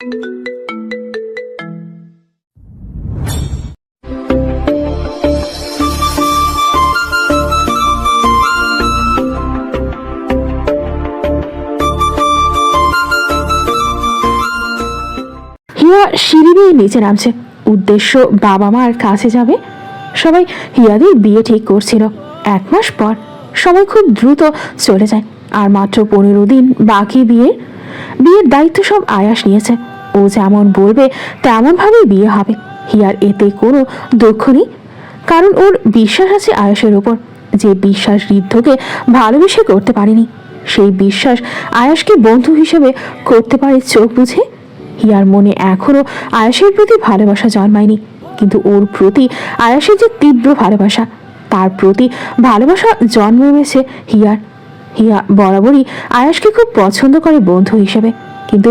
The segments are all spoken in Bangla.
হিয়া সিঁড়ি দিয়ে নিচে নামছে, উদ্দেশ্য বাবা মার কাছে যাবে। সবাই হিয়াদের বিয়ে ঠিক করছিল। 1 মাস পর সবাই খুব দ্রুত চলে যায়, আর মাত্র 15 দিন বাকি বিয়ের দায়িত্ব সব আয়াস নিয়েছে। ও যেমন বলবে তেমন ভাবেই বিয়ে হবে। হিয়ার এতে কোনো দুঃখ নেই, কারণ ওর বিশ্বাস আছে আয়াসের ওপর। যে বিশ্বাস ঋদ্ধকে ভালোবেসে করতে পারেনি, সেই বিশ্বাস আয়াসকে বন্ধু হিসেবে করতে পারে চোখ বুঝে। হিয়ার মনে এখনো আয়াসের প্রতি ভালোবাসা জন্মায়নি, কিন্তু ওর প্রতি আয়াসের যে তীব্র ভালোবাসা, তার প্রতি ভালোবাসা জন্মেছে হিয়ার। হিয়া বরাবরই আয়াসকে খুব পছন্দ করে বন্ধু হিসেবে, কিন্তু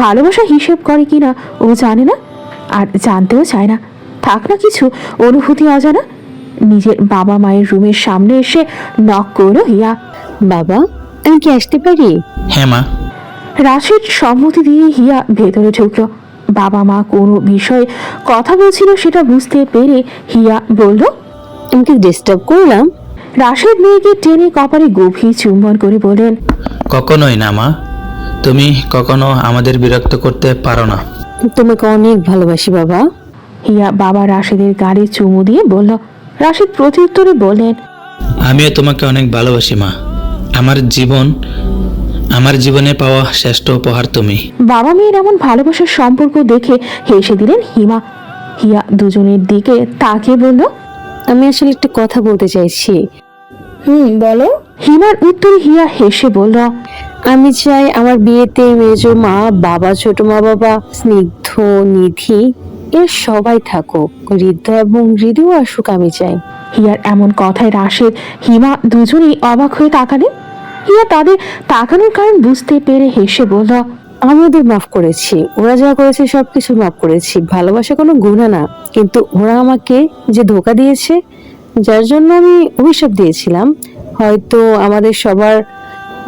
ভালোবাসা হিসেব করে কিনা ও জানে না, আর জানতেও চায় না। থাক না কিছু অনুভূতি অজানা। নিজের বাবা মায়ের রুমের সামনে এসে নক করলো হিয়া। বাবা, আমি কি আসতে পারি? হ্যাঁ মা। রাশেদ সম্মতি দিয়ে হিয়া ভেতরে ঢুকলো। বাবা মা কোনো বিষয়ে কথা বলছিল সেটা বুঝতে পেরে হিয়া বলল, আমি কি ডিস্টার্ব করলাম? রাশেদ মেয়েকে টেনে কপালে গভীর চুম্বন করে বলেন, কখনোই না মা, তুমি কখনো আমাদের বিরক্ত করতে পারো না। তোমাকে অনেক ভালোবাসি বাবা। হিয়া বাবা রাশেদের গাড়ি চুমু দিয়ে বলল। রাশেদ প্রত্যুত্তরে বললেন, আমিও তোমাকে অনেক ভালোবাসি মা। আমার জীবনে পাওয়া শ্রেষ্ঠ উপহার তুমি। বাবা মেয়ের এমন ভালোবাসার সম্পর্ক দেখে হেসে দিলেন হিমা। হিয়া দুজনের দিকে তাকিয়ে বলল, আমি আসলে একটা কথা বলতে চাইছি। বলো। হিমার উত্তরে হিয়া হেসে বলল, আমি চাই আমার বিয়েতে মেজো মা, বাবা, ছোট মা, বাবা, স্নিগ্ধ, নিধি এর সবাই থাকুক, ঋদ্ধ এবং হৃদয় আসুক, আমি চাই। হিয়ার এমন কথায় রাশেদ হিমা দুজনেই অবাক হয়ে তাকালেন। হিয়া তাদের তাকানোর কারণ বুঝতে পেরে হেসে বলল, আমি ওদের মাফ করেছি, ওরা যা করেছে সবকিছু মাফ করেছি। ভালোবাসা কোনো গুনাহ না, কিন্তু ওরা আমাকে যে ধোঁকা দিয়েছে, যার জন্য আমি অভিশাপ দিয়েছিলাম, হয়তো আমাদের সবার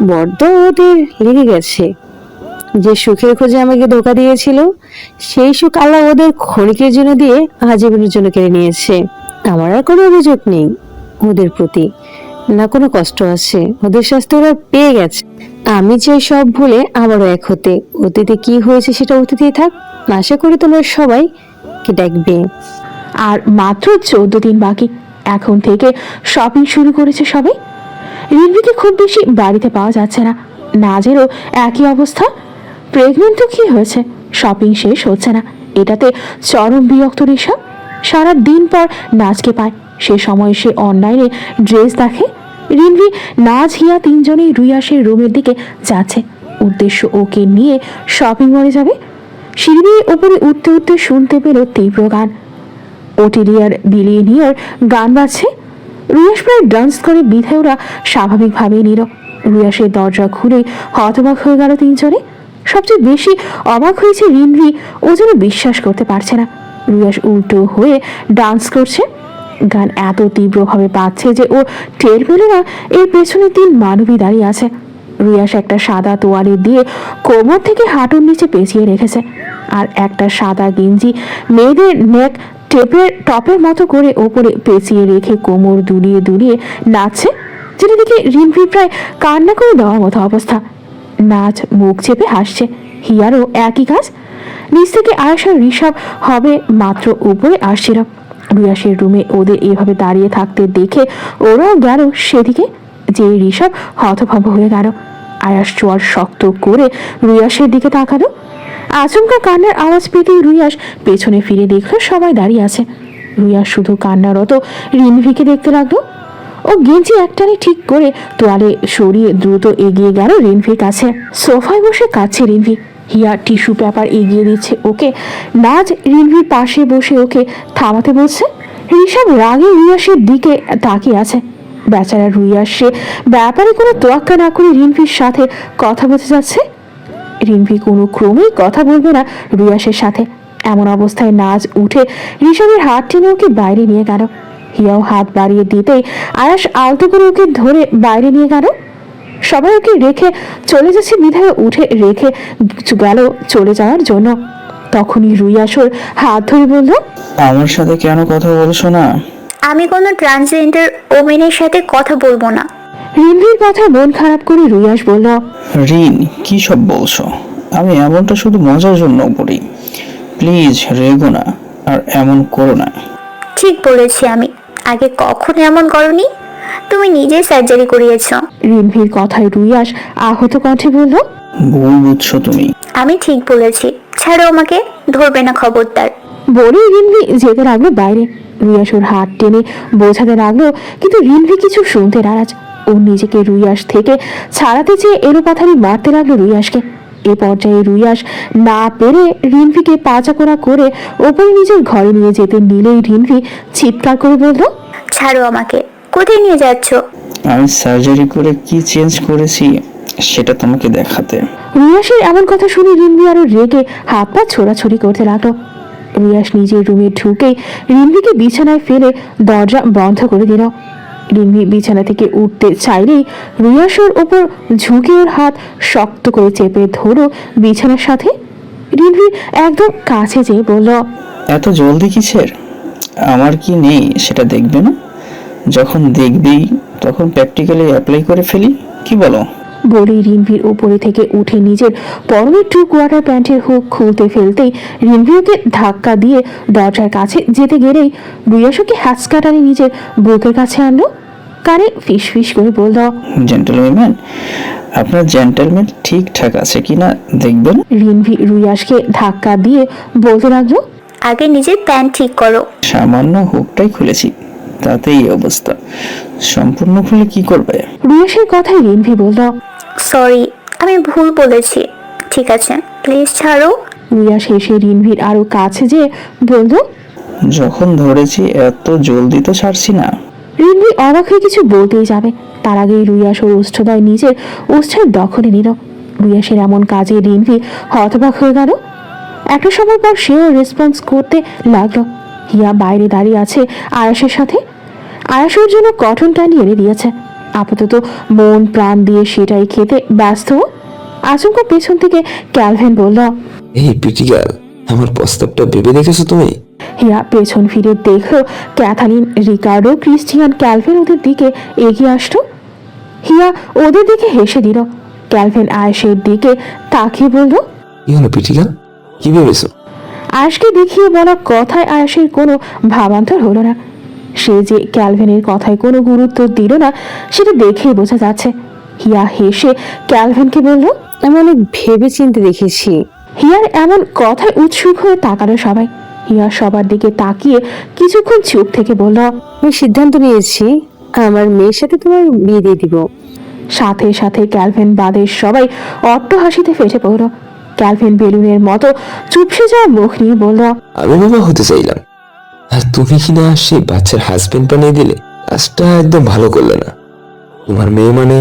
বড্ড ওদের লেগে গেছে। যে সুখের খোঁজে আমাকে ধোঁকা দিয়েছিল, সেই সুখ আল্লাহ ওদের ক্ষণিকের জন্য দিয়ে আজীবনের জন্য কেড়ে নিয়েছে। আমার আর কোনো অভিযোগ নেই ওদের প্রতি, না কোনো কষ্ট আছে। ওদের শাস্তি ওরা পেয়ে গেছে। আমি চাই সব ভুলে আবারও এক হতে। অতীতে কি হয়েছে সেটা অতীতেই থাক। আশা করি তোমরা সবাই কি ডাকবে। আর মাত্র 14 দিন বাকি। এখন থেকে শপিং শুরু করেছে সবাই। রিনভিকে খুব বেশি বাড়িতে পাওয়া যাচ্ছে না। নাজেরও একই অবস্থা। প্রেগনেন্ট তো কি হয়েছে, শপিং শেষ হচ্ছে না। এটাতে চরম বিরক্ত ঋষা। সারা দিন পর নাজকে পায়, সে সময় সে অনলাইনে ড্রেস দেখে। রিনভি, নাজ, হিয়া তিনজনেই রুয়াসের রুমের দিকে যাচ্ছে। উদ্দেশ্য ওকে নিয়ে শপিং মলে যাবে। সিঁড়ি বেয়ে উপরে উঠতে উঠতে শুনতে পেল তীব্র গান। ওটিলিয়ার বিলিয়নিয়ার গান বাজছে। রুয়াস প্রায় ডান্স করে বিধায় ওরা স্বাভাবিকভাবেই নিল। রুয়াসের দরজা খুলে হতবাক হয়ে গেল তিনজনে। সবচেয়ে বেশি অবাক হয়েছে রিনভি, ও যেন বিশ্বাস করতে পারছে না রুয়াস উল্টো হয়ে ডান্স করছে। গান এত তীব্রভাবে বাজছে যে ও টের পেল না এর পেছনে 3 মানবী দাঁড়িয়ে আছে। রুয়াস একটা সাদা তোয়ালে দিয়ে কোমর থেকে হাঁটুর নিচে পেঁচিয়ে রেখেছে, আর একটা সাদা গেঞ্জি মেয়েদের নেক টপের মতো করে ওপরে পেঁচিয়ে রেখে কোমর দুলিয়ে দুলিয়ে নাচছে, যেটা দেখে রিনভি প্রায় কান্না করে দেওয়ার মতো অবস্থা। নাচ মুখ চেপে হাসছে। হিয়ারও একই কাজ। নিচ থেকে আয়েশা ঋষভ হবে মাত্র উপরে আসছিল। রুয়াসের রুমে ওদের এভাবে দাঁড়িয়ে থাকতে দেখে ওরাও গেল সেদিকে, যে ঋষভ হতভম্ব হয়ে গেল। আয়াস চোয়ার শক্ত করে রুয়াসের দিকে তাকালো। আচমকা কান্নার আওয়াজ পেতেই রুয়াস পেছনে ফিরে দেখলো সবাই দাঁড়িয়ে আছে। রুয়াস শুধু কান্নারত রিনভিকে দেখতে লাগলো। ও গেঞ্জি একটানে ঠিক করে তোয়ালে সরিয়ে দ্রুত এগিয়ে গেল রিনভির কাছে। সোফায় বসে কাঁদছে রিনভি। হিয়া টিস্যু পেপার এগিয়ে দিচ্ছে ওকে। নাজ রিনভির পাশে বসে ওকে থামাতে বলছে। ঋষভ রাগে রুয়াসের দিকে তাকিয়ে আছে। বেচারা রুয়াস সে ব্যাপারে কোনো তোয়াক্কা না করে রিনভির সাথে কথা বলতে যাচ্ছে। রিনভি কোনো ক্রমেই কথা বলবে না রুয়াসের সাথে। এমন অবস্থায় নাজ উঠে ঋষভের হাত টেনে ওকে বাইরে নিয়ে গেল। হিয়াও হাত বাড়িয়ে দিতেই আয়াস আলতো করে ওকে ধরে বাইরে নিয়ে গেল। সবাই ওকে রেখে চলে যাচ্ছে বিধায় উঠে রেখে গেল চলে যাওয়ার জন্য। তখনই রুই আসর হাত ধরে বলল, আমার সাথে কেন কথা বলছো না? আমি কোনো ট্রান্সজেন্ডার ওমেনের সাথে কথা বলবো না। রিনভির কথা মন খারাপ করে রুইয়াস বলল, রিন, কি সব বলছো? আমি এমনটা শুধু মজার জন্য করি। প্লিজ রেগো না, আর এমন করো না। ঠিক বলেছি আমি। আগে কখনো এমন করনি। তুমি নিজে সার্জারি করিয়েছো। রিনভির কথায় রুইয়াস আহত কণ্ঠে বলল, ভুল বুঝছো তুমি। আমি ঠিক বলেছি। ছাড়ো আমাকে, ধরবে না খবরদার। বলেই রিনভি যেতে লাগলো বাইরে। রুইয়াস ওর হাত টেনে বোঝাতে লাগলো, কিন্তু রিনভি কিছু শুনতে নারাজ। ও নিজেকে রুইয়াস থেকে ছাড়াতে চেয়ে এলোপাথারি মারতে লাগলো রুইয়াসকে। এ পর্যায়ে রুইয়াস না পেরে রিনভিকে পাচাকোরা করে ওপরে নিজের ঘরে নিয়ে যেতে নিলেই রিনভি চিৎকার করে বলল, ছাড়ো আমাকে। কোথায় নিয়ে যাচ্ছ? আমি সার্জারি করে কি চেঞ্জ করেছি সেটা তোমাকে দেখাতে। রুইয়াসের এমন কথা শুনে রিনভি আরো রেগে হাত পা ছোড়াছুড়ি করতে লাগলো। রুইয়াস নিজের রুমে ঢুকেই রিনভিকে বিছানায় ফেলে দরজা বন্ধ করে দিল। রিনভি বিছানা থেকে উঠতে চাইলেই রুইয়াস ওর ওপর ঝুঁকে ওর হাত শক্ত করে চেপে ধরো বিছানার সাথে। রিনভি একদম কাছে যেয়ে বলল, এত জলদি কিসের? আমার কি নেই সেটা দেখবে না? যখন দেখবেই তখন প্র্যাকটিক্যালি অ্যাপ্লাই করে ফেলি, কি বলো? বলেই রিনভির উপরে থেকে উঠে নিজের পরনের 2 কোয়ার্টার প্যান্টের হুক খুলতে ফেলতেই রিনভি ওকে ধাক্কা দিয়ে দরজার কাছে যেতে গেলেই রুইয়াস ওকে হ্যাচকাটানি নিজের বুকের কাছে আনলো। কানে ফিস ফিস করে বলল, জেন্টলম্যান, আপনার জেন্টলম্যান ঠিকঠাক আছে কিনা দেখবেন। রিনভি রুইয়াসকে ধাক্কা দিয়ে বলতে লাগলো, আগে নিজের প্যান্ট ঠিক করো। সামান্য হুকটাই খুলেছি, তাতেই এই অবস্থা। সম্পূর্ণ খুলে কি করবে? রুইয়াসের কথায় রিনভি বলল, সরি, আমি ভুল বলেছি। ঠিক আছে, প্লিজ ছাড়ো। রুইয়াস হেসে রিনভির আরো কাছে যেয়ে বলল, যখন ধরেছি এত জলদি তো ছাড়ছি না। রিনভি অবাক হয়ে কিছু বলতেই যাবে, তার আগেই রুইয়াস ওর ওষ্ঠদয় নিজের ওষ্ঠের দখলে নিল। রুইয়াসের এমন কাজে রিনভি হতবাক হয়ে গেল। একটা সময় পর সেও রেসপন্স করতে লাগলো। হিয়া বাইরে দাঁড়িয়ে আছে আয়াসের সাথে। আয়াস ওর জন্য কটন ক্যান্ডি এনে দিয়েছে। আপাতত মন প্রাণ দিয়ে সেটাই খেতে ব্যস্ত। আচমকা পেছন থেকে ক্যালভিন বলল, এই প্রিটি গার্ল, আমার প্রস্তাবটা ভেবে দেখেছো তুমি? হিয়া পেছন ফিরে দেখলো ক্যাথালিন, রিকার্ডো, ক্রিস্টিয়ান, ক্যালভিন ওদের দিকে এগিয়ে আসলো। হিয়া ওদের দিকে হেসে দিল। ক্যালভিন আয়েশের দিকে তাকিয়ে বলল, কি হলো প্রিটি গার্ল, কি ভেবেছো? আয়েশকে দেখিয়ে বলা কথায় আয়েশের কোনো ভাবান্তর হলো না। সে যে ক্যালভিনের কথায় কোনো গুরুত্ব দিল না সেটা দেখেই বোঝা যাচ্ছে। হিয়া হেসে ক্যালভিনকে বলল, আমি অনেক ভেবে চিন্তে দেখেছি। হিয়ার এমন কথায় উৎসুক হয়ে তাকালো সবাই। হিয়া সবার দিকে তাকিয়ে কিছুক্ষণ চুপ থেকে বলল, আমি সিদ্ধান্ত নিয়েছি, আমার মেয়ের সাথে তোমার বিয়ে দিয়ে দিব। সাথে সাথে ক্যালভিন বাদের সবাই অট্ট হাসিতে ফেটে পড়ল। ক্যালভিন বেলুনের মতো চুপসে যাওয়া মুখ নিয়ে বলল, আমি বাবা হতে চাইলাম, আর তুমি কিনা সেই বাচ্চার হাজবেন্ড বানিয়ে দিলে। কাজটা একদম ভালো করলে না। তোমার মেয়ে মানে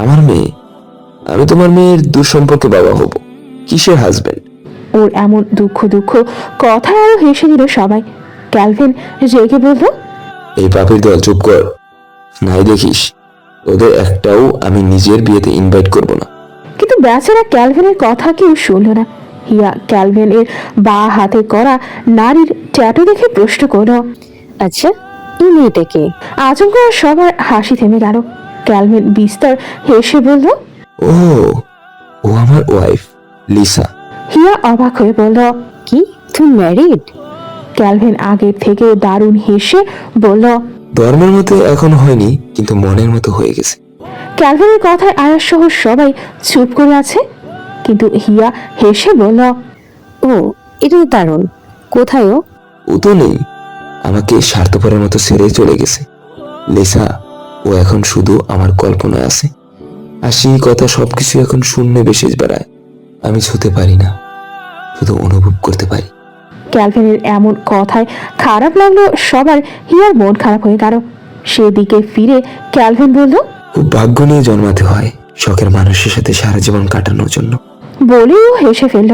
আমার মেয়ে, আমি তোমার মেয়ের দুঃসম্পর্কে বাবা হব, কিসের হাজবেন্ড? ওর এমন দুঃখ দুঃখ কথায় আরো হেসে দিল সবাই। ক্যালভিন রেগে বলল, এই পাপের দল চুপ কর, নাই দেখিস ওদের একটাও আমি নিজের বিয়েতে ইনভাইট করব না। কিন্তু বেচারা ক্যালভিনের কথা কেউ শুনল না। হিয়া ক্যালভিনের বা হাতে করা নারীর ট্যাটু দেখে প্রশ্ন করল। আচ্ছা, এই মেয়েটাকে? আচমকা সবার হাসি থেমে গেল। ক্যালভিন বিস্তর হেসে বলল, ও ও আমার ওয়াইফ লিসা। হিয়া অবাক হয়ে বলল, কি তুমি ম্যারিড? ক্যালভিন আগের থেকে দারুণ হেসে বলল, ধর্মের মতো এখনো হয়নি, কিন্তু মনের মতো হয়ে গেছে। ক্যালভিনের কথায় আয়াস সহ সবাই চুপ করে আছে। কিন্তু হিয়া হেসে বলল, ও, এটা তো দারুণ। কোথায় ও? ও তো নেই, আমাকে স্বার্থপরের মতো ছেড়ে চলে গেছে। লিসা, ও এখন শুধু আমার কল্পনায় আছে। আর সেই কথা সবকিছু এখন শূন্যে ভেসে বেড়ায়। আমি ছুঁতে পারি না, শুধু অনুভব করতে পারি। ক্যালভিনের এমন কথায় খারাপ লাগলো সবার। হিয়ার মন খারাপ হয়ে গেল। সেদিকে ফিরে ক্যালভিন বলল, খুব ভাগ্য নিয়ে জন্মাতে হয় শখের মানুষের সাথে সারা জীবন কাটানোর জন্য। বলেও হেসে ফেলল।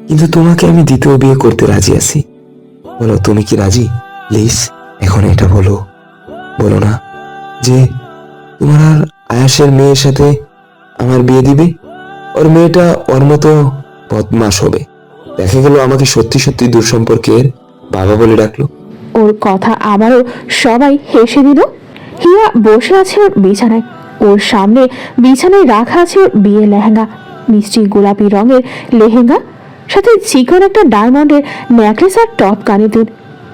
কিন্তু তোমাকে আমি দ্বিতীয় বিয়ে করতে রাজি আছি। বলো, তুমি কি রাজি? প্লিজ এখন এটা বলো, বলো না যে তোমার আর আয়াসের মেয়ের সাথে আমার বিয়ে দিবে? ওর মেয়েটা ওর মতো বদমাস হবে। দেখা গেল আমাকে সত্যি সত্যি দূর সম্পর্কের বাবা বলে ডাকলো। ওর কথা আবারও সবাই হেসে দিল। হিয়া বসে আছে ওর বিছানায়। ওর সামনে বিছানায় রাখা আছে ওর বিয়ের লেহেঙ্গা, মিষ্টি গোলাপি রঙের লেহেঙ্গা, সাথে চিকন একটা ডায়মন্ডের নেকলেস আর টপ কানের দুল।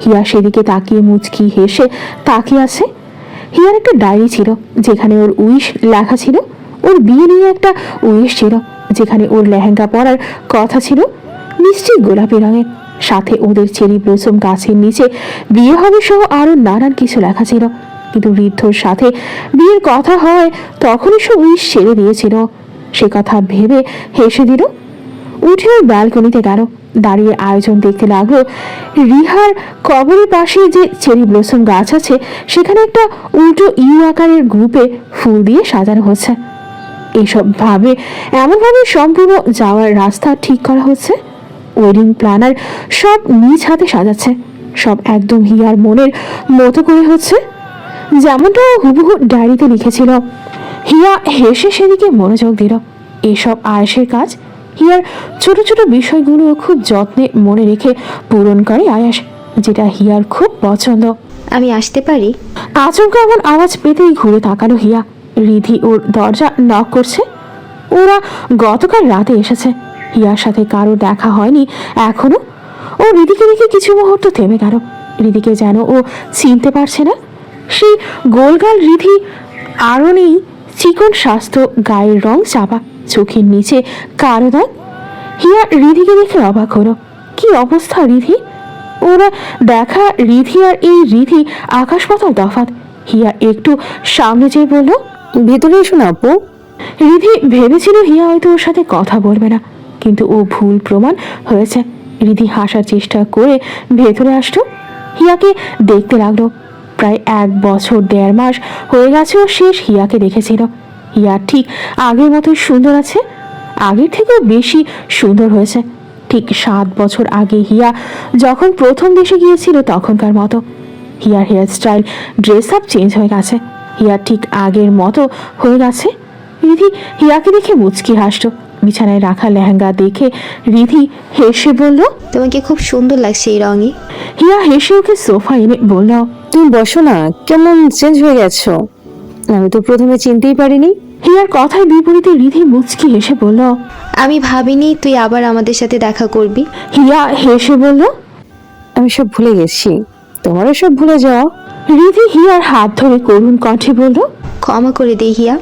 হিয়া সেদিকে তাকিয়ে মুচকি হেসে তাকিয়ে আছে। হিয়ার একটা ডায়েরি ছিল যেখানে ওর উইশ লেখা ছিল। ওর বিয়ে নিয়ে একটা উইশ ছিল যেখানে ওর লেহেঙ্গা পরার কথা ছিল মিষ্টি গোলাপি রঙের, সাথে ওদের চেরি ব্লসম গাছের নিচে বিয়ে হবে সহ আরো নানান কিছু লেখা ছিল। কিন্তু ঋদ্ধর সাথে বিয়ের কথা হয় তখনই সব উইশ ছেড়ে দিয়েছিল। সে কথা ভেবে হেসে দিল। উঠে ওর ব্যালকনিতে গেল, দাঁড়িয়ে আয়োজন দেখতে লাগলো। রিহার কবরের পাশে যে চেরি ব্লসম গাছ আছে সেখানে একটা উল্টো ইউ আকারের গ্রুপে ফুল দিয়ে সাজানো হচ্ছে। এইসব ভাবে এমনভাবে সম্পূর্ণ যাওয়ার রাস্তা ঠিক করা হচ্ছে। ওয়েডিং প্ল্যানার সব নিজ হাতে সাজাচ্ছে, সব একদম হিয়ার মনের মতো করে হচ্ছে, যেমনটা ও হুবহু ডায়েরিতে লিখেছিল। হিয়া হেসে সেদিকে মনোযোগ দিল। এসব আয়েশের কাজ। হিয়ার ছোট ছোট বিষয়গুলো খুব যত্নে মনে রেখে পূরণ করে আয়াস, যেটা হিয়ার খুব পছন্দ। আমি আসতে পারি? আচমকা এমন আওয়াজ পেতেই ঘুরে তাকালো হিয়া। রিধি ওর দরজা নক করছে। ওরা গতকাল রাতে এসেছে। হিয়ার সাথে কারো দেখা হয়নি এখনো। ও রিধিকে দেখে কিছু মুহূর্ত থেমে গেল। রিধিকে যেন ও চিনতে পারছে না। সেই গোলগাল রিধি আরও নেই, চিকন স্বাস্থ্য, গায়ের রং চাপা, চোখের নিচে কালো দাগ। হিয়া রিধিকে দেখে অবাক হলো। কি অবস্থা রিধি! ওরা দেখা রিধি আর এই রিধি আকাশ পাতাল তফাৎ। হিয়া একটু সামনে যেয়ে বলল, ভেতরে এসো না আপু। রিধি ভেবেছিল হিয়া হয়তো ওর সাথে কথা বলবে না, কিন্তু ও ভুল প্রমাণ হয়েছে। রিধি হাসার চেষ্টা করে ভেতরে আসলো। হিয়াকে দেখতে লাগলো। প্রায় 1 বছর 1.5 মাস হয়ে গেছে ও শেষ হিয়াকে দেখেছিল। হিয়া ঠিক আগের মতোই সুন্দর আছে, আগের থেকেও বেশি সুন্দর হয়েছে। ঠিক 7 বছর আগে হিয়া যখন প্রথম দেশে গিয়েছিল তখনকার মতো। Hair hairstyle, dress up change হয়ে গেছে। হিয়া ঠিক আগের মতো হয়ে গেছে। রিধি হিয়াকে দেখে মুচকি হাসলো। বিছানায় রাখা লেহেঙ্গা দেখে রিধি হেসে বলল, তোমাকে খুব সুন্দর লাগছে এই রঙে। হিয়া হেসে ওকে সোফা এনে বলল, তুমি বসো না, কেমন চেঞ্জ হয়ে গেছো। আমি তো প্রথমে চিনতেই পারিনি। হিয়ার কথায় বিপরীতে রিধি মুচকি হেসে বলল, আমি ভাবিনি তুই আবার আমাদের সাথে দেখা করবি। হিয়া হেসে বলল, আমি সব ভুলে গেছি, তোমারও সব ভুলে যাও। রিধি হিয়ার হাত ধরে করুণ কণ্ঠে বলল, ক্ষমা করে দে হিয়া,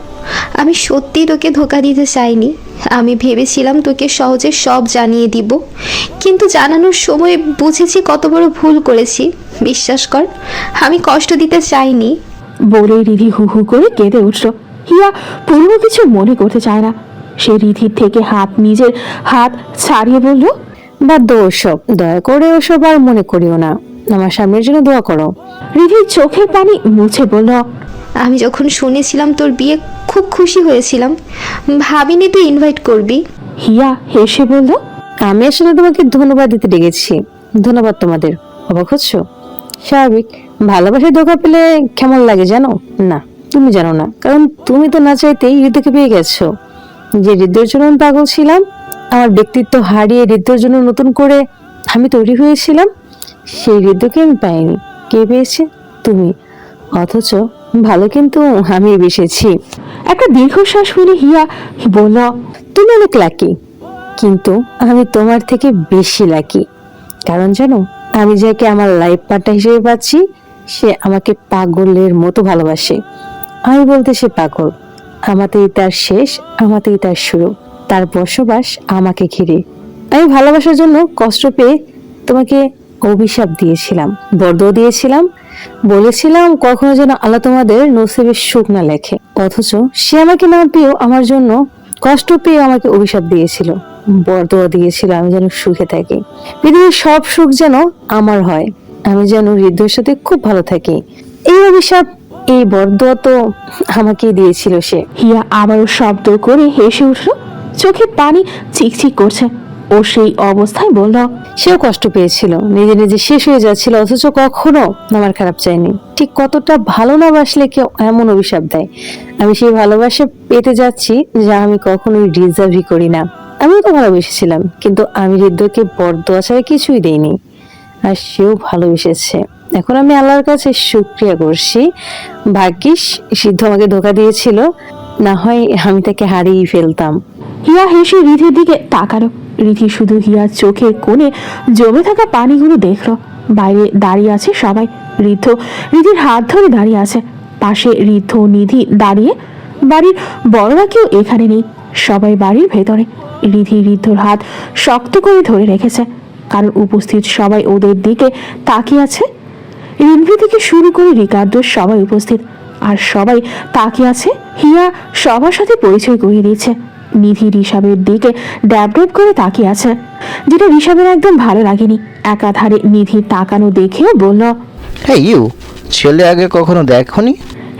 আমি সত্যি তোকে ধোকা দিতে চাইনি। আমি ভেবেছিলাম তোকে সহজে সব জানিয়ে দিব, কিন্তু জানানোর সময় বুঝেছি কত বড় ভুল করেছি। বিশ্বাস কর, আমি কষ্ট দিতে চাইনি। বলে রিধি হু হু করে কেঁদে উঠল। হিয়া পুরনো কিছু মনে করতে চায় না। সে রিধির থেকে নিজের হাত ছাড়িয়ে বলল, বাদ দাও ওসব, দয়া করে ওসব আর মনে করিও না। আমার স্বামীর জন্য দোয়া করো। রিধির চোখের পানি মুছে বলল, আমি যখন শুনেছিলাম তোর বিয়ে খুব খুশি হয়েছিলাম, ভাবিনি তুই ইনভাইট করবি। হিয়া হেসে বলল, আমি আসলে তোমাকে ধন্যবাদ দিতে ডেকেছি। ধন্যবাদ তোমাদের। অবাক হচ্ছ? স্বাভাবিক। ভালোবাসায় ধোকা পেলে কেমন লাগে জানো? না, তুমি জানো না, কারণ তুমি তো না চাইতেই হৃদয়কে পেয়ে গেছো। যে হৃদয়ের জন্য আমি পাগল ছিলাম, আমার ব্যক্তিত্ব হারিয়ে হৃদয়ের জন্য নতুন করে আমি তৈরি হয়েছিলাম, সেই হৃদয়কে আমি পাইনি। কে পেয়েছে? তুমি। অথচ ভালো কিন্তু আমি বেসেছি। একটা দীর্ঘশ্বাস ফেলে হিয়া বলল, তুমি অনেক লাকি, কিন্তু আমি তোমার থেকে বেশি লাকি। কারণ জানো, আমি যাকে আমার লাইফ পার্টনার হিসেবে পাচ্ছি, সে আমাকে পাগলের মতো ভালোবাসে। আমি বলতে সে পাগল। আমাতেই তার শেষ, আমাতেই তার শুরু। তার বসবাস আমাকে ঘিরে। আমি ভালোবাসার জন্য কষ্ট পেয়ে তোমাকে অভিশাপ দিয়েছিলাম, বরদোয়া দিয়েছিলাম, বলেছিলাম কখনো যেন আল্লাহ তোমাদের নসিবের সুখ না লেখে। অথচ সে আমাকে না পেয়েও আমার জন্য কষ্ট পেয়ে আমাকে অভিশাপ দিয়েছিল, বরদোয়া দিয়েছিল আমি যেন সুখে থাকি। পৃথিবীর সব সুখ যেন আমার হয়, আমি যেন হৃদয়ের সাথে খুব ভালো থাকি। এই অভিশাপ, এই বরদোয়া তো আমাকেই দিয়েছিল সে। হিয়া আবারও শব্দ করে হেসে উঠল। চোখে পানি চিকচিক করছে। ও সেই অবস্থায় বলল, সেও কষ্ট পেয়েছিল, নিজে নিজে শেষ হয়ে যাচ্ছিল, অথচ কখনো আমার খারাপ চাইনি। ঠিক কতটা ভালো না বাসলে কেউ এমন অভিশাপ দেয়। আমি সেই ভালোবাসা পেতে যাচ্ছি যা আমি কখনোই ডিজার্ভই করি না। আমিও তো ভালোবেসেছিলাম, কিন্তু আমি হৃদয়কে বরদোয়া ছাড়া কিছুই দেইনি, আর সেও ভালোবেসেছে। এখন আমি আল্লাহর কাছে শুকরিয়া করছি। ভাগ্যিস সিদ্ধ আমাকে ধোকা দিয়েছিল, না হয় আমি তাকে হারিয়ে ফেলতাম। হিয়া হেসে রিধির দিকে তাকালো। রিধি শুধু হিয়ার চোখের কোণে জমে থাকা পানিগুলো দেখলো। বাইরে দাঁড়িয়ে আছে সবাই। ঋদ্ধ রিধির হাত ধরে দাঁড়িয়ে আছে। পাশে ঋদ্ধ ও নিধি দাঁড়িয়ে। বাড়ির বড়রা কেউ এখানে নেই, সবাই বাড়ির ভেতরে। রিধি ঋদ্ধর হাত শক্ত করে ধরে রেখেছে, কারণ উপস্থিত সবাই ওদের দিকে তাকিয়ে আছে। রিনভি থেকে শুরু করে রিকার্ডো সবাই উপস্থিত, আর সবাই তাকিয়ে আছে। হিয়া সবার সাথে পরিচয় করিয়ে দিচ্ছে। নিধি ঋষাবের দিকে ড্যাব ড্যাব করে তাকিয়ে আছে, যেটা ঋষাবের একদম ভালো লাগেনি। একাধারে নিধির তাকানো দেখেও বলল, হ্যাঁ ইউ ছেলে আগে কখনো দেখনি?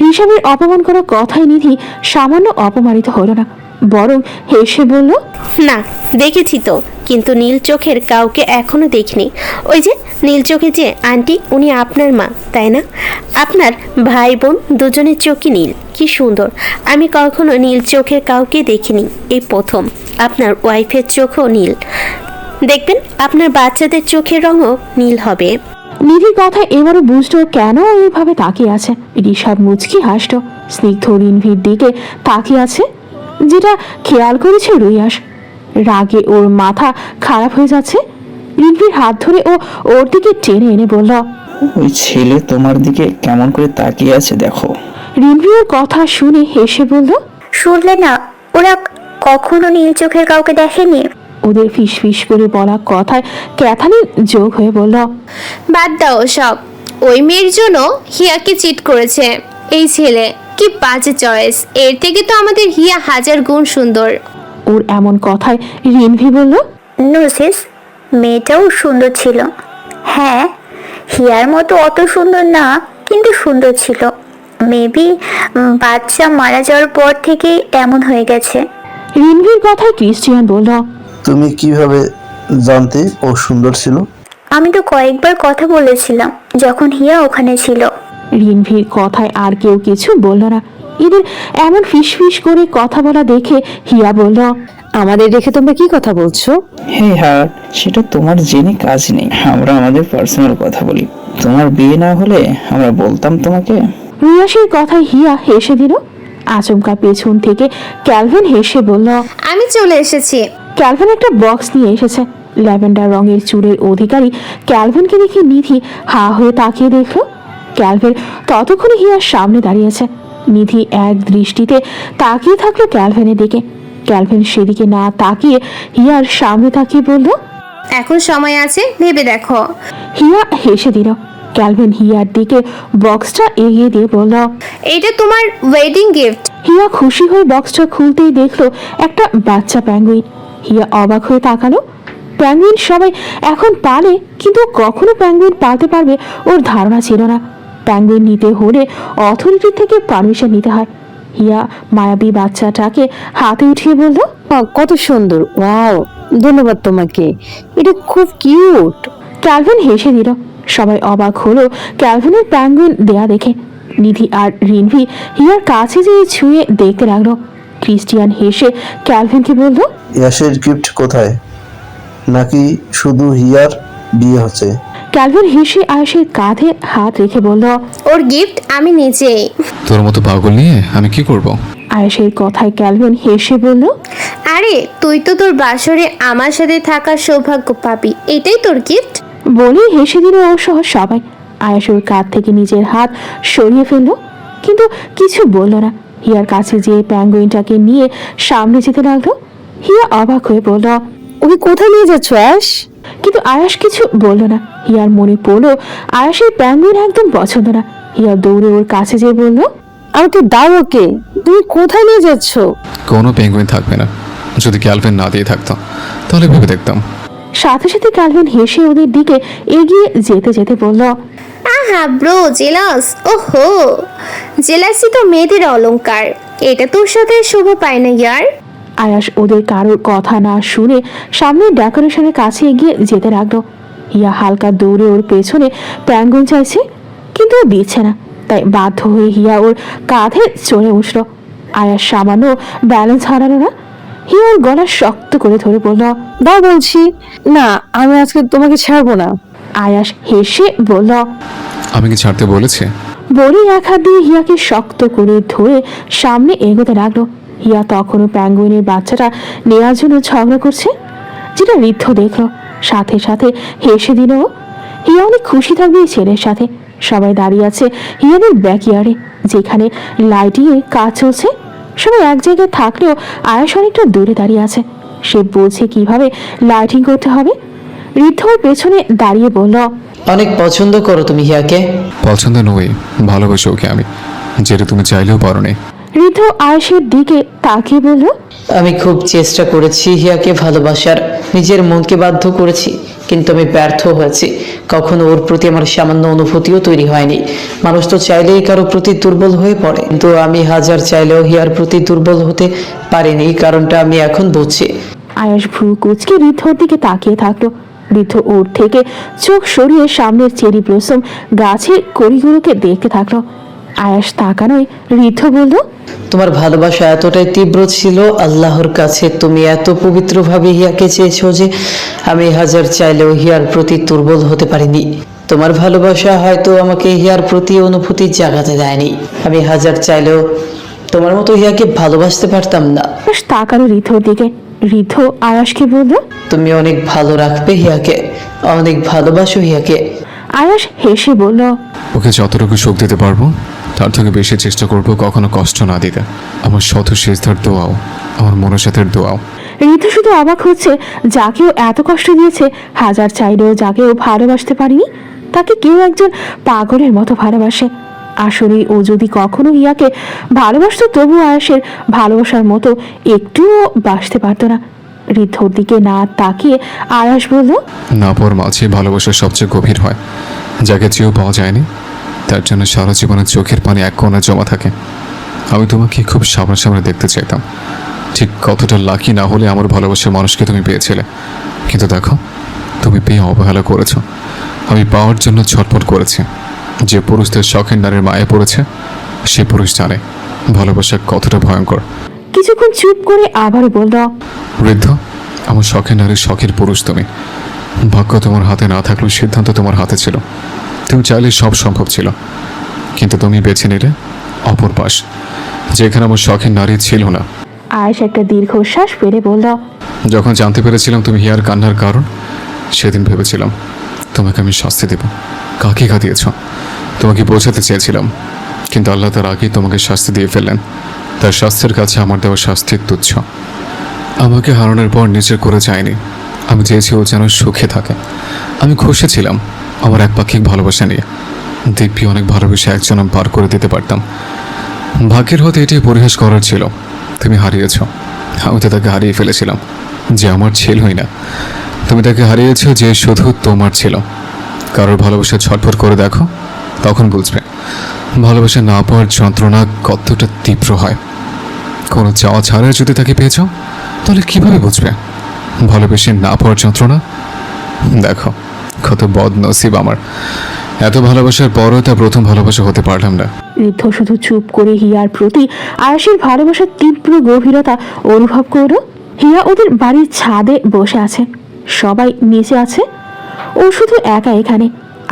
ঋষাবের অপমান করা কথায় নিধি সামান্য অপমানিত হলো না, বরং হেসে বলল, না দেখেছি তো, কিন্তু নীল চোখের কাউকে এখনো দেখিনি। ওই যে নীল চোখে যে আন্টি, উনি আপনার মা তাই না? আপনার ভাই বোন দুজনের চোখই নীল, কি সুন্দর। আমি কখনো নীল চোখের কাউকে দেখিনি, এই প্রথম। আপনার ওয়াইফের চোখও নীল, দেখবেন আপনার বাচ্চাদের চোখের রঙও নীল হবে। নিধির কথা এবারও বুঝলো কেন ওইভাবে তাকিয়ে আছে। ঋষাব মুচকি হাসলো, স্নিগ্ধ রিনভির দিকে তাকিয়ে আছে, যেটা খেয়াল করেছে রুইয়াস। রাগে ওর মাথা খারাপ হয়ে যাচ্ছে। রিনভির হাত ধরে ও ওর দিকে টেনে এনে বলল, ওই ছেলে তোমার দিকে কেমন করে তাকিয়ে আছে দেখো। রিনভি ওর কথা শুনে হেসে বলল, শুনলে না, ওরা কখনো নীল চোখের কাউকে দেখেনি। ওদের ফিস ফিস করে বলা কথায় ক্যাথালিন যোগ হয়ে বলল, বাদ দাও সব, ওই মেয়ের জন্য হিয়াকে চিট করেছে এই ছেলে, কি বাজে চয়েস। এর থেকে তো আমাদের হিয়া হাজার গুণ সুন্দর। ওর এমন কথায় রিনভি বলল, নো সিস, মেয়েটাও সুন্দর ছিল। হ্যাঁ, হিয়ার মতো অত সুন্দর না, কিন্তু সুন্দর ছিল। মেবি বাচ্চা মারা যাওয়ার পর থেকে এমন হয়ে গেছে। রিনভির কথায় ক্রিস্টিয়ান বলল, তুমি কিভাবে জানতে ও সুন্দর ছিল? আমি তো কয়েকবার কথা বলেছিলাম যখন হিয়া ওখানে ছিল। রিনভির কথায় আর কেউ কিছু বলল না। এদের এমন ফিস ফিস করে কথা বলা দেখে হিয়া বলল, আমাদের রেখে তোমরা কি কথা বলছো? হে হার্ট, সেটা তোমার জেনে কাজ নেই। আমরা আমাদের পার্সোনাল কথা বলি। তোমার বিয়ে না হলে আমরা বলতাম তোমাকে। রুয়াসের কথায় হিয়া হেসে দিল। আচমকা পেছন থেকে ক্যালভিন হেসে বলল, আমি চলে এসেছি। ক্যালভিন একটা বক্স নিয়ে এসেছে। ল্যাভেন্ডার রঙের চুলের অধিকারী ক্যালভিনকে দেখে নিধি হা হয়ে তাকিয়ে দেখল। ক্যালভিন ততক্ষণে হিয়ার সামনে দাঁড়িয়েছে। নিধি এক দৃষ্টিতে তাকিয়ে থাকলো ক্যালভিনের দিকে। ক্যালভিন সেদিকে না তাকিয়ে হিয়ার সামনে তাকিয়ে বলল, এখন সময় আছে, ভেবে দেখো। হিয়া হেসে দিল। ক্যালভিন হিয়ার দিকে বক্সটা এগিয়ে দিয়ে বলল, এইটা তোমার ওয়েডিং গিফট। হিয়া খুশি হয়ে বক্সটা খুলতেই দেখলো একটা বাচ্চা প্যাঙ্গুইন। হিয়া অবাক হয়ে তাকালো। প্যাঙ্গুইন সবাই এখন পালে, কিন্তু কখনো প্যাঙ্গুইন পালতে পারবে ওর ধারণা ছিল না। প্যাঙ্গুইন নিতে হলে অথরিটি থেকে পারমিশন নিতে হয়। হিয়া মায়াবী বাচ্চাটাকে হাতে উঠিয়ে বলল, কত সুন্দর, ওয়াও, ধন্যবাদ তোমাকে, এটা খুব কিউট। ক্যালভিন হেসে দিল। সবাই অবাক হলো ক্যালভিনের প্যাঙ্গুইন দেয়া দেখে। নিধি আর রিনভি হিয়ার কাছে যেয়ে ছুঁয়ে দেখতে লাগলো। ক্রিস্টিয়ান হেসে ক্যালভিনকে বলল, ইয়াসের গিফট কোথায়? নাকি শুধু হিয়ার বিয়ে হচ্ছে? ক্যালভিন হেসে আয়েশের কাঁধে হাত রেখে বলল, ওর গিফট আমি নিজেই। তোর মতো পাগল নিয়ে আমি কি করব? আয়েশের কথায় ক্যালভিন হেসে বলল, আরে তুই তো তোর বাসরে আমার সাথে থাকার সৌভাগ্য পাবি, এটাই তোর গিফট। বলেই হেসে দিল ও সহ সবাই। আয়েশের কাঁধ থেকে নিজের হাত সরিয়ে ফেলল, কিন্তু কিছু বলল না। হিয়ার কাছে যেয়ে প্যাঙ্গুইনটাকে নিয়ে সামনে যেতে লাগলো। হিয়া অবাক হয়ে বলল, ওকে কোথায় নিয়ে যাচ্ছ আয়াস? কিন্তু আয়াস কিছু বলল না। হিয়ার মনে পড়লো আয়াসের প্যাঙ্গুইন একদম পছন্দ না। হিয়া দৌড়ে ওর কাছে যেয়ে বলল, আমাকে দাও ওকে, তুমি কোথায় নিয়ে যাচ্ছ? কোনো পেঙ্গুইন থাকবে না। যদি ক্যালভিন না দিয়ে থাকতো তাহলে ভেবে দেখতাম। সাথে সাথে ক্যালভিন হেসে ওদের দিকে এগিয়ে যেতে যেতে বলল, আহা ব্রো, জেলাস। ওহো, জেলাসি তো মেয়েদের অলংকার, এটা তোর সাথে শোভা পায় না ইয়ার। আয়াস ওদের কারোর কথা না শুনে সামনে ডেকোরেশনের কাছে এগিয়ে যেতে লাগলো। হিয়া হালকা দৌড়ে ওর পেছনে প্যাঙ্গুন চাইছে, কিন্তু ও দিচ্ছে না। তাই বাধ্য হয়ে হিয়া ওর কাঁধে চড়ে উঠল। আয়াস সামান্য ব্যালেন্স হারালো না। হিয়া ওর গলা শক্ত করে ধরে বলল, দাও বলছি। না, আমি আজকে তোমাকে ছাড়বো না। আয়াস হেসে বলল, আমি কি ছাড়তে বলেছি? বলে এক হাত দিয়ে হিয়াকে শক্ত করে ধরে সামনে এগোতে লাগলো। হিয়া তখনও প্যাঙ্গুইনের বাচ্চাটা নেওয়ার জন্য ঝগড়া করছে, যেটা ঋদ্ধ দেখলো। সাথে সাথে হেসে দিল। হিয়া অনেক খুশি থাকবে এই ছেলের সাথে। সবাই দাঁড়িয়ে আছে হিয়াদের ব্যাকইয়ার্ডে, যেখানে লাইটিংয়ে কাজ চলছে। সবাই এক জায়গায় থাকলেও আয়াস অনেকটা দূরে দাঁড়িয়ে আছে। সে বলছে কিভাবে লাইটিং করতে হবে। ঋদ্ধ ওর পেছনে দাঁড়িয়ে বলল, অনেক পছন্দ করো তুমি হিয়াকে। পছন্দ নই, ভালোবাসি ওকে আমি, যেটা তুমি চাইলেও পারো নি। ঋদ্ধ আয়াসের দিকে তাকিয়ে বলল, আমি খুব চেষ্টা করেছি হিয়াকে ভালোবাসার, নিজের মনকে বাধ্য করেছি, কিন্তু আমি ব্যর্থ হয়েছি। কখনো ওর প্রতি আমার সামান্য অনুভূতিও তৈরি হয়নি। মানুষ তো চাইলেই কারো প্রতি দুর্বল হয়ে পড়ে, কিন্তু আমি হাজার চাইলেও হিয়ার প্রতি দুর্বল হতে পারিনি। কারণটা আমি এখন বুঝছি। আয়াস ভ্রু কুচকে ঋদ্ধর দিকে তাকিয়ে থাকলো। ঋদ্ধ ওর থেকে চোখ সরিয়ে সামনের চেরি ব্লসম গাছের কড়িগুলোকে দেখতে থাকলো। আয়াস তাকানোয় ঋদ্ধ বলল, তোমার ভালোবাসা এতটাই তীব্র ছিল আল্লাহর কাছে, তুমি এত পবিত্রভাবে হিয়াকে চেয়েছো যে আমি হাজার চাইলেও হিয়ার প্রতি দুর্বল হতে পারিনি। তোমার ভালোবাসা হয়তো আমাকে হিয়ার প্রতি অনুভূতি জাগাতে দেয়নি। আমি হাজার চাইলেও তোমার মতো হিয়াকে ভালোবাসতে পারতাম না। আয়াস তাকালো ঋদ্ধর দিকে। ঋদ্ধ আয়াসকে বলল, তুমি অনেক ভালো রাখবে হিয়াকে, অনেক ভালোবাসো হিয়াকে। আয়াস হেসে বলল, ওকে যতটুকু সুখ দিতে পারবো তার থেকে বেশি চেষ্টা করবো কখনো কষ্ট না দিতে। আমার শত শেষদার দোয়াও, আমার মনসাতের দোয়াও। ঋদ্ধ শুধু অবাক হচ্ছে, যাকেও এত কষ্ট দিয়েছে, হাজার চাইলেও যাকেও ভালোবাসতে পারিনি, তাকে কেউ একজন পাগলের মতো ভালোবাসে। আসলে ও যদি কখনো হিয়াকে ভালোবাসতো, তবু আয়াসের ভালোবাসার মতো একটুও বাসতে পারতো না। ঋদ্ধর দিকে না তাকিয়ে আয়াস বলল, না পাওয়ার মাঝে ভালোবাসা সবচেয়ে গভীর হয়। যাকে চেয়েও পাওয়া যায়নি, তার জন্য সারা জীবনের চোখের পানি এক কোণে জমা থাকে। আমি তোমাকে খুব সামনাসামনি দেখতে চাইতাম। ঠিক কতটা লাকি না হলে আমার ভালোবাসার মানুষকে তুমি পেয়েছিলে, কিন্তু দেখো তুমি পেয়ে অবহেলা করেছো। আমি পাওয়ার জন্য ছটফট করেছি। যে পুরুষদের শখের নারীর মায়ে পড়েছে, সে পুরুষ জানে ভালোবাসা কতটা ভয়ঙ্কর। কিছুক্ষণ চুপ করে আবার বলল, বৃদ্ধ, আমার শখের নারীর শখের পুরুষ তুমি। ভাগ্য তোমার হাতে না থাকলেও সিদ্ধান্ত তোমার হাতে ছিল। তুমি চাইলে সব সম্ভব ছিল, কিন্তু তুমি বেছে নিলে অপর পাশ, যেখানে আমার শখের নারী ছিল না। আয়েশ একটা দীর্ঘশ্বাস ফেলে বলল, যখন জানতে পেরেছিলাম তুমি হিয়ার কান্নার কারণ, সেদিন ভেবেছিলাম তোমাকে আমি শাস্তি দেব। কাকে দিয়েছ তোমাকে বোঝাতে চেয়েছিলাম, কিন্তু আল্লাহ তার আগেই তোমাকে শাস্তি দিয়ে ফেললেন। তার শাস্তির কাছে আমার দেওয়া শাস্তির তুচ্ছ। আমাকে হারানোর পর নিজের করে যায়নি। আমি চেয়েছি ও যেন সুখে থাকে। আমি খুশি ছিলাম আমার একপাক্ষিক ভালোবাসা নিয়ে। দিব্যি অনেক ভালোবেসে একজন আমি পার করে দিতে পারতাম। ভাগ্যের হতে এটাই পরিহাস করার ছিল। তুমি হারিয়েছ, আমি তো তাকে হারিয়ে ফেলেছিলাম, যে আমার ছিলই না। তুমি তাকে হারিয়েছ যে শুধু তোমার ছিল। কারোর ভালোবাসা ছটফট করে দেখো, তখন বুঝবে ভালোবাসা না পাওয়ার যন্ত্রণা কতটা তীব্র হয়। কোনো চাওয়া ছাড়া যদি তাকে পেয়েছ, তাহলে কিভাবে বুঝবে ভালোবেসে না পাওয়ার যন্ত্রণা? দেখো কত বদনসিব আমার, এত ভালোবাসার পরও তা প্রথম ভালোবাসা হতে পারলাম না। ঋদ্ধ শুধু চুপ করে হিয়ার প্রতি আয়েশের ভালোবাসার তীব্র গভীরতা অনুভব করল। হিয়া ওদের বাড়ির ছাদে বসে আছে, সবাই নিচে আছে, ও শুধু একা এখানে।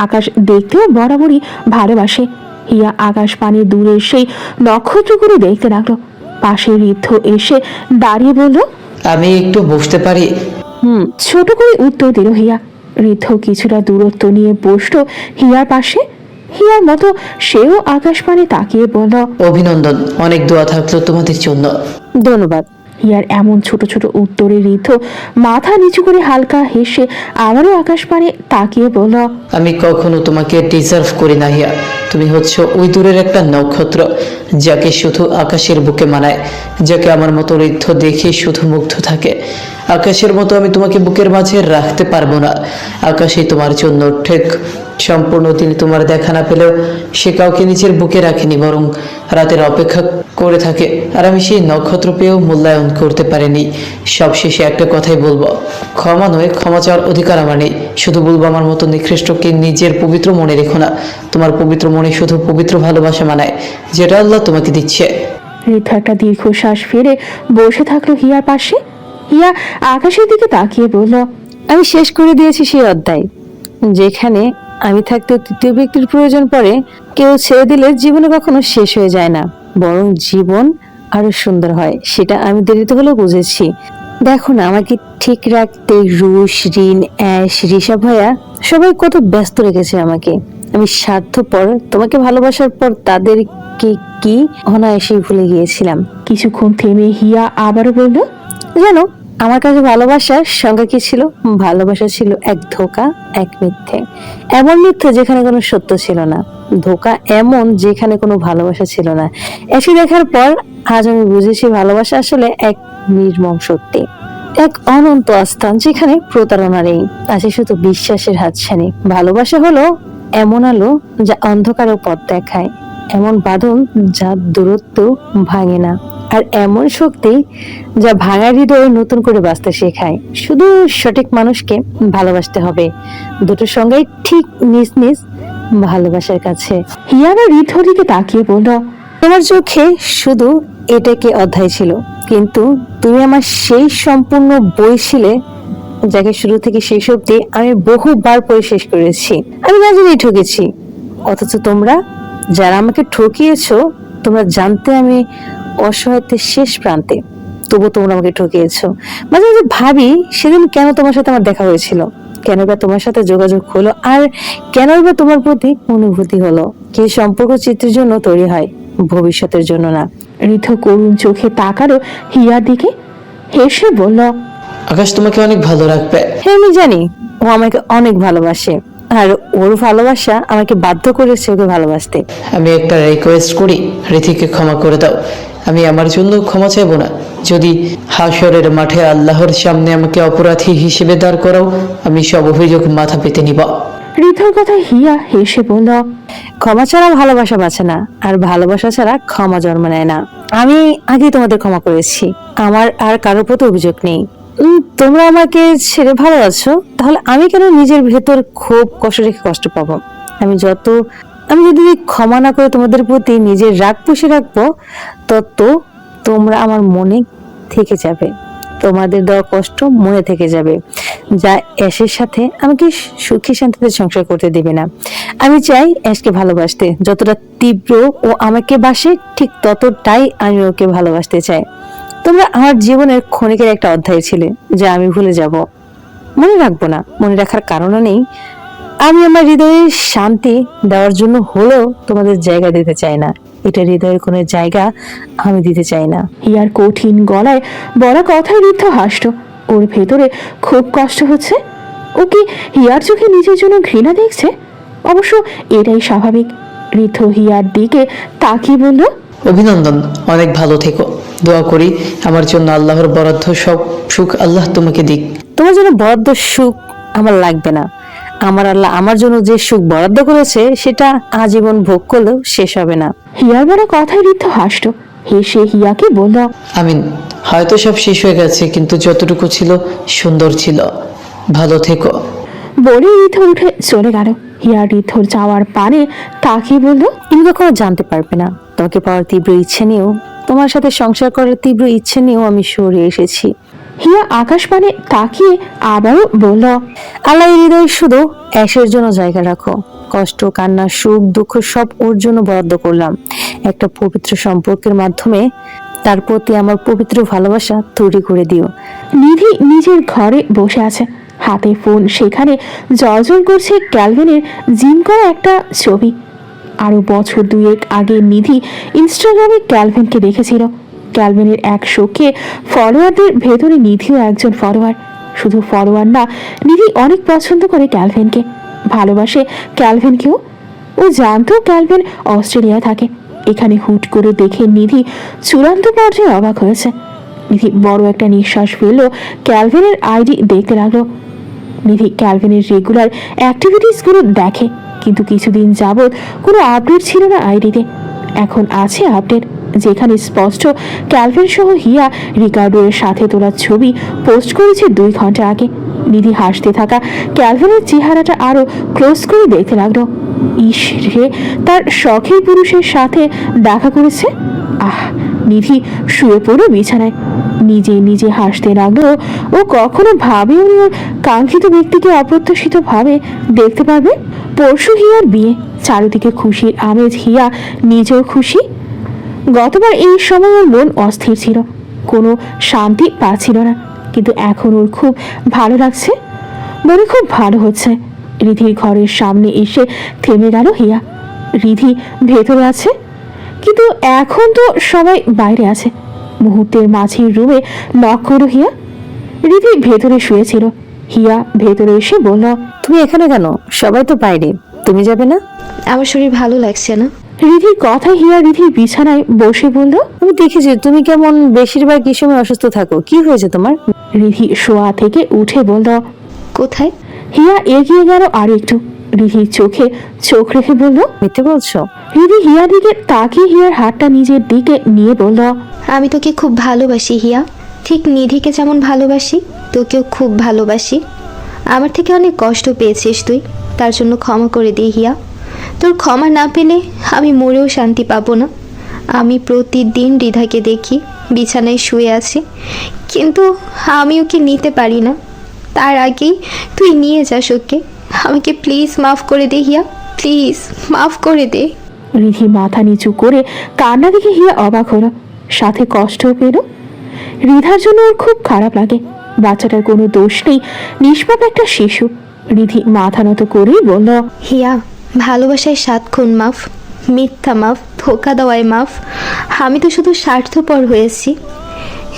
আকাশ দেখতেও বরাবরই ভালোবাসে। হিয়া আকাশ পানে দূরের সেই নক্ষত্রগুলো দেখতে লাগলো। পাশে ঋদ্ধ এসে দাঁড়িয়ে বলল, আমি একটু বসতে পারি? ছোট করে উত্তর দিল হিয়া। ঋদ্ধ কিছুটা দূরত্ব নিয়ে বসলো হিয়ার পাশে। হিয়ার মতো সেও আকাশ পানে তাকিয়ে বলল, অভিনন্দন, অনেক দোয়া থাকলো তোমাদের জন্য। ধন্যবাদ। হিয়ার এমন ছোট ছোট উত্তরে ঋদ্ধ মাথা নিচু করে হালকা হেসে আবারও আকাশ পানে তাকিয়ে বলল, আমি কখনো তোমাকে ডিজার্ভ করি না হিয়া। তুমি হচ্ছে ওই দূরের একটা নক্ষত্র, যাকে শুধু আকাশের বুকে মানায়, যাকে আমার মতো ঋদ্ধ দেখে শুধু মুগ্ধ থাকে। আকাশের মতো আমি তোমাকে বুকের মাঝে রাখতে পারবো না। আকাশই তোমার জন্য ঠিক সম্পূর্ণ দিন তোমার দেখা না পেলেও সে কাউকে নিজের বুকে রাখেনি, বরং রাতের অপেক্ষা করে থাকে। আর আমি সেই নক্ষত্র পেয়েও মূল্যায়ন করতে পারিনি। সবশেষে একটা কথাই বলবো, ক্ষমা নয়, ক্ষমা চাওয়ার অধিকার আমার নেই। শুধু বলবো, আমার মতো নিকৃষ্টকে নিজের পবিত্র মনে রেখো না। তোমার পবিত্র মনে শুধু পবিত্র ভালোবাসা মানায়, যেটা আল্লাহ তোমাকে দিচ্ছে। ঋদ্ধ একটা দীর্ঘশ্বাস ফেলে বসে থাকলো হিয়ার পাশে। হিয়া আকাশের দিকে তাকিয়ে বলল, আমি শেষ করে দিয়েছি সেই অধ্যায়, যেখানে আমি থাকতে তৃতীয় ব্যক্তির প্রয়োজন পড়ে। কেউ ছেড়ে দিলে জীবনে কখনো শেষ হয়ে যায় না, বরং জীবন আরো সুন্দর হয়। সেটা আমি দেরিতে হলেও বুঝেছি। দেখো না, আমাকে ঠিক রাখতে রুশ, রিন, অ্যাশ, ঋষা ভাইয়া সবাই কত ব্যস্ত রেখেছে আমাকে। আমি স্বার্থপর, তোমাকে ভালোবাসার পর তাদেরকে কি অনায়াসেই ভুলে গিয়েছিলাম। কিছুক্ষণ থেমে হিয়া আবারও বলল, জানো আমার কাছে ভালোবাসার সংজ্ঞা কি ছিল? ভালোবাসা ছিল এক ধোঁকা, এক মিথ্যে। এমন মিথ্যে যেখানে কোনো সত্য ছিল না, ধোঁকা এমন যেখানে কোনো ভালোবাসা ছিল না। এসে দেখার পর আজ আমি বুঝেছি ভালোবাসা আসলে এক নির্মম সত্যি, এক অনন্ত আস্থান যেখানে প্রতারণা নেই, আছে শুধু বিশ্বাসের হাতছানি। ভালোবাসা হলো এমন আলো যা অন্ধকারেও পথ দেখায়, এমন বাঁধন যা দূরত্ব ভাঙে না, আর এমন শক্তি যা ভাঙা হৃদয়ে নতুন করে বাঁচতে শেখায়। শুধু সঠিক মানুষকে ভালোবাসতে হবে, দুটোর সঙ্গে ঠিক নিজ নিজ ভালোবাসার কাছে। হিয়া আবার ঋদ্ধর দিকে তাকিয়ে বলল, তোমার চোখে শুধু এটাকে অধ্যায় ছিল, কিন্তু তুমি আমার সেই সম্পূর্ণ বই ছিলে যাকে শুরু থেকে শেষ অব্দি আমি বহুবার পড়ে শেষ করেছি। আমি না জেনেই ঠকেছি, অথচ তোমরা যারা আমাকে ঠকিয়েছো, তোমরা জানতে আমি অসহায়ত্বের শেষ প্রান্তে, তবু তোমরা আমাকে ঠকিয়েছো। মাঝে মাঝে ভাবি সেদিন কেন তোমার সাথে আমার দেখা হয়েছিল, কেন বা তোমার সাথে যোগাযোগ হলো, আর কেন বা তোমার প্রতি অনুভূতি হলো। কি সম্পর্ক চিত্রের জন্য তৈরি হয়, ভবিষ্যতের জন্য না। ঋদ্ধ করুণ চোখে তাকালো হিয়ার দিকে, হেসে বলল, আকাশ তোমাকে অনেক ভালো রাখবে। হ্যাঁ আমি জানি, ও আমাকে অনেক ভালোবাসে, আর ওর ভালোবাসা আমাকে বাধ্য করেছে ওকে ভালোবাসতে। আমি একটা রিকোয়েস্ট করি, ঋথিকে ক্ষমা করে দাও। আমি আমার জন্য ক্ষমা চাইবো না। যদি হাশরের মাঠে আল্লাহর সামনে আমাকে অপরাধী হিসেবে দাঁড় করাও, আমি সব অভিযোগ মাথা পেতে নিব। ঋদ্ধর কথা হিয়া হেসে বলল, ক্ষমা ছাড়া ভালোবাসা বাঁচে না, আর ভালোবাসা ছাড়া ক্ষমা জন্ম নেয় না। আমি আগে তোমাদের ক্ষমা করেছি, আমার আর কারোর প্রতি অভিযোগ নেই। তোমরা আমাকে ছেড়ে ভালো আছো, তাহলে আমি কেন নিজের ভেতর খুব কষ্ট রেখে কষ্ট পাবো? আমি যদি ক্ষমা না করে তোমাদের প্রতি নিজের রাগ পুষে রাখবো, তত তোমরা আমার মনে থেকে যাবে, তোমাদের দেওয়া কষ্ট মনে থেকে যাবে, যা অ্যাশের সাথে আমাকে সুখী শান্তিতে সংসার করতে দেবে না। আমি চাই অ্যাশকে ভালোবাসতে, যতটা তীব্র ও আমাকে বাসে ঠিক ততটাই আমি ওকে ভালোবাসতে চাই। তোমরা আমার জীবনের ক্ষণিকের একটা অধ্যায় ছিলে, যা আমি ভুলে যাব, মনে রাখবো না। মনে রাখার কারণও নেই। আমি আমার হৃদয়ে শান্তি দেওয়ার জন্য হলেও তোমাদের জায়গা দিতে চাই না। এটা হৃদয়ের কোনো জায়গা আমি দিতে চাই না। হিয়ার কঠিন গলায় বলা কথায় ঋদ্ধ হাসল। ওর ভেতরে খুব কষ্ট হচ্ছে। ও কি হিয়ার চোখে নিজের জন্য ঘৃণা দেখছে? অবশ্য এটাই স্বাভাবিক। ঋদ্ধ হিয়ার দিকে তাকিয়ে বলল, অভিনন্দন, অনেক ভালো থেকো। দোয়া করি আমার জন্য আল্লাহর বরাদ্দ সব সুখ আল্লাহ তোমাকে দিক। তোমার জন্য বরাদ্দ সুখ আমার লাগবে না। আমার আল্লাহ আমার জন্য যে সুখ বরাদ্দ করেছে সেটা আজীবন ভোগ করলেও শেষ হবে না। হিয়ার বলা কথায় ঋদ্ধ হাসল। হেসে হিয়াকে বলল, আমিন। হয়তো সব শেষ হয়ে গেছে, কিন্তু যতটুকু ছিল সুন্দর ছিল। ভালো থেকো। বলে ঋদ্ধ উঠে চলে গেল। হিয়া ঋদ্ধর যাওয়ার পানে তাকিয়ে বলল, তুমি কখনো জানতে পারবে না, তোমাকে পাওয়ার তীব্র ইচ্ছে নিয়েও, তোমার সাথে সংসার করার তীব্র ইচ্ছে নিয়েও আমি সরে এসেছি। হিয়া আকাশ পানে তাকিয়ে আবারও বলল, আল্লাহ হৃদয় শুধু অ্যাশের জন্য জায়গা রাখো। কষ্ট, কান্না, সুখ, দুঃখ সব ওর জন্য বরাদ্দ করলাম। একটা পবিত্র সম্পর্কের মাধ্যমে তার প্রতি আমার পবিত্র ভালোবাসা তৈরি করে দিও। নিধি নিজের ঘরে বসে আছে, হাতে ফোন। সেখানে জলজল করছে ক্যালভিনের জিম করা একটা ছবি। আরো বছর দুয়েক আগে নিধি ইনস্টাগ্রামে ক্যালভিনকে দেখেছিল। ক্যালভিনের 100K ফলোয়ারদের ভেতরে নিধিও একজন ফলোয়ার। শুধু ফলোয়ার না, নিধি অনেক পছন্দ করে ক্যালভিনকে, ভালোবাসে ক্যালভিনকেও। ও জানতো ক্যালভিন অস্ট্রেলিয়ায় থাকে। এখানে হুট করে দেখে নিধি চূড়ান্ত পর্যায়ে অবাক হয়েছে। নিধি বড় একটা নিঃশ্বাস ফেললো, ক্যালভিনের আইডি দেখতে লাগলো। নিধি ক্যালভিনের রেগুলার অ্যাক্টিভিটিসগুলো দেখে, কিন্তু কিছুদিন যাবৎ কোনো আপডেট ছিল না আইডিতে। এখন আছে আপডেট, যেখানে স্পষ্ট ক্যালভিন সহ হিয়া রিকার্ডোর সাথে তোলা ছবি পোস্ট করেছে 2 ঘন্টা আগে। নিধি হাসতে থাকা ক্যালভিনের চেহারাটা আরো ক্লোজ করে দেখতে লাগলো। ইস রে, তার শখের পুরুষের সাথে দেখা করেছে। আহ! নিধি শুয়ে পড়ে বিছানায়, নিজে নিজে হাসতে লাগলো। ও কখনো ভাবেওনি ওর কাঙ্ক্ষিত ব্যক্তিকে অপ্রত্যাশিত ভাবে দেখতে পারবে। পরশু হিয়ার বিয়ে, চারিদিকে খুশির আমেজ, হিয়া নিজেও খুশি। গতবার এই সময় ওর মন অস্থির ছিল, কোনো শান্তি পাচ্ছিল না, কিন্তু এখন ওর খুব ভালো লাগছে, মনে খুব ভালো হচ্ছে। রিধির ঘরের সামনে এসে থেমে গেল হিয়া। রিধি ভেতরে আছে, কিন্তু এখন তো সবাই বাইরে আছে। মুহূর্তের মাঝের রুমে নক করো হিয়া। রিধি ভেতরে শুয়েছিল। হিয়া ভেতরে এসে বলল, তুমি এখানে কেন? সবাই তো বাইরে, তুমি যাবে না? আমার শরীর ভালো লাগছে না। রিধির কথা হিয়া রিধির বিছানায় বসে বলল, আমি দেখেছি তুমি কেমন বেশিরভাগ এই সময় অসুস্থ থাকো, কি হয়েছে তোমার? রিধি শোয়া থেকে উঠে বলল, কোথায়? হিয়া এগিয়ে গেল আর একটু। রিধির চোখে চোখ রেখে বলল, মিথ্যে বলছো? রিধি হিয়ার দিকে তাকিয়ে হিয়ার হাতটা নিজের দিকে নিয়ে বলল, আমি তোকে খুব ভালোবাসি হিয়া, ঠিক নিধিকে যেমন ভালোবাসি তোকেও খুব ভালোবাসি। আমার থেকে অনেক কষ্ট পেয়েছিস তুই, তার জন্য ক্ষমা করে দে হিয়া। তোর ক্ষমা না পেলে আমি মরেও শান্তি পাবো না। আমি প্রতিদিন রিধাকে দেখি বিছানায় শুয়ে আছে, কিন্তু আমি ওকে নিতে পারি না। তার আগেই তুই নিয়ে যাস ওকে। আমাকে প্লিজ মাফ করে দে হিয়া, প্লিজ মাফ করে দে। রিধি মাথা নিচু করে কান্না দেখে হিয়া অবাক হলো, সাথে কষ্টও পেল। রিধার জন্য ওর খুব খারাপ লাগে, বাচ্চাটার কোনো দোষ নেই, নিষ্পাপ একটা শিশু। রিধি মাথা নত করেই বলল, হিয়া, ভালোবাসায় 7 খুন মাফ, মিথ্যা মাফ, ধোকা দেওয়ায় মাফ। আমি তো শুধু স্বার্থপর হয়েছি।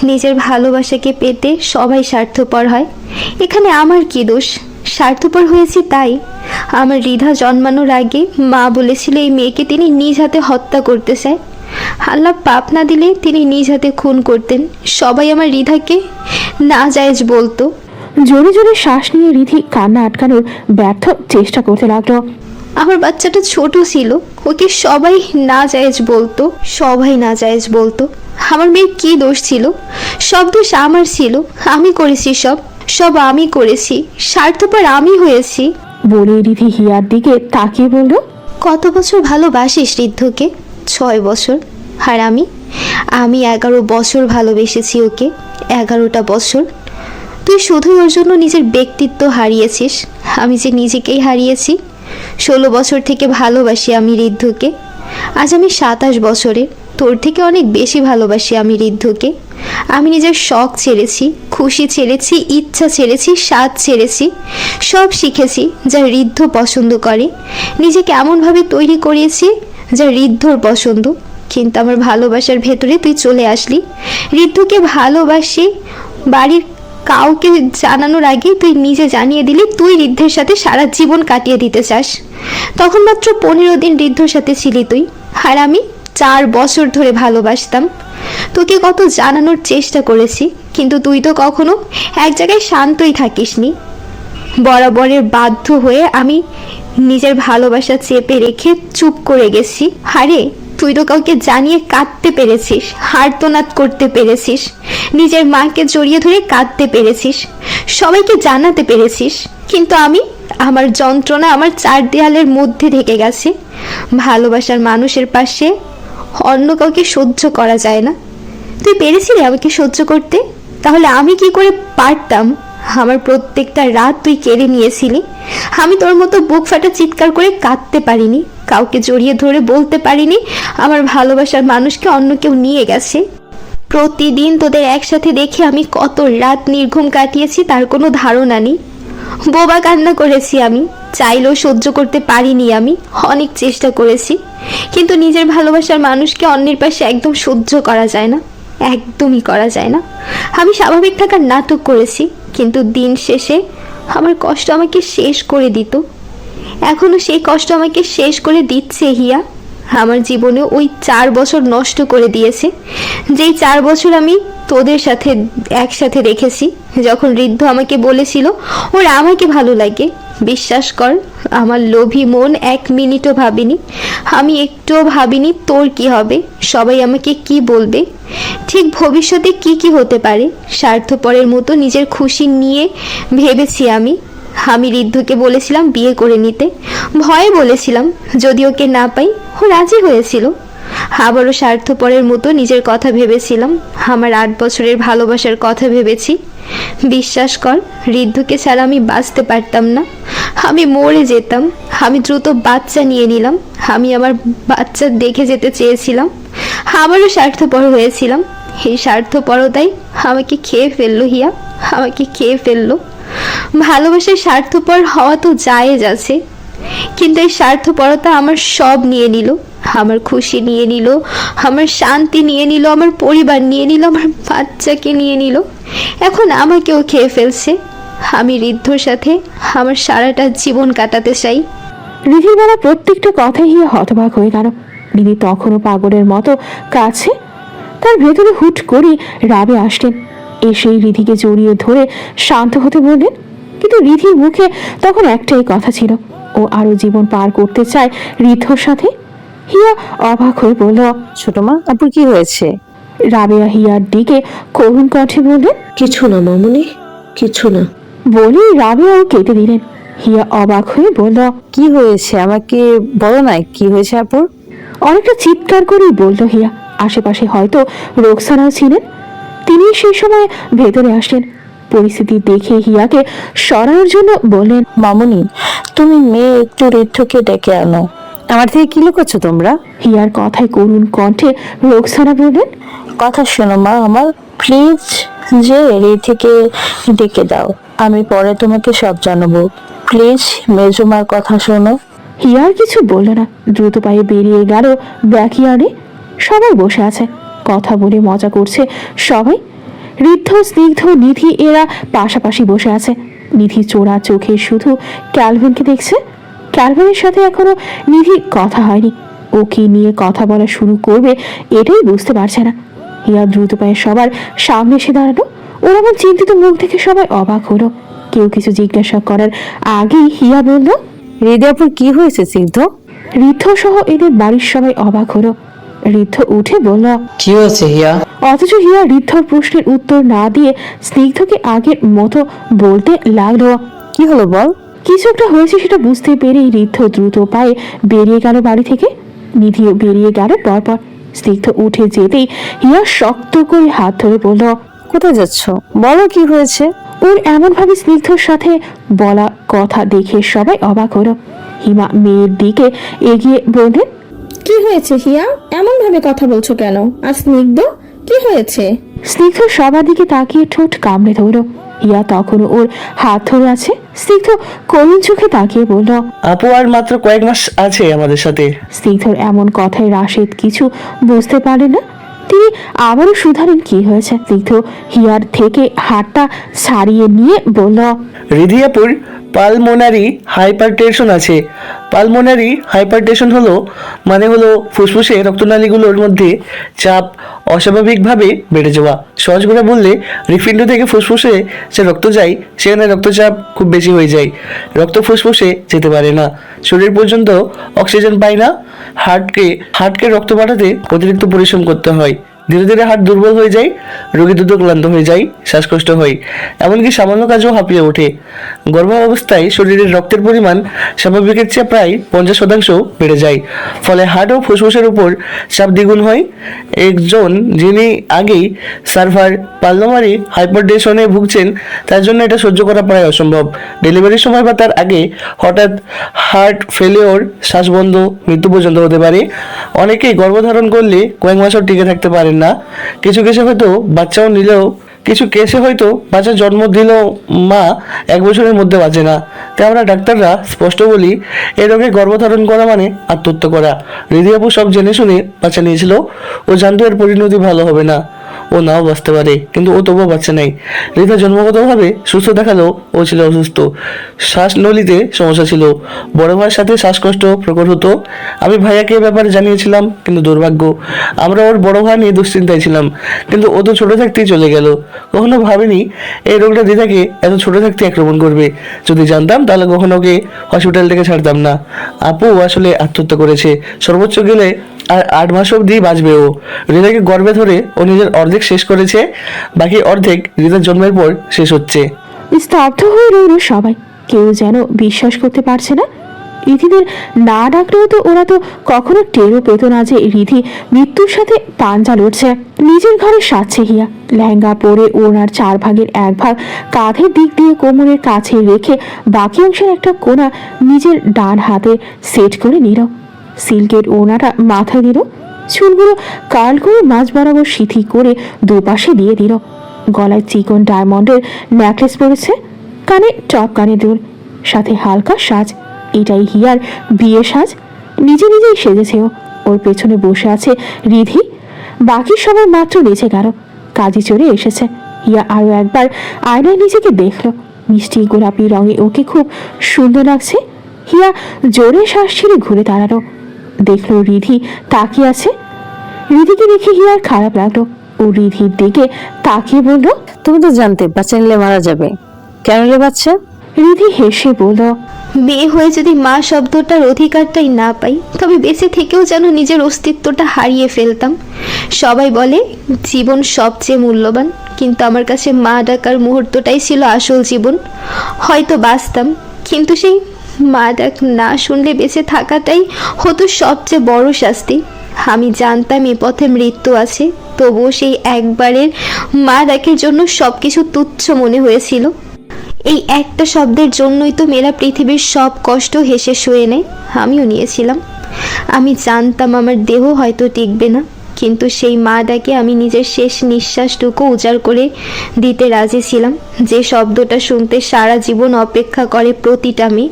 নিজের ভালোবাসাকে পেতে সবাই স্বার্থপর হয়, এখানে আমার কি দোষ? স্বার্থপর হয়েছি তাই। আমার রিধা জন্মানোর আগে মা বলেছিল এই মেয়েকে তিনি নিজ হাতে হত্যা করতে চায়। আল্লাহ পাপ না দিলে তিনি নিজ হাতে খুন করতেন। সবাই আমার রিধাকে নাজায়েজ বলতো। জোরে জোরে শ্বাস নিয়ে রিধি কান্না আটকানোর ব্যর্থ চেষ্টা করতে লাগলো। আমার বাচ্চাটা ছোট ছিল, ওকে সবাই নাজায়েজ বলতো, সবাই নাজায়েজ বলতো। আমার মেয়ের কি দোষ ছিল? সব দোষ আমার ছিল, আমি করেছি সব আমি করেছি, স্বার্থপর আমি হয়েছি। বলে রিধি হিয়ার দিকে তাকিয়ে বলল, কত বছর ভালোবাসিস ঋদ্ধকে? 6 বছর। আর আমি 11 বছর ভালোবেসেছি ওকে, 11টা বছর। তুই শুধুই ওর জন্য নিজের ব্যক্তিত্ব হারিয়েছিস, আমি যে নিজেকেই হারিয়েছি। 16 বছর থেকে ভালোবাসি আমি ঋদ্ধকে, আজ আমি 27 বছরে। তোর থেকে অনেক বেশি ভালোবাসি আমি ঋদ্ধকে। আমি নিজের শখ ছেড়েছি, খুশি ছেড়েছি, ইচ্ছা ছেড়েছি, স্বাদ ছেড়েছি, সব শিখেছি যা ঋদ্ধ পছন্দ করে। নিজেকে এমনভাবে তৈরি করিয়েছি যা ঋদ্ধর পছন্দ। কিন্তু আমার ভালোবাসার ভেতরে তুই চলে আসলি। ঋদ্ধকে ভালোবাসি বাড়ির কাউকে জানানোর আগে তুই নিজে জানিয়ে দিলি তুই ঋদ্ধের সাথে সারা জীবন কাটিয়ে দিতে চাস। তখন মাত্র 15 দিন ঋদ্ধর সাথে ছিলি তুই, আর আমি 4 বছর ধরে ভালোবাসতাম। তোকে কত জানানোর চেষ্টা করেছি, কিন্তু তুই তো কখনো এক জায়গায় শান্তই থাকিসনি। বরাবরের বাধ্য হয়ে আমি নিজের ভালোবাসা চেপে রেখে চুপ করে গেছি। হারে, তুই তো কাউকে জানিয়ে কাঁদতে পেরেছিস, হার্তনাদ করতে পেরেছিস, নিজের মাকে জড়িয়ে ধরে কাঁদতে পেরেছিস, সবাইকে জানাতে পেরেছিস। কিন্তু আমি, আমার যন্ত্রণা আমার 4 দেয়ালের মধ্যে থেকে গেছে। ভালোবাসার মানুষের পাশে অন্য কাউকে সহ্য করা যায় না। তুই পেরেছিলি আমাকে সহ্য করতে? তাহলে আমি কি করে পারতাম? আমার প্রত্যেকটা রাত তুই কেড়ে নিয়েছিলি। আমি তোর মতো বুক ফাটা চিৎকার করে কাঁদতে পারিনি, কাউকে জড়িয়ে ধরে বলতে পারিনি আমার ভালোবাসার মানুষকে অন্য কেউ নিয়ে গেছে। প্রতিদিন তোদের একসাথে দেখে আমি কত রাত নির্ঘুম কাটিয়েছি তার কোনো ধারণা নেই। বোবা কান্না করেছি আমি, চাইলেও সহ্য করতে পারিনি আমি। অনেক চেষ্টা করেছি, কিন্তু নিজের ভালোবাসার মানুষকে অন্যের পাশে একদম সহ্য করা যায় না, একদমই করা যায় না। আমি স্বাভাবিক থাকার নাটক করেছি, কিন্তু দিন শেষে আমার কষ্ট আমাকে শেষ করে দিত। এখনো সেই কষ্ট আমাকে শেষ করে দিচ্ছে হিয়া। আমার জীবনে ওই 4 বছর নষ্ট করে দিয়েছে, যেই 4 বছর আমি তোদের সাথে একসাথে রেখেছি। যখন ঋদ্ধ আমাকে বলেছিল ওর আমাকে ভালো লাগে, বিশ্বাস কর আমার লোভী মন 1 মিনিটও ভাবিনি, আমি একটুও ভাবিনি তোর কি হবে, সবাই আমাকে কি বলবে, ঠিক ভবিষ্যতে কি কি হতে পারে। স্বার্থপরের মতো নিজের খুশি নিয়ে ভেবেছি আমি ঋদ্ধকে বলেছিলাম বিয়ে করে নিতে, ভয়ে বলেছিলাম যদি ওকে না পাই। ও রাজি হয়েছিল। আবারও স্বার্থপরের মতো নিজের কথা ভেবেছিলাম, আমার 8 বছরের ভালোবাসার কথা ভেবেছি। বিশ্বাস কর ঋদ্ধকে ছাড়া আমি বাঁচতে পারতাম না, আমি মরে যেতাম। আমি দ্রুত বাচ্চা নিয়ে নিলাম, আমি আমার বাচ্চা দেখে যেতে চেয়েছিলাম। আবারও স্বার্থপর হয়েছিলাম, এই স্বার্থপরতাই আমাকে খেয়ে ফেললো হিয়া, আমাকে খেয়ে ফেললো। ভালোবাসায় স্বার্থপর হওয়া তো জায়েজ আছে, কিন্তু এই স্বার্থপরতা আমার সব নিয়ে নিল, আমার খুশি নিয়ে নিল, আমার শান্তি নিয়ে নিল, আমার পরিবার নিয়ে নিল, আমার বাচ্চাকে নিয়ে নিল, এখন আমাকেও খেয়ে ফেলছে। আমি ঋদ্ধর সাথে আমার সারাটা জীবন কাটাতে চাই। রিধির বলা প্রত্যেকটা কথাই হিয়া হতবাক হয়ে গেল। রিধি তখনও পাগলের মতো কাছে, তার ভেতরে হুট করে রাবে আসলেন, এসেই রিধিকে জড়িয়ে ধরে শান্ত হতে বললেন। কিন্তু রিধির মুখে তখন একটাই কথা ছিল, ও আরো জীবন পার করতে চায় ঋদ্ধর সাথে। হিয়া অবাক হয়ে বলল, ছোট মা, আপুর কি হয়েছে? রাবেয়া হিয়ার দিকে করুণ কণ্ঠে বললেন, কিছু না মামুনি, কিছু না। বলেই রাবেয়াও কেটে দিলেন। হিয়া অবাক হয়ে বলল, কি হয়েছে আমাকে বলো না, কি হয়েছে আপুর? অনেকটা চিৎকার করেই বলল হিয়া। আশেপাশে হয়তো রোকসানাও ছিলেন, তিনি সেই সময় ভেতরে আসলেন। পরিস্থিতি দেখে হিয়াকে সরানোর জন্য বললেন, মামুনি, তুমি মেয়ে একটু ঋদ্ধকে ডেকে আনো। আমার থেকে কি লুকোচ্ছ তোমরা? হিয়ার কথায় করুণ কণ্ঠে রোকসানা বললেন, কথা শোনো মা আমার, প্লিজ যে ঋদ্ধকে ডেকে দাও, আমি পরে তোমাকে সব জানাবো। প্লিজ মেজুমার কথা শোনো। হিয়ার কিছু বলল না, দ্রুত পায়ে বেরিয়ে গেল ব্যাকইয়ার্ডে। সবাই বসে আছে, কথা বলে মজা করছে সবাই। ঋদ্ধ, স্নিগ্ধ, নিধি এরা পাশাপাশি বসে আছে। নিধি চোরা চোখে শুধু ক্যালভিনকে দেখছে। ক্যালভিনের সাথে এখনো নিধি কথা হয়নি, ও কি নিয়ে কথা বলা শুরু করবে এটাই বুঝতে পারছে না। হিয়া দ্রুত পায়ে সবার সামনে এসে দাঁড়ালো। ওর এমন চিন্তিত মুখ দেখে সবাই অবাক হলো। কেউ কিছু জিজ্ঞাসা করার আগেই হিয়া বলল, ঋদ্ধ আপুর কি হয়েছে স্নিগ্ধ? ঋদ্ধ সহ এদের বাড়ির সবাই অবাক হলো। ঋদ্ধ উঠে বলল, কি হয়েছে হিয়া? অথচ হিয়া ঋদ্ধর প্রশ্নের উত্তর না দিয়ে স্নিগ্ধকে আগের মতো বলতে লাগলো, কি হলো বল? কিছু একটা হয়েছে সেটা বুঝতে পেরেই ঋদ্ধ দ্রুত পায়ে বেরিয়ে গেল বাড়ি থেকে। নিধিও বেরিয়ে গেল পরপর। স্নিগ্ধ উঠে যেতেই হিয়া শক্ত করে হাত ধরে বলল, কোথায় যাচ্ছ? বলো কি হয়েছে? ওর এমন ভাবে স্নিগ্ধর সাথে বলা কথা দেখে সবাই অবাক হলো। হিমা মেয়ের দিকে এগিয়ে বললেন, কি হয়েছে হিয়া, এমন ভাবে কথা বলছো কেন? আর স্নিগ্ধ কি হয়েছে? স্নিগ্ধ সবার দিকে তাকিয়ে ঠোঁট কামড়ে ধরল। হিয়া তখনও ওর হাত ধরে আছে। স্নিগ্ধ করুণ চোখে তাকিয়ে বলল, আপু আর মাত্র কয়েক মাস আছে আমাদের সাথে। স্নিগ্ধর এমন কথায় রাশেদ কিছু বুঝতে পারলেন না। তিনি আবারও শুধালেন কি হয়েছে। স্নিগ্ধ হিয়ার থেকে হাতটা ছাড়িয়ে নিয়ে বলল, রিধি আপুর পালমোনারি হাইপারটেনশন আছে। পালমোনারি হাইপারটেনশন হলো ফুসফুসে রক্তনালীগুলোর মধ্যে চাপ অস্বাভাবিকভাবে বেড়ে যাওয়া। সহজ করে বললে, হৃৎপিণ্ড থেকে ফুসফুসে যে রক্ত যায় সেখানে রক্তচাপ খুব বেশি হয়ে যায়, রক্ত ফুসফুসে যেতে পারে না, শরীর পর্যন্ত অক্সিজেন পায় না। হার্টকে রক্ত পাঠাতে অতিরিক্ত পরিশ্রম করতে হয়। ধীরে ধীরে হার্ট দুর্বল হয়ে যায়, রোগী দ্রুত ক্লান্ত হয়ে যায়, শ্বাসকষ্ট হয়, এমনকি সামান্য কাজও হাঁপিয়ে ওঠে। গর্ভাবস্থায় শরীরের রক্তের পরিমাণ স্বাভাবিকের চেয়ে প্রায় 50% বেড়ে যায়, ফলে হার্ট ও ফুসফুসের উপর চাপ দ্বিগুণ হয়। একজন যিনি আগেই সার্ভার পালমোনারি হাইপারটেনশনে ভুগছেন তার জন্য এটা সহ্য করা প্রায় অসম্ভব। ডেলিভারির সময় বা তার আগে হঠাৎ হার্ট ফেলিওর, শ্বাসবন্ধ, মৃত্যু পর্যন্ত হতে পারে। অনেকেই গর্ভধারণ করলে কয়েক মাসও টিকে থাকতে পারেন না। কিছু কেসে হয়তো বাচ্চা জন্ম দিলেও মা 1 বছরের মধ্যে বাঁচে না। তাই আমরা ডাক্তাররা স্পষ্ট বলি, এই রোগে গর্ভধারণ করা মানে আত্মহত্যা করা। রিধি আপু সব জেনে শুনে বাচ্চা নিয়েছিল, ও জানতো এর পরিণতি ভালো হবে না। ও নাও বাঁচতে পারে, কিন্তু ও তবুও বাচ্চা নাই। রিতা জন্মগতভাবে সুস্থ দেখালেও ও ছিল অসুস্থ। শ্বাসনলিতে সমস্যা ছিল, বড় ভাইয়ের সাথে শ্বাসকষ্ট প্রকট হতো। আমি ভাইয়াকে এ ব্যাপারে জানিয়েছিলাম, কিন্তু দুর্ভাগ্য আমরা ওর বড় ভাই নিয়ে দুশ্চিন্তায় ছিলাম। কিন্তু ও তো ছোট থাকতেই চলে গেল। কখনো ভাবিনি এই রোগটা রিতাকে এত ছোট থাকতে আক্রমণ করবে। যদি জানতাম তাহলে কখনো ওকে হসপিটাল থেকে ছাড়তাম না। আপু আসলে আত্মহত্যা করেছে, সর্বোচ্চ গেলে আর 8 মাস অবধি বাঁচবে ও। রিতাকে গর্ভে ধরে ও নিজের অর্ধেক শেষ করেছে, বাকি অর্ধেক রিতার জন্মের পর শেষ হচ্ছে। স্তব্ধ হয়ে রইল সবাই, কেউ যেন বিশ্বাস করতে পারছে না। রিধিদের না ডাকলেও তো ওরা তো কখনো টেরও পেত না যে রিধি মৃত্যুর সাথে পাঞ্জা লড়ছে। নিজের ঘরে সাজছে হিয়া, লেহেঙ্গা পরে ওনার 4 ভাগের 1 ভাগ কাঁধের দিক দিয়ে কোমরের কাছে রেখে বাকি অংশের একটা কোণা নিজের ডান হাতে সেট করে নিল। সিল্কের ওনাটা মাথায় দিল, চুলগুলো কার্ল করে মাঝ বরাবর সিথি করে দুপাশে দিয়ে দিল। গলায় চিকন ডায়মন্ডের নেকলেস পরেছে, কানে টপ কানের দুল, সাথে হালকা সাজ। এটাই হিয়ার বিয়ে সাজ। নিজে নিজেই সেজেছে ও। ওর পেছনে বসে আছে রিধি, বাকি সবাই মাত্র নিচে গেল, কাজে চড়ে এসেছে। হিয়া আরো একবার আয়নায় নিজেকে দেখলো, মিষ্টি গোলাপি রঙে ওকে খুব সুন্দর লাগছে। হিয়া জোরে শ্বাস ছেড়ে ঘুরে দাঁড়ালো, দেখলো রিধি তাকিয়ে আছে। রিধিকে দেখে হিয়ার খারাপ লাগলো। ও রিধির দিকে তাকিয়ে বলল, তুমি তো জানতে বাচ্চা নিলে মারা যাবে, কেন নিলে বাচ্চা? রিধি হেসে বলল, মেয়ে হয়ে যদি মা শব্দটার অধিকারটাই না পাই, তবে বেঁচে থেকেও যেন নিজের অস্তিত্বটা হারিয়ে ফেলতাম। সবাই বলে জীবন সবচেয়ে মূল্যবান, কিন্তু আমার কাছে মা ডাকার মুহূর্তটাই ছিল আসল জীবন। হয়তো বাঁচতাম, কিন্তু সেই মা ডাক না শুনলে বেঁচে থাকাটাই হতো সবচেয়ে বড় শাস্তি। আমি জানতাম এ পথে মৃত্যু আছে, তবুও সেই একবারের মা ডাকের জন্য সব কিছু তুচ্ছ মনে হয়েছিল। এই একটা শব্দের জন্যই তো মেয়েরা পৃথিবীর সব কষ্ট হেসে শুয়ে নেয়। আমিও নিয়েছিলাম। আমি জানতাম আমার দেহ হয়তো টিকবে না, কিন্তু সেই মা ডাকে আমি নিজের শেষ নিঃশ্বাসটুকু উজাড় করে দিতে রাজি ছিলাম, যে শব্দটা শুনতে সারা জীবন অপেক্ষা করে প্রতিটা মেয়ে।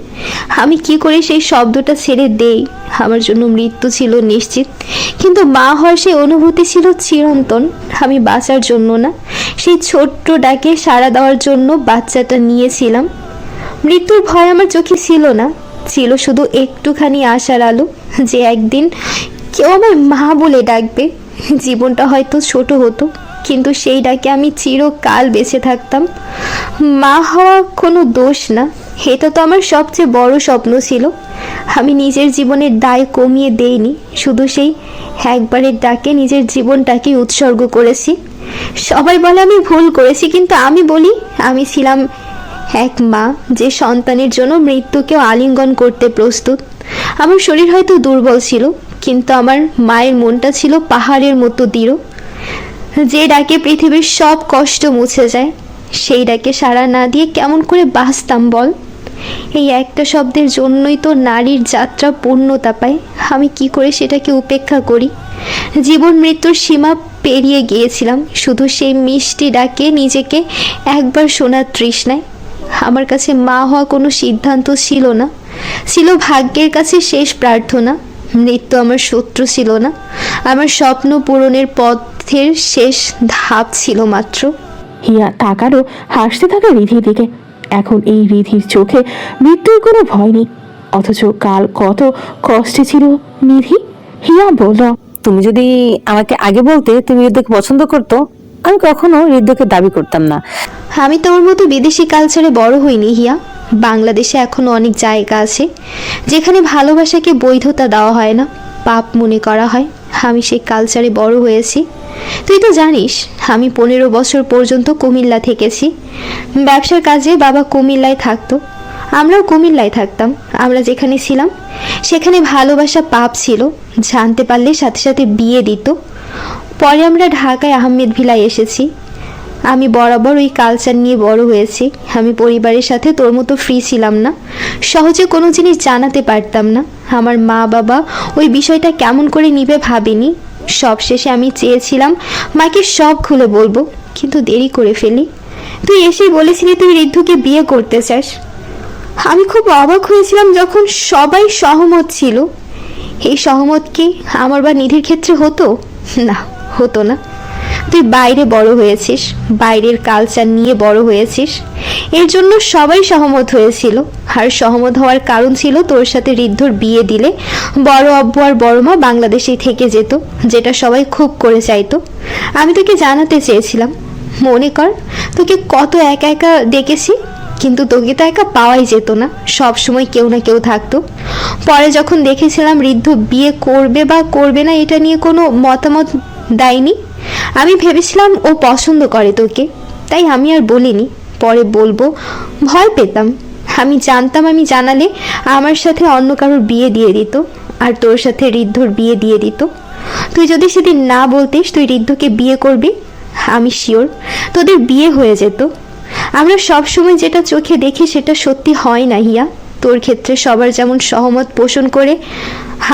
আমি কি করে সেই শব্দটা ছেড়ে দেই? আমার জন্য মৃত্যু ছিল নিশ্চিত, কিন্তু মা হওয়ার সেই অনুভূতি ছিল চিরন্তন। আমি বাঁচার জন্য না, সেই ছোট্ট ডাকে সাড়া দেওয়ার জন্য বাচ্চাটা নিয়েছিলাম। মৃত্যুর ভয় আমার চোখে ছিল না, ছিল শুধু একটুখানি আশার আলো, যে একদিন কেউ আমার মা বলে ডাকবে। জীবনটা হয়তো ছোট হতো, কিন্তু সেই ডাকে আমি চিরকাল বেঁচে থাকতাম। মা হওয়া কোনো দোষ না, এটা তো আমার সবচেয়ে বড় স্বপ্ন ছিল। আমি নিজের জীবনের দায় কমিয়ে দেইনি, শুধু সেই একবারের ডাকে নিজের জীবনটাকে উৎসর্গ করেছি। সবাই বলে আমি ভুল করেছি, কিন্তু আমি বলি আমি ছিলাম এক মা, যে সন্তানের জন্য মৃত্যুকেও আলিঙ্গন করতে প্রস্তুত। আমার শরীর হয়তো দুর্বল ছিল, কিন্তু আমার মায়ের মনটা ছিল পাহাড়ের মতো দৃঢ়। যে ডাকে পৃথিবীর সব কষ্ট মুছে যায়, সেই ডাকে সাড়া না দিয়ে কেমন করে বাঁচতাম বল? এই একটা শব্দের জন্যই তো নারীর যাত্রা পূর্ণতা পায়। আমি কি করে সেটাকে উপেক্ষা করি? জীবন মৃত্যুর সীমা পেরিয়ে গিয়েছিলাম শুধু সেই মিষ্টি ডাকে নিজেকে একবার শোনার তৃষ্ণায়। আমার কাছে মা হওয়া কোনো সিদ্ধান্ত ছিল না, ছিল ভাগ্যের কাছে শেষ প্রার্থনা। মৃত্যু আমার শত্রু ছিল না, আমার স্বপ্ন পূরণের পথের শেষ ধাপ ছিল মাত্র। হিয়া তাকালো হাসতে থাকা রিধির দিকে। এখন এই রিধির চোখে মৃত্যুর কোনো ভয় নেই, অথচ কাল কত কষ্টে ছিল নিধি। হিয়া বলল, তুমি যদি আমাকে আগে বলতে তুমি ঋদ্ধকে পছন্দ করতো, আমি কখনো ঋদ্ধকে দাবি করতাম না। আমি তোমার মতো বিদেশি কালচারে বড় হইনি হিয়া। বাংলাদেশে এখনো অনেক জায়গা আছে যেখানে ভালোবাসাকে বৈধতা দেওয়া হয় না, পাপ মনে করা হয়। আমি সেই কালচারে বড় হয়েছি। তুই তো জানিস আমি 15 বছর পর্যন্ত কুমিল্লা থেকেছি। ব্যবসার কাজে বাবা কুমিল্লায় থাকতো, আমরাও কুমিল্লায় থাকতাম। আমরা যেখানে ছিলাম সেখানে ভালোবাসা পাপ ছিল, জানতে পারলে সাথে সাথে বিয়ে দিত। পরে আমরা ঢাকায় আহমেদ ভিলায় এসেছি। আমি বরাবর ওই কালচার নিয়ে বড় হয়েছি। আমি পরিবারের সাথে তোর মতো ফ্রি ছিলাম না, সহজে কোনো জিনিস জানাতে পারতাম না। আমার মা বাবা ওই বিষয়টা কেমন করে নিবে ভাবিনি। সবশেষে আমি চেয়েছিলাম মাকে সব খুলে বলবো, কিন্তু দেরি করে ফেলি। তুই এসেই বলেছিলি তুই ঋদ্ধকে বিয়ে করতে চাস। আমি খুব অবাক হয়েছিলাম যখন সবাই সহমত ছিল। এই সহমত কি আমার বা নিধির ক্ষেত্রে হতো? না, হতো না। তুই বাইরে বড় হয়েছিস, বাইরের কালচার নিয়ে বড় হয়েছিস। এর জন্য সবাই সহমত হয়েছিল, আর সহমত হওয়ার কারণ ছিল তোর সাথে ঋদ্ধর বিয়ে দিলে বড় আব্বু আর বড় মা বাংলাদেশেই থেকে যেত, যেটা সবাই খুব করে চাইতো। আমি তোকে জানাতে চেয়েছিলাম, মনে কর তোকে কত একা একা ডেকেছি, কিন্তু তোকে তো একা পাওয়াই যেত না, সব সময় কেউ না কেউ থাকতো। পরে যখন দেখেছিলাম ঋদ্ধ বিয়ে করবে বা করবে না এটা নিয়ে কোনো মতামত দেয়নি, আমি ভেবেছিলাম ও পছন্দ করে তোকে, তাই আমি আর বলিনি। পরে বলবো ভয় পেতাম, আমি জানতাম আমি জানালে আমার সাথে অন্য কারোর বিয়ে দিয়ে দিত, আর তোর সাথে ঋদ্ধর বিয়ে দিয়ে দিত। তুই যদি সেদিন না বলতিস তুই ঋদ্ধকে বিয়ে করবি, আমি শিওর তোদের বিয়ে হয়ে যেত। আমরা সব সময় যেটা চোখে দেখি সেটা সত্যি হয় না হিয়া। তোর ক্ষেত্রে সবার যেমন সহমত পোষণ করে,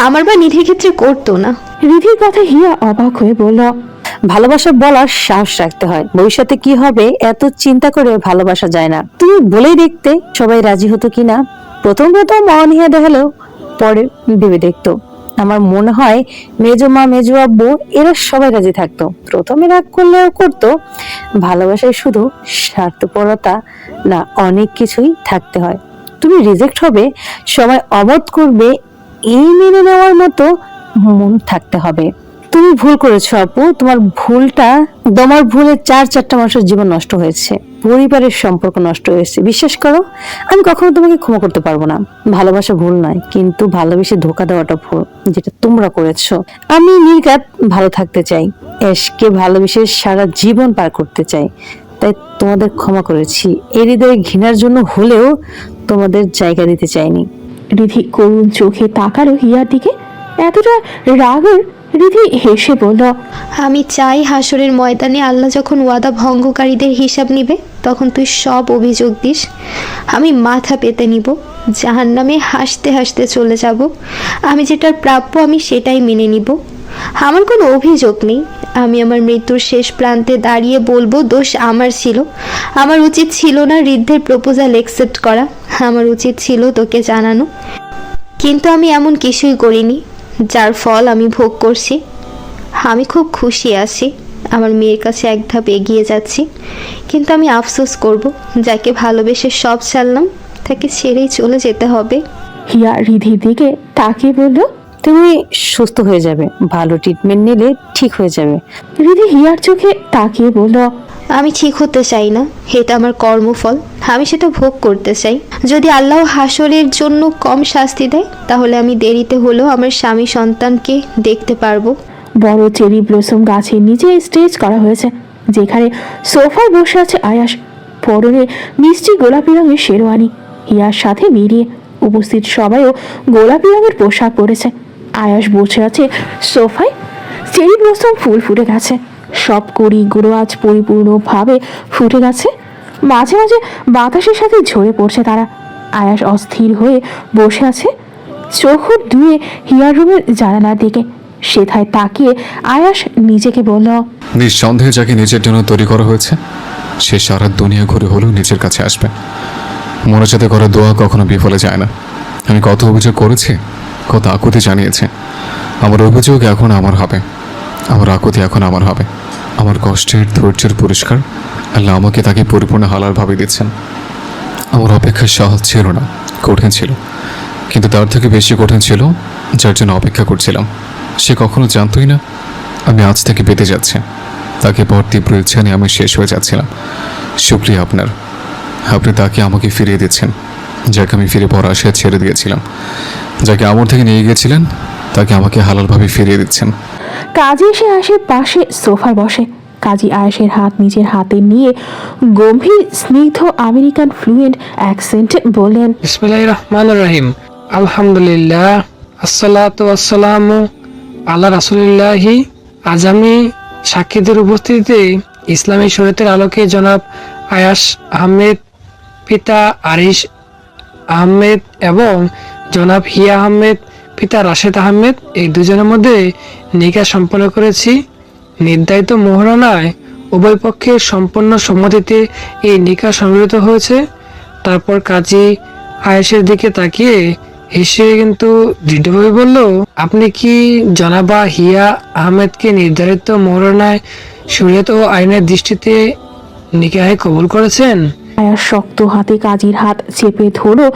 আমার বা নিধির ক্ষেত্রে করতো না। রিধির কথা হিয়া অবাক হয়ে বলল, ভালোবাসা বলার সাহস রাখতে হয়, ভবিষ্যতে কি হবে এত চিন্তা করে ভালোবাসা যায় না। তুমি বলেই দেখতে সবাই রাজি হতো কিনা। প্রথম অনীহা দেখালেও পরে ভেবে দেখতো। আমার মনে হয় মেজো মা মেজো আব্বু এরা সবাই রাজি থাকতো। প্রথমে রাগ করলেও করতো। ভালোবাসায় শুধু স্বার্থপরতা না, অনেক কিছুই থাকতে হয়। তুমি রিজেক্ট হবে, সবাই অবাধ করবে, এই মেনে নেওয়ার মতো মন থাকতে হবে। তুমি ভুল করেছো আপু, তোমার ভুলে 4-4টা মানুষের জীবন নষ্ট হয়েছে, পরিবারের সম্পর্ক নষ্ট হয়েছে। বিশ্বাস করো, আমি কখনো তোমাকে ক্ষমা করতে পারবো না। ভালোবাসা ভুল নয়, কিন্তু ভালোবেসে ধোকা দেওয়াটা ভুল, যেটা তোমরা করেছো। আমি নির্ঘাত ভালো থাকতে চাই, এশকে ভালোবেসে সারা জীবন পার করতে চাই, তাই তোমাদের ক্ষমা করেছি। এই হৃদয়ে ঘৃণার জন্য হলেও তোমাদের জায়গা দিতে চাইনি। রিধি করুণ চোখে তাকালো হিয়ার দিকে, এতটা রাগের। রিধি হেসে বলল, আমি চাই হাসরের ময়দানে আল্লাহ যখন ওয়াদা ভঙ্গকারীদের হিসাব নিবে তখন তুই সব অভিযোগ দিস, আমি মাথা পেতে নিব, জাহান্নামে হাসতে হাসতে চলে যাব। আমি যেটার প্রাপ্য আমি সেটাই মেনে নিব। আমার কোনো অভিযোগ নেই। আমি আমার মৃত্যুর শেষ প্রান্তে দাঁড়িয়ে বলবো দোষ আমার ছিল। আমার উচিত ছিল না ঋদ্ধের প্রপোজাল অ্যাকসেপ্ট করা, আমার উচিত ছিল তোকে জানানো, কিন্তু আমি এমন কিছুই করিনি, যার ফল আমি ভোগ করছি। আমি খুব খুশি আছি, আমার মেয়ের কাছে এক ধাপ এগিয়ে যাচ্ছি, কিন্তু আমি আফসোস করব যাকে ভালোবেসে সব ছাড়লাম তাকে ছেড়েই চলে যেতে হবে। হিয়া রিধির দিকে তাকিয়ে বলল, তুমি সুস্থ হয়ে যাবে, ভালো ট্রিটমেন্ট নিলে ঠিক হয়ে যাবে। রিধি হিয়ার চোখে তাকিয়ে বলল, আমি ঠিক হতে চাই না, এটা আমার কর্মফল, আমি সেটা ভোগ করতে চাই। যদি আল্লাহ হাসরের জন্য কম শাস্তি দেয় তাহলে আমি দেরিতে হলেও আমার স্বামী সন্তানকে দেখতে পারবো। বড় চেরি ব্লসম গাছের নিচে স্টেজ করা হয়েছে, যেখানে সোফায় বসে আছে আয়াস, পরনে মিষ্টি গোলাপি রঙের শেরওয়ানি। হিয়ার সাথে মিলিয়ে উপস্থিত সবাইও গোলাপি রঙের পোশাক পরেছে। আয়াস বসে আছে সোফায়, চেরি ব্লসম ফুল ফুটে গেছে, সব কড়িগুলো আজ পরিপূর্ণভাবে ফুটে গেছে, মাঝে মাঝে বাতাসের সাথে ঝরে পড়ছে তারা। আয়াস অস্থির হয়ে বসে আছে, চোখ ধুয়ে হিয়ার রুমের জানালার দিকে। সেথায় তাকিয়ে আয়াস নিজেকে বলল, নিঃসন্দেহে যাকে নিজের জন্য তৈরি করা হয়েছে সে সারা দুনিয়া ঘুরে হলেও নিজের কাছে আসবে। মনোজাতে করা দোয়া কখনো বিফলে যায় না। আমি কত অভিযোগ করেছি, কত আকুতি জানিয়েছে। আমার অভিযোগ এখন আমার হবে, আমার আকুতি এখন আমার হবে। আমার কষ্টের ধৈর্যের পুরস্কার আল্লাহ আমাকে তাকে পরিপূর্ণ হালালভাবে দিচ্ছেন। আমার অপেক্ষা সহজ ছিল না, কঠিন ছিল, কিন্তু তার থেকে বেশি কঠিন ছিল যার জন্য অপেক্ষা করছিলাম। সে কখনো জানতই না আমি আজ থেকে বেঁধে যাচ্ছে, তাকে পর তীব্র ইচ্ছা নিয়ে আমি শেষ হয়ে যাচ্ছিলাম। শুক্রিয়া আপনার, আপনি তাকে আমাকে ফিরিয়ে দিচ্ছেন, যাকে আমি ফিরে পর আশায় ছেড়ে দিয়েছিলাম। যাকে আমার থেকে নিয়ে গিয়েছিলেন তাকে আমাকে হালালভাবে ফিরিয়ে দিচ্ছেন। কাজী এসে আয়েশের পাশে সোফায় বসে। কাজী আয়েশের হাত নিজের হাতে নিয়ে গম্ভীর স্নিগ্ধ আমেরিকান ফ্লুয়েন্ট অ্যাকসেন্টে বললেন, বিসমিল্লাহির রহমানির রহিম, আলহামদুলিল্লাহ, আসসালাতু ওয়াসসালামু আলা রাসূলিল্লাহি। আজ আমি সাক্ষীদের উপস্থিতিতে ইসলামী শরীয়তের আলোকে জনাব আয়াস আহমেদ, পিতা আরিশ আহমেদ এবং জনাব হিয়া আহমেদ, পিতা রাশেদ আহমেদ, এই দুজনের মধ্যে নিকাহ সম্পন্ন করেছি। নির্ধারিত মোহরানায় উভয় পক্ষের সম্পূর্ণ সম্মতিতে এই নিকাহ সংগঠিত হয়েছে। তারপর কাজী আয়েশের দিকে তাকিয়ে হেসে কিন্তু দৃঢ়ভাবে বলল, আপনি কি জনাবা হিয়া আহমেদকে নির্ধারিত মোহরানায় শরীয়ত ও আইনের দৃষ্টিতে নিকাহে কবুল করেছেন? আয়াস শক্ত হাতে কাজীর হাত চেপে ধরো,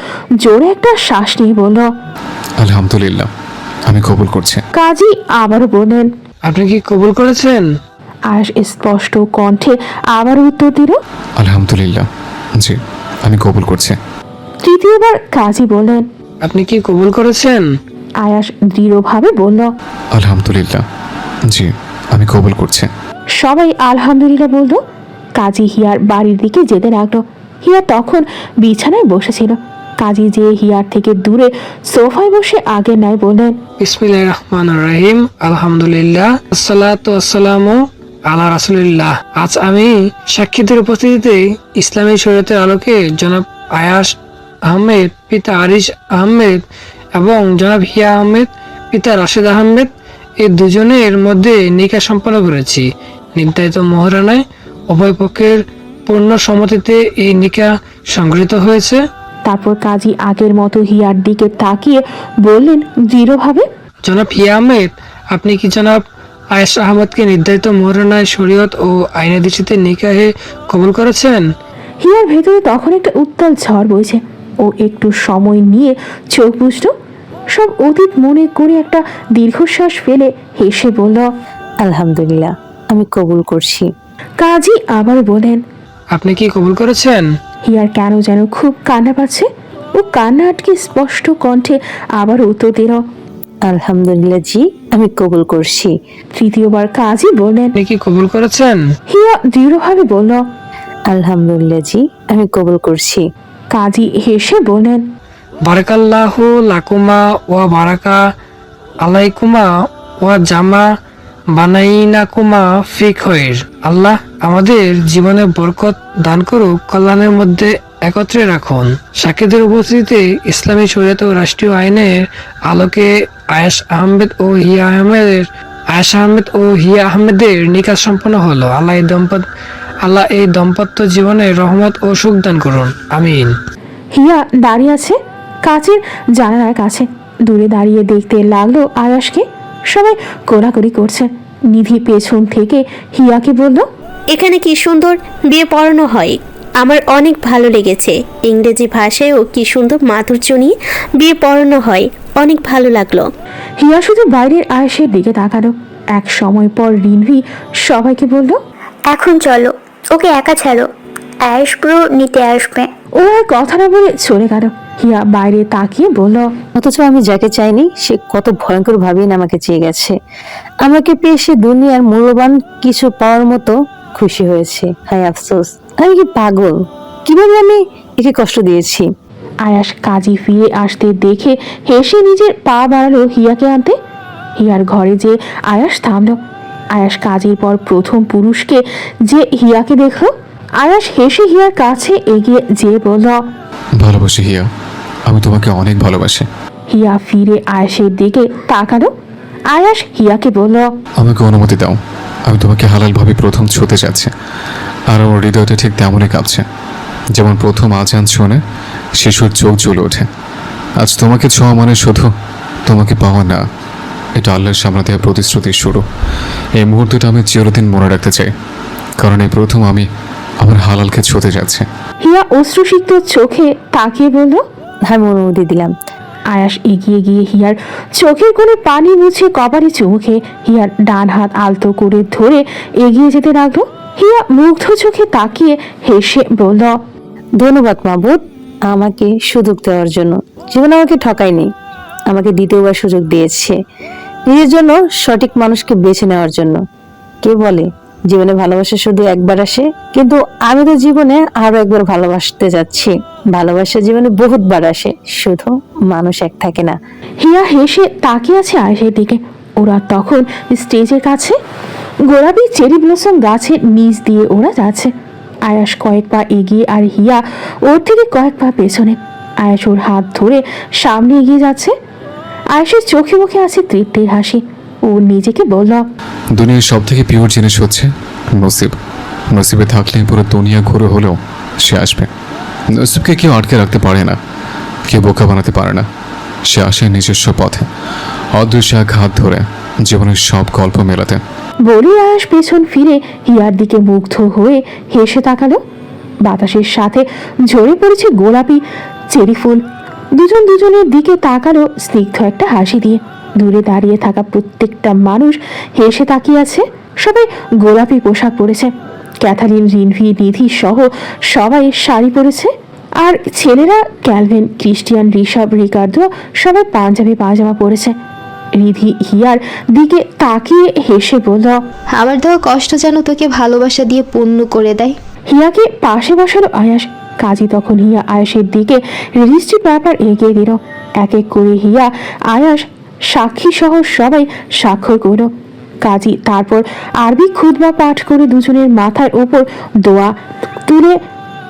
জোরে একটা শ্বাস নিয়ে বলল। আলহামদুলিল্লাহ, আমি কবুল করছি। কাজী আবারও বললেন। আপনি কি কবুল করেছেন? আয়াস স্পষ্ট কণ্ঠে আবার উত্তর দিল। আলহামদুলিল্লাহ, জি, আমি কবুল করছি। তৃতীয়বার কাজী বললেন। আপনি কি কবুল করেছেন? আয়াস দৃঢ়ভাবে বলল। আলহামদুলিল্লাহ, জি, আমি কবুল করছি। সবাই আলহামদুলিল্লাহ বলল। কাজী হিয়ার বাড়ির দিকে যেতে লাগলো। হিয়া তখন বিছানায় বসেছিল। কাজী যে হিয়ার থেকে দূরে সোফায় বসে আগের ন্যায় বললেন। বিসমিল্লাহির রহমানির রহিম, আলহামদুলিল্লাহ, আসসালাতু আসসালামু আলা রাসূলিল্লাহ। আজ আমি সাক্ষীদের উপস্থিতিতে ইসলামী শরীয়তের আলোকে জনাব আয়াস আহমেদ পিতা আরিশ আহমেদ এবং জনাব হিয়া আহমেদ পিতা রাশেদ আহমেদ এই দুজনের মধ্যে নিকাহ সম্পন্ন করেছি। নির্ধারিত মোহরানায় উভয় পক্ষের পূর্ণ সম্মতিতে এই নিকাহ সংগৃহীত হয়েছে। তারপর কাজী আগের মতো হিয়ার দিকে তাকিয়ে বললেন দৃঢ়ভাবে। জনাব হিয়া আহমেদ, আপনি কি জনাব আয়েশ আহমদকে নির্ধারিত মোহরানায় শরীয়ত ও আইনের দৃষ্টিতে নিকাহে কবুল করেছেন? হিয়ার ভেতরে তখন একটা উত্তাল ঝড় বইছে। ও একটু সময় নিয়ে চোখ বুঝল। সব অতীত মনে করে একটা দীর্ঘশ্বাস ফেলে হেসে বলল। আলহামদুলিল্লাহ, আমি কবুল করছি। কাজী আবার বলেন। আপনি কি কবুল করেছেন? হিয়ার কেন যেন খুব কান্না পাচ্ছে। ও কান্না আটকে স্পষ্ট কণ্ঠে আবার উত্তর দিল। আলহামদুলিল্লাহ, জি, আমি কবুল করছি। তৃতীয়বার কাজী বললেন। আপনি কি কবুল করেছেন? হিয়া দৃঢ়ভাবে বলল। আলহামদুলিল্লাহ, জি, আমি কবুল করছি। কাজী হেসে বললেন। বারাকাল্লাহু লাকুমা ওয়া বারাকা আলাইকুমা ওয়া জামা বানাইনাকুমা ফি খৈর। আল্লাহ আমাদের জীবনে বরকত দান করুক, কল্যাণের মধ্যে একত্রে রাখুন। সাক্ষীদের উপস্থিতিতে ইসলামী শরীয়ত ও রাষ্ট্রীয় আইনের আলোকে আয়েশ আহমেদ ও হিয়া আহমেদের নিকাহ সম্পন্ন হলো। আল্লাহ এই দম্পত্য জীবনে রহমত ও সুখ দান করুন, আমিন। হিয়া দাঁড়িয়ে আছে কাচের জানালার কাছে। দূরে দাঁড়িয়ে দেখতে লাগলো আয়াসকে। সবাই কোলাকুলি করছে। নিধি পেছন থেকে হিয়াকে বলল। এখানে কি সুন্দর বিয়ে পড়ানো হয়, আমার অনেক ভালো লেগেছে। ইংরেজি ভাষায়ও কি সুন্দর মাধুর্য নিয়ে বিয়ে পড়ানো হয়, অনেক ভালো লাগলো। হিয়া শুধু বাইরের আয়েশের দিকে তাকালো। এক সময় পর রিনভি সবাইকে বলল। এখন চলো, ওকে একা ছাড়ো, আয়েশ ব্রো নিতে আসবে। ও আর কথা না বলে চলে গেল। হিয়া বাইরে তাকিয়ে বলল। অথচ আমি যাকে চাইনি সে কত ভয়ঙ্কর ভাবেই না আমাকে চেয়ে গেছে। আমাকে পেয়ে সে দুনিয়ার মূল্যবান কিছু পাওয়ার মতো খুশি হয়েছে। হায় আফসোস, আমি কি পাগল? কিভাবে আমি একে কষ্ট দিয়েছি। আয়াস কাজী ফিরে আসতে দেখে হেসে নিজের পা বাড়ালো হিয়াকে আনতে। হিয়ার ঘরে যে আয়াস থামলো। আয়াস কাজীর পর প্রথম পুরুষকে যে হিয়াকে দেখলো। আয়াস হেসে হিয়ার কাছে এগিয়ে যেয়ে বলল। ভালোবাসি হিয়া, আমি তোমাকে অনেক ভালোবাসি। হিয়া ফিরে আয়াসের দিকে তাকালো। আয়াস হিয়াকে বলল। আমাকে অনুমতি দাও, আমি তোমাকে হালালভাবে প্রথম ছুঁতে যাচ্ছি। আর আমার হৃদয়টা ঠিক তেমনই কাঁপছে, যেমন প্রথম আজান শুনে শিশুর চোখ জ্বলে ওঠে। আজ তোমাকে ছোঁয়া মানে শুধু তোমাকে পাওয়া না, এটা আল্লাহর সামনে দেওয়া প্রতিশ্রুতির শুরু। এই মুহূর্তটা আমি চিরদিন মনে রাখতে চাই, কারণ এই প্রথম আমি আমার হালালকে ছুঁতে যাচ্ছি। হিয়া অশ্রুসিক্ত চোখে তাকিয়ে বলল। আমি অনুমতি দিলাম। আয়াস এগিয়ে গিয়ে হিয়ার চোখের কোণে পানি মুছে কপালে চুমু খেয়ে হিয়ার ডান হাত আলতো করে ধরে এগিয়ে যেতে লাগলো। হিয়া মুগ্ধ চোখে তাকিয়ে হেসে বলল। ধন্যবাদ মাবুদ, আমাকে সুযোগ দেওয়ার জন্য। জীবন আমাকে ঠকায়নি, আমাকে দ্বিতীয়বার সুযোগ দিয়েছে নিজের জন্য সঠিক মানুষকে বেছে নেওয়ার জন্য। কে বলে জীবনে ভালোবাসা শুধু একবার আসে, কিন্তু আমি তো জীবনে আরো একবার ভালোবাসতে যাচ্ছি। ভালোবাসা জীবনে বহুতবার আসে, শুধু মানুষ এক থাকে না। হিয়া হেসে তাকিয়ে আছে আয়েশের দিকে। ওরা তখন স্টেজের কাছে গোলাপি চেরি ব্লসম গাছের নিচ দিয়ে ওরা যাচ্ছে। আয়াস কয়েক পা এগিয়ে আর হিয়া ওর থেকে কয়েক পা পেছনে। আয়াস ওর হাত ধরে সামনে এগিয়ে যাচ্ছে। আয়েশের চোখে মুখে আছে তৃপ্তির হাসি। ও নিজেকে বলল। দুনিয়ার সব থেকে পিওর জিনিস হচ্ছে নসিব। নসিবে থাকলে পুরো দুনিয়া ঘুরে হলেও সে আসবে। নসিবকে কেউ আটকে রাখতে পারে না, কেউ বোকা বানাতে পারে না। সে আসে নিজস্ব পথে, অদৃশ্য এক হাত ধরে জীবনের সব গল্প মেলাতে। বলে আয়াস পেছন ফিরে হিয়ার দিকে মুগ্ধ হয়ে হেসে তাকালো। বাতাসের সাথে ঝরে পড়েছে গোলাপি চেরি ফুল। দুজন দুজনের দিকে তাকালো স্নিগ্ধ একটা হাসি দিয়ে। দূরে দাঁড়িয়ে থাকা প্রত্যেকটা মানুষ হেসে তাকিয়ে আছে। সবাই গোলাপি পোশাক পরেছে। ক্যাথারিন, রিনভি, নিধি সহ সবাই শাড়ি পরেছে। আর ছেলেরা ক্যালভিন, ক্রিস্টিয়ান, ঋষভ, রিকার্ডো সবাই পাঞ্জাবি পায়জামা পরেছে। রিধি হিয়ার দিকে তাকিয়ে হেসে বলল, আমার দেওয়া কষ্ট যেন তোকে ভালোবাসা দিয়ে পূর্ণ করে দেয়। হিয়াকে পাশে বসালো আয়াস। কাজী তখন হিয়া আয়াসের দিকে রেজিস্ট্রি পেপার এগিয়ে দিল। এক এক করে হিয়া, আয়াস, সাক্ষী সহ সবাই স্বাক্ষর করল। কাজী তারপর আরবি খুতবা পাঠ করে দুজনের মাথার ওপর দোয়া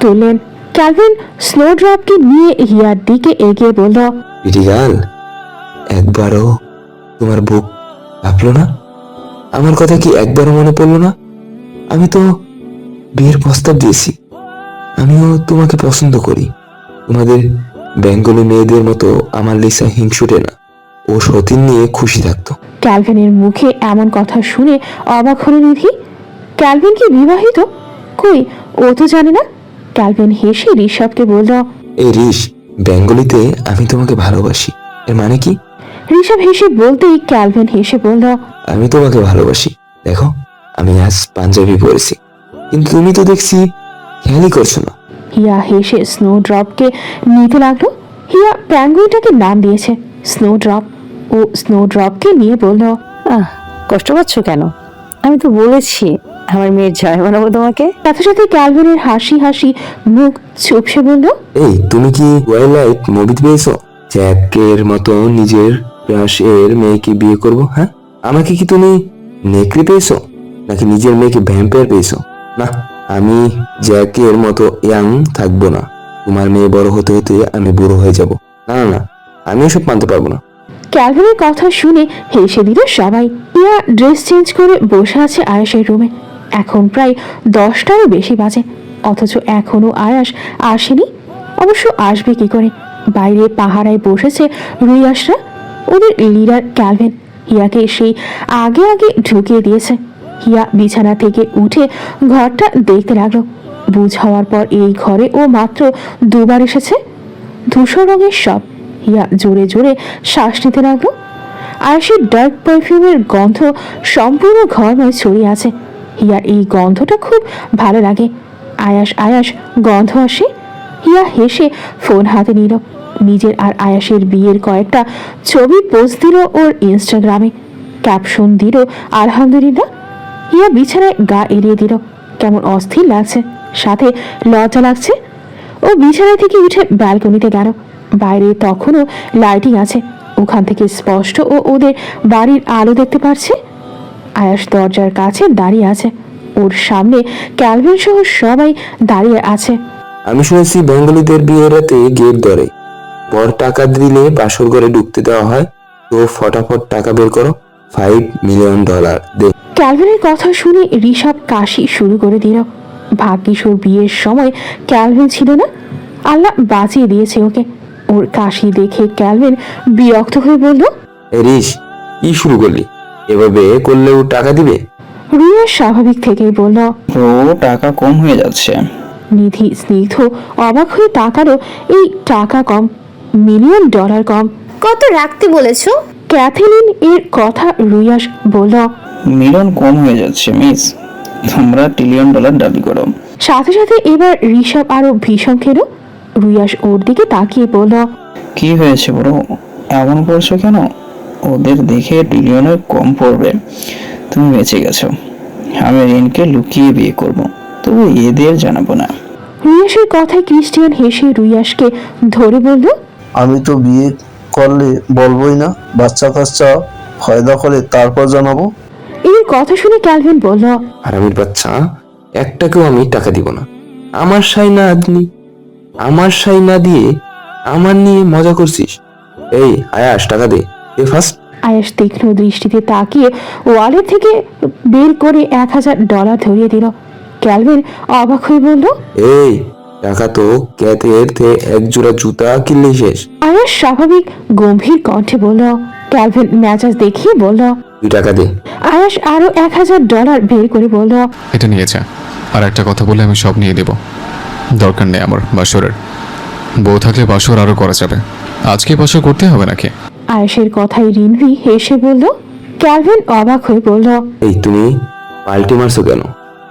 তুললেন। ক্যালভিন স্নোড্রপকে নিয়ে হিয়ার দিকে এগিয়ে বলল, রিগাল, একবারও তোমার বুক কাঁপলো না? আমার কথা কি একবারও মনে পড়লো না? আমি তো বিয়ের প্রস্তাব দিয়েছি। আমিও তোমাকে পছন্দ করি। তোমাদের বেঙ্গলি মেয়েদের মতো আমার লিসা হিংসুটে না, ও সতীন নিয়ে খুশি থাকতো। ক্যালভিনের মুখে এমন কথা শুনে অবাক হলো নিধি। ক্যালভিন কি বিবাহিত? কই, ও তো জানে না। ক্যালভিন হেসে ঋষভকে বলল, এই রিস, বেঙ্গলিতে আমি তোমাকে ভালোবাসি এর মানে কি? ঋষভ হেসে বলতেই ক্যালভিন হেসে বলল, আমি তোমাকে ভালোবাসি। দেখো, আমি আজ পাঞ্জাবি পরেছি, কিন্তু তুমি তো দেখছি খেয়ালই করছো না। হিয়া হেসে স্নোড্রপকে নিতে লাগলো। হিয়া প্যাঙ্গুইনটাকে নাম দিয়েছে স্নোড্রপ। ও স্নোড্রপকে নিয়ে বলল, কষ্ট পাচ্ছ কেন? আমি তো বলেছি আমার মেয়ের জয় বানাবো তোমাকে। সাথে সাথে ক্যালভিনের হাসি হাসি মুখ চুপসে বলল, এই তুমি কি ওয়াইল্ডলাইফ মুভি পেয়েছো? জ্যাকের মতো নিজের ক্রাশের মেয়েকে বিয়ে করব? হ্যাঁ, আমাকে কি তুমি নেকড়ে পেয়েছো নাকি নিজের মেয়েকে ভ্যাম্পায়ার পেয়েছো? না, আমি জ্যাকের মতো ইয়াং থাকবো না। তোমার মেয়ে বড় হতে হতে আমি বুড়ো হয়ে যাব। না না না, আমি এসব মানতে পারবো না। ক্যালভিনের কথা শুনে হেসে দিল সবাই। হিয়া ড্রেস চেঞ্জ করে বসে আছে আয়াসের রুমে। এখন প্রায় 10টারও বেশি বাজে, অথচ এখনো আয়াস আসেনি। অবশ্য আসবে কি করে? বাইরে পাহারায় বসেছে রুইয়াসরা। ওদের লিডার ক্যালভিন হিয়াকে সেই আগে আগে ঢুকিয়ে দিয়েছে। হিয়া বিছানা থেকে উঠে ঘরটা দেখতে লাগলো। বুঝ হওয়ার পর এই ঘরে ও মাত্র 2বার এসেছে। ধূসর রঙের সব। হিয়া জোরে জোরে শ্বাস নিতে লাগলো। আয়াসের ডার্ক পারফিউমের গন্ধ সম্পূর্ণ ঘরময় ছড়িয়ে আছে। হিয়ার এই গন্ধটা খুব ভালো লাগে। আয়াস আয়াস গন্ধ আসে। হিয়া হেসে ফোন হাতে নিল। নিজের আর আয়াসের বিয়ের কয়েকটা ছবি পোস্ট দিল ওর ইনস্টাগ্রামে। ক্যাপশন দিল, আলহামদুলিল্লাহ। হিয়া বিছানায় গা এড়িয়ে দিল। কেমন অস্থির লাগছে, সাথে লজ্জা লাগছে। ও বিছানা থেকে উঠে ব্যালকনিতে গেল। বাইরে তখনও লাইটিং আছে। ওখান থেকে স্পষ্ট ও ওদের বাড়ির আলো দেখতে পাচ্ছে। আয়াস দরজার কাছে দাঁড়িয়ে আছে। ওর সামনে ক্যালভিন সহ সবাই দাঁড়িয়ে আছে। আমি শুনেছি বেঙ্গলিদের বিয়ের রাতে গেট ধরে, পর টাকা দিলে বাসর ঘরে ঢুকতে দেওয়া হয়। তো ফটাফট টাকা বের করো, $5 মিলিয়ন দে। ক্যালভিনের কথা শুনে ঋষভ কাশি শুরু করে দিল। ভাগ্যিস ওর বিয়ের সময় ক্যালভিন ছিল না। আল্লাহ বাঁচিয়ে দিয়েছে ওকে। ওর কাশি দেখে ক্যালভিন বিরক্ত হয়ে বলল, রিস, কি শুরু করলি? এভাবে করলেও টাকা দিবে? রুইয়া স্বাভাবিক থেকেই বলল, ও টাকা কম হয়ে যাচ্ছে। নিধি স্নিগ্ধ অবাক হয়ে তাকালো। এই টাকা কম? $1 মিলিয়ন কম? কত রাখতে বলেছো? ক্যাথেলিন এর কথা রুইয়াস বলল, মিলিয়ন কম হয়ে যাচ্ছে মিস, তোমরা $1 ট্রিলিয়ন দাবি করো। সাথে সাথে এবার ঋষভ আরো ভীষণ খেলো। রুইয়াস ওর দিকে তাকিয়ে বলল, কি হয়েছে বড়, এমন করছো কেন? ওদের দেখে ট্রিলিয়নের কম পড়বে। তুমি বেঁচে গেছো। আমি রিনকে লুকিয়ে বিয়ে করব, তবু এদের জানাবো না। রুইয়াসের কথায় ক্রিস্টিয়ান হেসে রুইয়াসকে ধরে বলল, আমি তো বিয়ে করলে বলবোই না, বাচ্চা কাচ্চা ফয়দা করে তারপর জানাবো। এই কথা শুনে ক্যালভিন বলল, হারামির বাচ্চা, একটাকেও আমি টাকা দিব না। আমার সাই না দিয়ে আমার নিয়ে মজা করছিস? এই আয়াস, টাকা দে ফার্স্ট। আয়াস তীক্ষ্ণ দৃষ্টিতে তাকিয়ে ওয়ালেট থেকে বের করে $1000 ধরিয়ে দিল। ক্যালভিন অবাক হয়ে বলল, এই টাকা তো ক্যাথের থেকে 1 জোড়া জুতা কিনলেই শেষ। আয়াস স্বাভাবিক গম্ভীর কণ্ঠে বলল। ক্যালভিন মেজাজ দেখিয়ে বলল, তুই টাকা দে। আয়াস আরো $1000 বের করে বলল, এটা নিয়েছে, আর একটা কথা বলে আমি সব নিয়ে দেব। দরকার নেই আমার বাসরের। বউ থাকলে বাসর আরো করা যাবে, আজকে বাসর করতে হবে নাকি? আয়াসের কথায় রিনভি হেসে বলল। ক্যালভিন অবাক হয়ে বলল, এই তুমি পাল্টি মারছো কেন?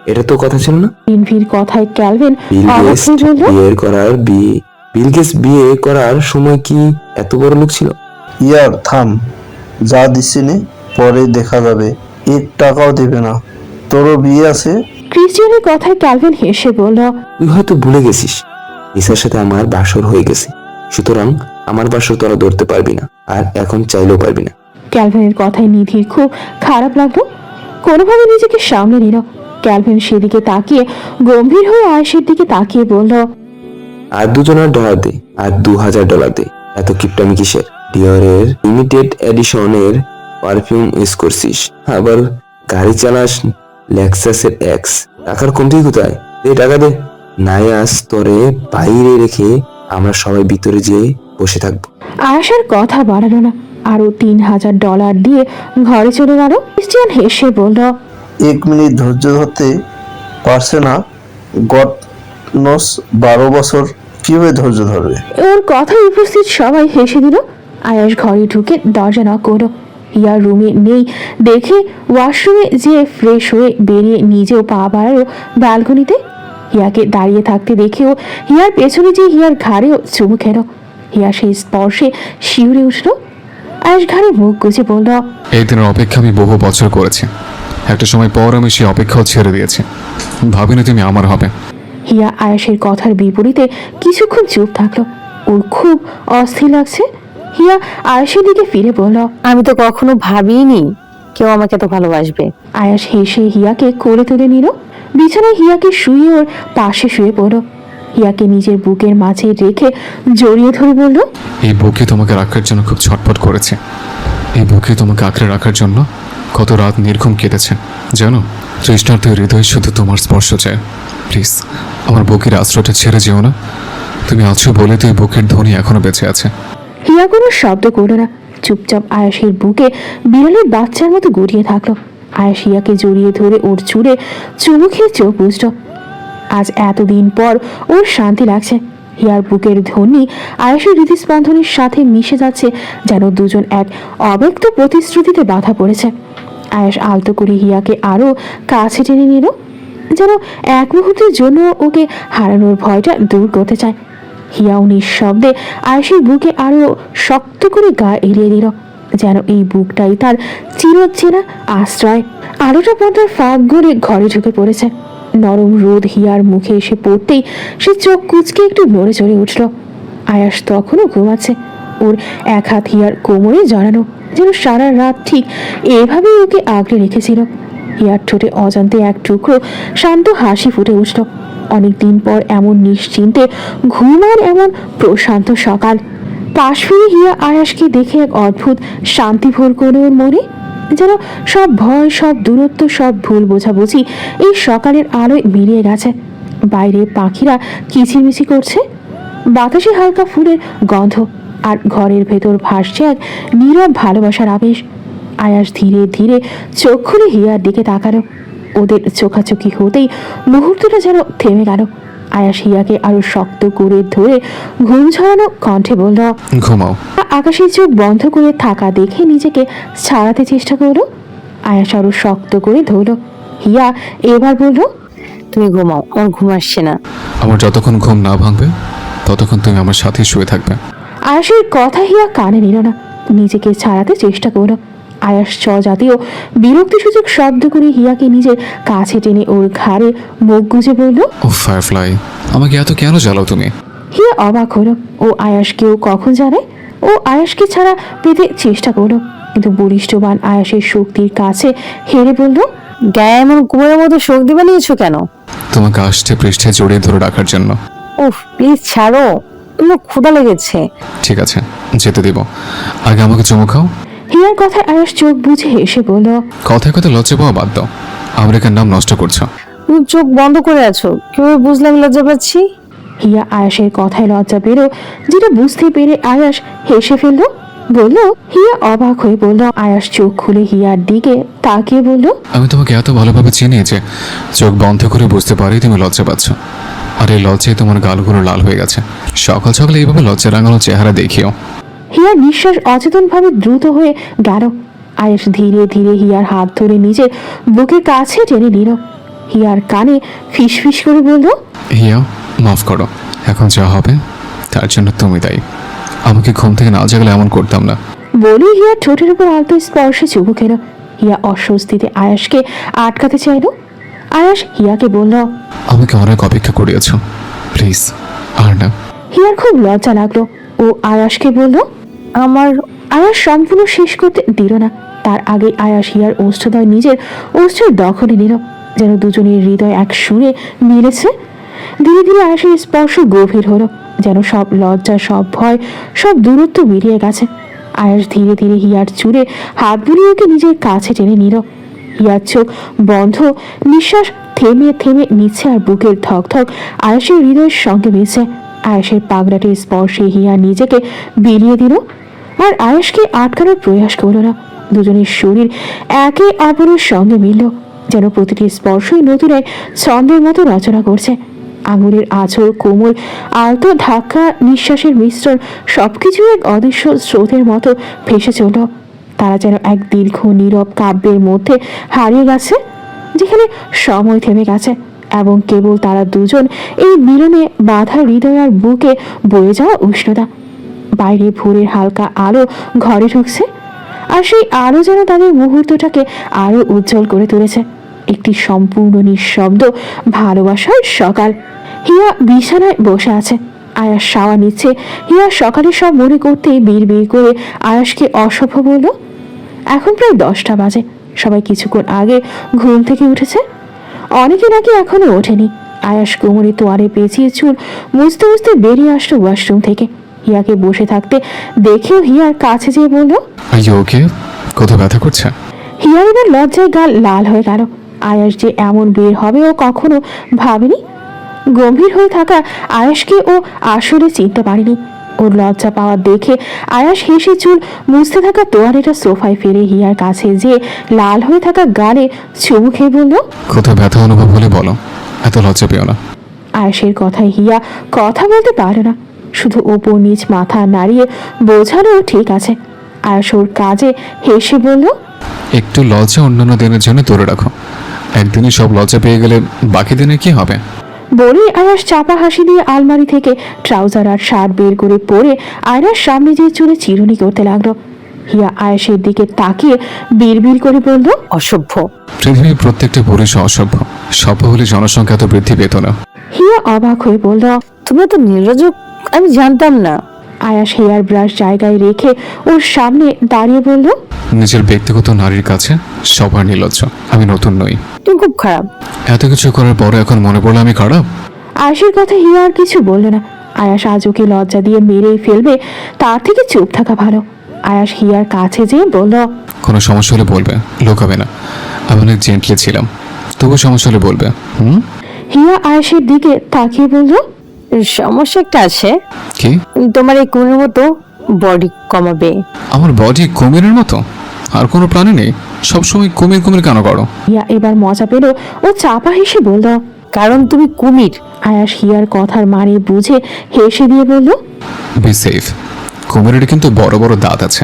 এটা তো কথা ছিল না। রিনভির কথায় ক্যালভিন বিল অবাক গেটস হয়ে বলল, বিল গেটস বিয়ে করার সময় কি এত বড় লোক ছিল? ইয়ার থাম, যা দিচ্ছি নে, পরে দেখা যাবে। 1 টাকাও দেবে না। তোরও বিয়ে আছে। ক্রিস্টিয়ানের কথায় ক্যালভিন হেসে বলল, তুই হয়তো ভুলে গেছিস, লিসার সাথে আমার বাসর হয়ে গেছে, সুতরাং আমার বাসর তোরা ধরতে পারবি না, আর এখন চাইলেও পারবি না। ক্যালভিনের কথায় নিধির খুব খারাপ লাগলো। কোনোভাবে নিজেকে সামনে নিল। ক্যালভিন সেদিকে তাকিয়ে গম্ভীর হয়ে আয়েশের দিকে তাকিয়ে বলল, আর $2 দে, আর $2000 দে। এত কিপটামি কিসের? ডিওরের লিমিটেড এডিশনের পারফিউম ইউজ করছিস, আবার গাড়ি চালাস লেক্সাসের এক্স। টাকার কমতি কোথায়? দে টাকা দে, নাই আজ তোরে বাইরে রেখে আমরা সবাই ভিতরে যেয়ে বসে থাকবো। আয়েশার কথা বাড়ালো না, আরো $3000 দিয়ে ঘরে চলে গেল। ক্রিস্টিয়ান হেসে বলল, 1 মিনিট ধৈর্য ধরতে পারছে না। গড নোস 12 বছর কিভাবে ধৈর্য ধরবে? ওর কথায় উপস্থিত সবাই হেসে দিল। আয়াস ঘরে ঢুকে দরজা নক করলো। হিয়া রুমে নেই দেখে ওয়াশরুমে যেয়ে ফ্রেশ হয়ে বেরিয়ে নিজেও পা বাড়ালো ব্যালকনিতে। হিয়াকে দাঁড়িয়ে থাকতে দেখেও হিয়ার পেছনে যে হিয়ার ঘাড়েও চুমু খেল। হিয়া সেই স্পর্শে শিউরে উঠল। আয়াস ঘাড়ে মুখ গুজে বলল, এই দিনের অপেক্ষা আমি বহু বছর করেছি। একটা সময় পর আমি সেই অপেক্ষাও ছেড়ে দিয়েছি। ভাবিনি তুমি আমার হবে। হিয়া আয়াসের কথার বিপরীতে কিছুক্ষণ চুপ থাকলো। ওর খুব অস্থির লাগছে। হিয়া আয়াসের দিকে ফিরে বলল, আমি তো কখনো ভাবিনি কেউ আমাকে এত ভালোবাসবে। আয়াস হেসে হিয়াকে কোলে তুলে নিল। বিছানায় হিয়াকে শুয়ে ওর পাশে শুয়ে পড়ল। হিয়াকে নিজের বুকের মাঝে রেখে জড়িয়ে ধরে বলল, এই বুকে তোমাকে রাখার জন্য খুব ছটফট করেছে। এই বুকে তোমাকে আঁকড়ে রাখার জন্য কত রাত নির্ঘুম কেটেছে জানো। তৃষ্ণার্ত হৃদয় শুধু তোমার স্পর্শ চায়। প্লিজ আমার বুকের আশ্রয়টা ছেড়ে যেও না। তুমি আছো বলে তো এই বুকের ধ্বনি এখনো বেঁচে আছে। হিয়া কোনো শব্দ করল না, চুপচাপ আয়াসের বুকে বিড়ালের বাচ্চার মতো গড়িয়ে থাকলো। আয়াস হিয়াকে জড়িয়ে ধরে ওর চুড়ে চুমু খেয়ে চোখ বুঝল। আজ এতদিন পর ওর শান্তি লাগছে। হিয়ার বুকের ধ্বনি আয়াসের হৃদস্পন্দনের সাথে মিশে যাচ্ছে, যেন দুজন এক অব্যক্ত প্রতিশ্রুতিতে বাধা পড়েছে। আয়াস আলতো করে হিয়াকে আরো কাছে টেনে নিল, যেন এক মুহূর্তের জন্য ওকে হারানোর ভয়টা দূর করতে চায়। হিয়াও নিঃশব্দে আয়েশের বুকে আরো শক্ত করে গা এড়িয়ে দিল, যেন এই বুকটাই তার চিরচেনা আশ্রয়। আলোটা পর্দার ফাঁক গড়ে ঘরে ঢুকে পড়েছে। নরম রোদ হিয়ার মুখে এসে পড়তেই সে চোখ কুঁচকে একটু নড়ে চড়ে উঠল। আয়াস তখনও ঘুমাচ্ছে। ওর এক হাত হিয়ার কোমরে জড়ানো, যেন সারা রাত ঠিক এভাবেই ওকে আগলে রেখেছিল। হিয়ার ঠোঁটে অজান্তে এক টুকরো শান্ত হাসি ফুটে উঠল। অনেকদিন পর এমন নিশ্চিন্তে ঘুম আর এমন প্রশান্ত সকাল। পাশ ফিরে হিয়া আয়াসকে দেখে এক অদ্ভুত শান্তি ভর করে ওর মনে, যেন সব ভয়, সব দূরত্ব, সব ভুল বোঝাবুঝি এই সকালের আলোয় মিলিয়ে গেছে। বাইরে পাখিরা কিচিরমিচি করছে, বাতাসে হালকা ফুলের গন্ধ, আর ঘরের ভেতর ভাসছে এক নীরব ভালোবাসার আবেশ। আয়াস ধীরে ধীরে চোখ খুলে হিয়ার দিকে তাকালো। ওদের চোখাচোখি হতেই মুহূর্তটা যেন থেমে গেল। আয়াস হিয়াকে আরো শক্ত করে ধরে ঘুম ঝরানো কণ্ঠে বলল, ঘুমাও। আকাশের চোখ বন্ধ করে থাকা দেখে নিজেকে ছাড়াতে চেষ্টা করলো। আয়াস আরো শক্ত করে ধরলো। হিয়া এবার বলল, তুমি ঘুমাও, আমার ঘুম আসছে না। আমার যতক্ষণ ঘুম না ভাঙবে ততক্ষণ তুমি আমার সাথে শুয়ে থাকবে। আয়াসের কথা হিয়া কানে নিল না, নিজেকে ছাড়াতে চেষ্টা করলো। আয়াস জাতীয় বিরক্তিসূচক শব্দ করে হিয়াকে নিজের কাছে টেনে ওর ঘাড়ে মুখ গুজে বলল, ও ফায়ারফ্লাই, আমাকে এত কেন জ্বালাও তুমি? হিয়া অবাক হলো। ও আয়াসকেও কখন জানায়? ও আয়াসকে ছাড়া পেতে চেষ্টা করলো, কিন্তু বলিষ্ঠবান আয়াসের শক্তির কাছে হেরে বলল, গায়ে এমন কুমোরের মতো শক্তি বানিয়েছো কেন? তোমাকে আষ্টে পৃষ্ঠে জড়িয়ে ধরে রাখার জন্য। উফ, প্লিজ ছাড়ো, আমার ক্ষুধা লেগেছে। ঠিক আছে, যেতে দিব, আগে আমাকে চুমু খাও। হিয়ার কথায় আয়াস চোখ বুঝে হেসে বলল, কথায় কথা লজ্জা পাওয়া বাদ দাও, আমেরিকার নাম নষ্ট করছো। তুমি চোখ বন্ধ করে আছো, কিভাবে বুঝলাম লজ্জা পাচ্ছি? হিয়া আয়াসের কথায় লজ্জা পেল, যেটা বুঝতে পেরে আয়াস হেসে ফেলল। বলল। হিয়া অবাক হয়ে বলল। আয়াস চোখ খুলে হিয়ার দিকে তাকিয়ে বলল, আমি তোমাকে এত ভালোভাবে চিনি যে চোখ বন্ধ করে বুঝতে পারি তুমি লজ্জা পাচ্ছ। আর এই লজ্জায় তোমার গালগুলো লাল হয়ে গেছে। সকাল সকালে এইভাবে লজ্জা রাঙানো চেহারা দেখিও। হিয়ার নিঃশ্বাস অচেতনভাবে দ্রুত হয়ে গেল। আয়াস ধীরে ধীরে হিয়ার হাত ধরে নিজের বুকের কাছে টেনে নিল। হিয়ার কানে ফিসফিস করে বলল, হিয়া মাফ করো, এখন যা হবে তার জন্য তুমি দায়ী। আমাকে ঘুম থেকে না জাগলে এমন করতাম না। বলে হিয়ার ঠোঁটের উপর আলতো স্পর্শে চুমু খেল। হিয়া অস্বস্তিতে আয়াসকে আটকাতে চাইল। আয়াস হিয়াকে বলল, আমাকে অনেক অপেক্ষা করিয়েছ, প্লিজ আর না। হিয়ার খুব লজ্জা লাগলো। ও আয়াসকে বলল, আমার আয়াস সম্পূর্ণ শেষ করতে দিল না। তার আগে আয়াস হিয়ার ওষ্ঠদ্বয় নিজের ওষ্ঠের দখলে নিল, যেন দুজনের হৃদয় এক সুরে মিলেছে। ধীরে ধীরে আয়াসের স্পর্শ গভীর হলো, যেন সব লজ্জা, সব ভয়, সব দূরত্ব মিলিয়ে গেছে। আয়াস ধীরে ধীরে হিয়ার চুলে হাত বুলিয়ে ওকে নিজের কাছে টেনে নিল। হিয়ার চোখ বন্ধ, নিঃশ্বাস থেমে থেমে নিচ্ছে, আর বুকের ধক ধক আয়াসের হৃদয়ের সঙ্গে মিশছে। আয়াসের পাগলাটির স্পর্শে হিয়া নিজেকে বিলিয়ে দিল, আর আয়াসকে আটকানোর প্রয়াস করল না। দুজনের শরীর একে অপরের সঙ্গে মিলল, যেন প্রতিটি স্পর্শই নতুন এক ছন্দের মতো রচনা করছে। আঙুলের আঁচড়, কোমল আলতো ধাক্কা, নিঃশ্বাসের মিশ্রণ, সবকিছু এক অদৃশ্য স্রোতের মতো ভেসে চলল। তারা যেন এক দীর্ঘ নীরব কাব্যের মধ্যে হারিয়ে গেছে, যেখানে সময় থেমে গেছে এবং কেবল তারা দুজন এই মিলনে বাঁধা হৃদয় আর বুকে বয়ে যাওয়া উষ্ণতা। বাইরে ভোরের হালকা আলো ঘরে ঢুকছে, আর সেই আলো যেন তাদের মুহূর্তটাকে আরো উজ্জ্বল করে তুলেছে। একটি সম্পূর্ণ নিঃশব্দ ভালোবাসার সকাল। হিয়া বিছানায় বসে আছে, আয়াস শাওয়া নিচ্ছে। হিয়া সকালে সব মনে করতেই বিড় বিড় করে আয়াসকে অসভ্য বলল। এখন প্রায় 10টা বাজে। সবাই কিছুক্ষণ আগে ঘুম থেকে উঠেছে, অনেকে নাকি এখনো ওঠেনি। আয়াস কোমরে তোয়ারে পেঁচিয়ে চুল মুছতে মুছতে বেরিয়ে আসলো ওয়াশরুম থেকে। হিয়াকে বসে থাকতে দেখেও হিয়ার কাছে যেয়ে বলল, ওকে, কোথাও ব্যথা করছে? হিয়ার এবার লজ্জায় গাল লাল হয়ে গেল। আয়াস যে এমন বের হবে ও কখনো ভাবেনি। গম্ভীর হয়ে থাকা আয়াসকে ও আসলে চিনতে পারেনি। ওর লজ্জা পাওয়া দেখে আয়াস হেসে চুল মুছতে থাকা তোয়ারেটা সোফায় ফেলে হিয়ার কাছে যে লাল হয়ে থাকা গালে চুমু খেয়ে বলল, কোথাও ব্যথা অনুভব হলে বলো, এত লজ্জা পেও না। আয়াসের কথায় হিয়া কথা বলতে পারে না, শুধু ওপর নিচ মাথা নাড়িয়ে বোঝানো ঠিক আছে। আয়াস ওর কাজে হেসে বলল, একটু লজ্জা অন্যান্য দিনের জন্য ধরে রাখো, একদিনই সব লজ্জা পেয়ে গেলে বাকি দিনে কি হবে? বলেই আয়াস চাপা হাসি দিয়ে আলমারি থেকে ট্রাউজার আর শার্ট বের করে পরে আয়নার সামনে যে চুলে চিরুনি করতে লাগলো। হিয়া আয়াসের দিকে তাকিয়ে বিড়বিড় করে বলল, অসভ্য। পৃথিবীর প্রত্যেকটা পুরুষ অসভ্য, সভ্য হলে জনসংখ্যা এত বৃদ্ধি পেত না। হিয়া অবাক হয়ে বলল, তুমি তো নির্লজ্জ, আমি জানতাম না। আয়াস হেয়ার ব্রাশ জায়গায় রেখে ওর সামনে দাঁড়িয়ে বলল, নিজের ব্যক্তিগত নারীর কাছে সবার নির্লজ্জ। আমি নতুন নই। তুমি খুব খারাপ। এত কিছু করার পরে এখন মনে পড়লো আমি খারাপ? আয়াসের কথা হিয়া আর কিছু বলল না। আয়াস আজ ওকে লজ্জা দিয়ে মেরেই ফেলবে, তার থেকে চুপ থাকা ভালো। আয়াস হিয়ার কাছে যেয়ে বলল, কোনো সমস্যা হলে বলবে, লুকাবে না। আমি অনেক জেন্টলি ছিলাম, তবু সমস্যা হলে বলবে। হিয়া আয়াসের দিকে তাকিয়ে বলল, সমস্যা একটা আছে। কি? তোমার এই কুমির মতো বডি কমাবে। আমার বডি কুমিরের মতো? আর কোনো প্রাণী নেই, সবসময় কুমির কুমির কেন করো? হিয়া এবার মজা পেল, ও চাপা হেসে বলল, কারণ তুমি কুমির। আয়াস হিয়ার কথার মানে বুঝে হেসে দিয়ে বলল, বি সেফ। কুমিরের কিন্তু বড় বড় দাঁত আছে,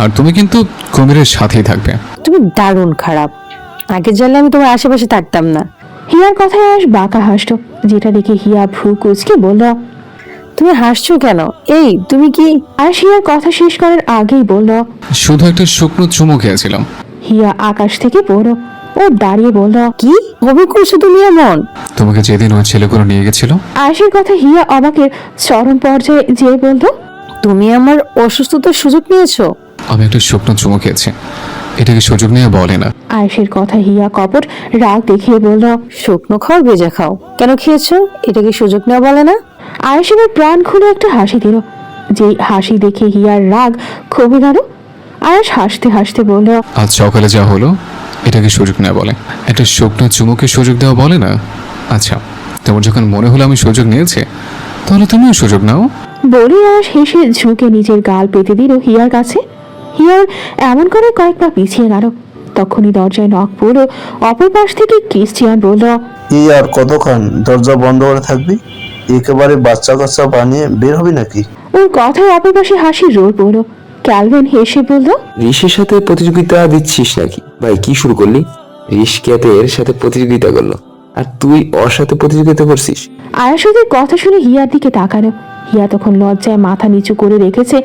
আর তুমি কিন্তু কুমিরের সাথেই থাকবে। তুমি দারুণ খারাপ। আগে জানলে আমি তোমার আশেপাশে থাকতাম না। হিয়ার কথায় আয়াস বাঁকা হাসল, যেটা দেখে হিয়া ভ্রু কুঁচকে বলল, তুমি হাসছো কেন? এই তুমি কি? আয়াস হিয়ার কথা শেষ করার আগেই বলল, শুধু একটা শুকনো চুমু খেয়েছিলাম। হিয়া আকাশ থেকে পড়ো। ও দাঁড়িয়ে বলল, কি কবে করছো তুমি এমন? তোমাকে যেদিন ওই ছেলেগুলো নিয়ে গেছিল। আয়াসের কথা হিয়া অবাকের চরম পর্যায়ে যেয়ে বলল, তুমি আমার অসুস্থতার সুযোগ নিয়েছো? আমি একটা শুকনো চুমু খেয়েছি, এটাকে সুযোগ নিয়ে বলে না। আয়েশের কথা হিয়া কপট রাগ দেখিয়ে বলল, শুকনো খাও ভেজা খাও, কেন খেয়েছো? এটাকে সুযোগ নেওয়া বলে না? আয়েশ এবার প্রাণ খুলে একটা হাসি দিল, যেই হাসি দেখে হিয়ার রাগ কমে গেল। আয়েশ হাসতে হাসতে বলল, আজ সকালে যা হলো এটাকে সুযোগ নেওয়া বলে, একটা শুকনো চুমুকে সুযোগ দেওয়া বলে না। আচ্ছা, তোমার যখন মনে হলো আমি সুযোগ নিয়েছি, তাহলে তুমিও সুযোগ নাও। বলে আয়াস হেসে ঝুঁকে নিজের গাল পেতে দিল হিয়ার কাছে। হিয়ার এমন করে কয়েক পা পিছিয়ে গেল। তখনই দরজায় নক পড়ল। অপর পাশ থেকে ক্রিশ্চিয়ান বলল, এই আর কতক্ষণ দরজা বন্ধ করে থাকবি? একেবারে বাচ্চা কাচ্চা বানিয়ে বের হবি নাকি? ওর কথায় অপর পাশে হাসির রোল পড়ল। ক্যালভিন হেসে বলল, ঋষির সাথে প্রতিযোগিতা দিচ্ছিস নাকি? ভাই কি শুরু করলি? ঋষ ক্যাতের সাথে প্রতিযোগিতা করলো আর তুই ওর সাথে প্রতিযোগিতা করছিস? আয়াস ওদের কথা শুনে হিয়ার দিকে তাকালো। হিয়া তখন লজ্জায় মাথা নিচু করে রেখেছে।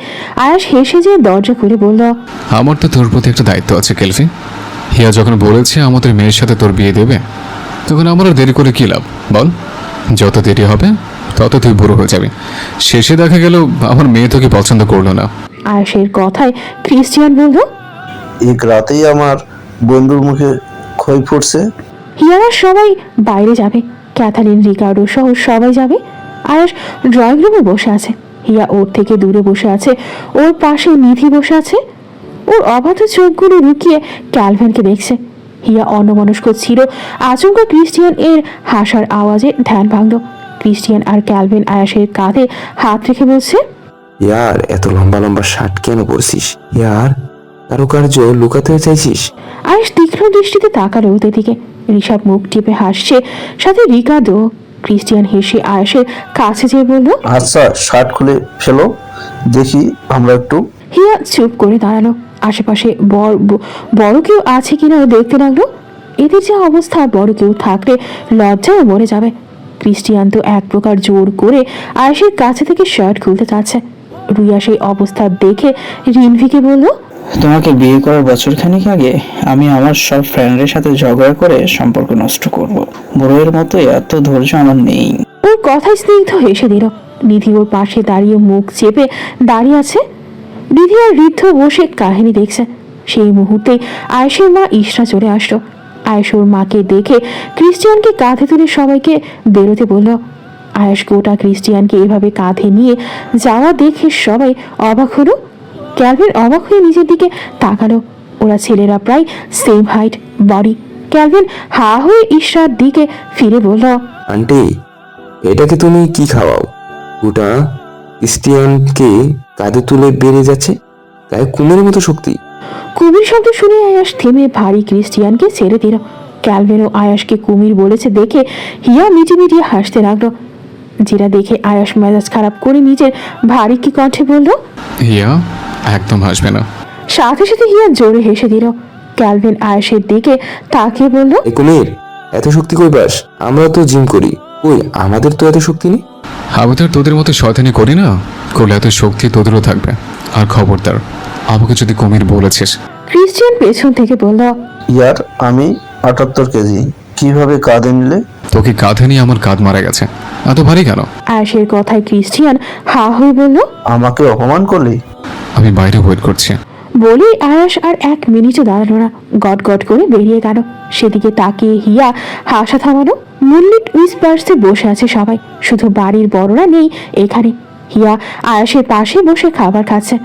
আয়াস হেসে যেয়ে দরজা খুলে বলল, আমার তো তোর প্রতি একটা দায়িত্ব আছে কেলভি। হিয়া যখন বলেছে আমাদের মেয়ের সাথে তোর বিয়ে দেবে, তখন আমার আর দেরি করে কি লাভ বল? যত দেরি হবে তত তুই বুড়ো হয়ে যাবি। শেষে দেখা গেল আমার মেয়ে তোকে পছন্দ করলো না। আয়াসের কথায় ক্রিশ্চিয়ান বলল, এক রাতেই আমার বন্ধুর মুখে খই ফুটছে। হিয়ারা সবাই বাইরে যাবে। ক্যাথারিন, রিকার্ডো সহ সবাই যাবে। আয়াস ড্রয়িং রুমে বসে আছে। হিয়া ওর থেকে দূরে বসে আছে। ওর পাশে নিধি বসে আছে। ওর অবাধ চোখগুলো লুকিয়ে ক্যালভিনকে দেখছে। হিয়া অন্যমনস্ক ছিল। আচমকা ক্রিশ্চিয়ান এর হাসার আওয়াজে ধ্যান ভাঙল। ক্রিশ্চিয়ান আর ক্যালভিন আয়াসের কাঁধে হাত রেখে বলছে, ইয়ার এত লম্বা লম্বা শার্ট কেন পরছিস? ইয়ার কারুকার্য লুকাতে চাইছিস? আয়াস তীক্ষ্ণ দৃষ্টিতে তাকালো ওদের দিকে। ঋষভ মুখ টিপে হাসছে, সাথে রিকার্ডো। ক্রিশ্চিয়ান হেসে আয়াসের কাছে যেয়ে বলল, আচ্ছা শার্ট খুলে ফেলো দেখি আমরা একটু। হিয়া চুপ করে দাঁড়ালো। আশেপাশে বড় কেউ আছে কিনা ও দেখতে লাগলো। এদের যে অবস্থা, বড় কেউ থাকলে লজ্জায় মরে যাবে। ক্রিশ্চিয়ান তো এক প্রকার জোর করে আয়েশের কাছে থেকে শার্ট খুলতে চাচ্ছে। রুইয়া সেই অবস্থা দেখে রিনভিকে বলল, তোমাকে বিয়ে করার বছরখানেক আগে আমি আমার সব ফ্রেন্ডের সাথে ঝগড়া করে সম্পর্ক নষ্ট করব। বড়ের মতো এত ধৈর্য আমার নেই। ওর কথায় স্নিগ্ধ হেসে দিল। নিধি ওর পাশে দাঁড়িয়ে মুখ চেপে দাঁড়িয়ে আছে। নিধি আর ঋদ্ধ বসে কাহিনী দেখছে। সেই মুহূর্তে আয়েশের মা ইশরা চলে আসলো। আয়েশ ওর মাকে দেখে ক্রিশ্চিয়ানকে কাঁধে তুলে সবাইকে বেরোতে বলল। আয়েশ গোটা ক্রিশ্চিয়ানকে এভাবে কাঁধে নিয়ে যাওয়া দেখে সবাই অবাক হলো। ক্যালভিন অবাক হয়ে নিজের দিকে তাকালো। ওরা ছেলেরা প্রায় সেম হাইট, বডি। ক্যালভিন হা হয়ে ইশরার দিকে ফিরে বলল, আন্টি, এটাকে তুমি কি খাওয়াও? গোটা ক্রিস্টিয়ানকে কাঁধে তুলে বেড়ে যাচ্ছে, গায়ে কুমের মতো শক্তি। কুমির শব্দ শুনে আয়াস থেমে ভারী ক্রিশ্চিয়ানকে ছেড়ে দিল। ক্যালভিন ও আয়াসকে কুমির বলেছে দেখে হিয়া মিটিমিটিয়ে হাসতে লাগলো, যেটা দেখে আয়াস মেজাজ খারাপ করে নিজের ভারী কি কণ্ঠে বলল, হিয়া একদম হাসবে না। সাথে সাথে হিয়া জোরে হেসে দিল। ক্যালভিন আয়াসের দিকে তাকিয়ে বলল, এ কুমির, এত শক্তি কই পাস? আমরা তো জিম করি, কই আমাদের তো এত শক্তি নেই। আমি তো আর তোদের মতো শয়তানি করি না, করলে এত শক্তি তোদেরও থাকবে। আর খবরদার আমাকে যদি কুমির বলেছিস। ক্রিশ্চিয়ান পেছন থেকে বলল, ইয়ার আমি 78 কেজি, কিভাবে কাঁধে নিলে? তোকে কাঁধে নিয়ে আমার কাঁধ মারা গেছে, এত ভারী কেন? আয়াসের কথায় ক্রিশ্চিয়ান হা হয়ে বলল, আমাকে অপমান করলি? আমি বাইরে ওয়েট করছি। বলেই আয়াস আর এক মিনিটও দাঁড়ালো না, গট গট করে বেরিয়ে গেল। সেদিকে তাকিয়ে হিয়া হাসা থামালো। মুনলিট উইসপার্সে বসে আছে সবাই, শুধু বাড়ির বড়রা নেই এখানে। হিয়া আয়াসের পাশে বসে খাবার খাচ্ছে।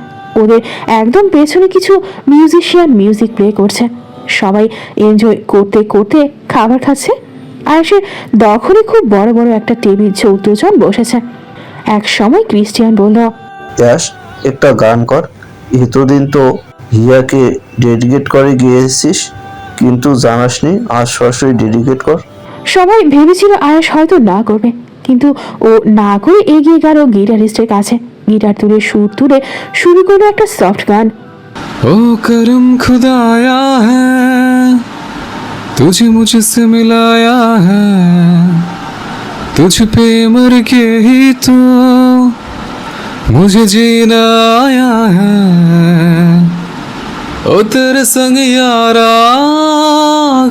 ওদের একদম পেছনে কিছু মিউজিশিয়ান মিউজিক প্লে করছে। সবাই এনজয় করতে করতে খাবার খাচ্ছে। আয়াসের দখলে খুব বড় বড় একটা টেবিল, 14 জন বসেছে। এক সময় ক্রিশ্চিয়ান বলল, ইয়াস একটা গান কর। এতদিন তো হিয়াকে ডেডিকেট করে গিয়েছিস, কিন্তু জানাসনি আজ সরাসরি ডেডিকেট কর। সবাই ভেবেছিল আয়াস হয়তো না করবে, কিন্তু ও না করে এগিয়ে গেল গিটারিস্টের কাছে। গিটার তুলে সুর তুলে শুরু করলো একটা সফট গান। ও করম খুদায়া হ্যাঁ तुझे मुझसे मिलाया है, तुझ पे मर के ही तो मुझे जीना आया है। ओ तेरे संग यारा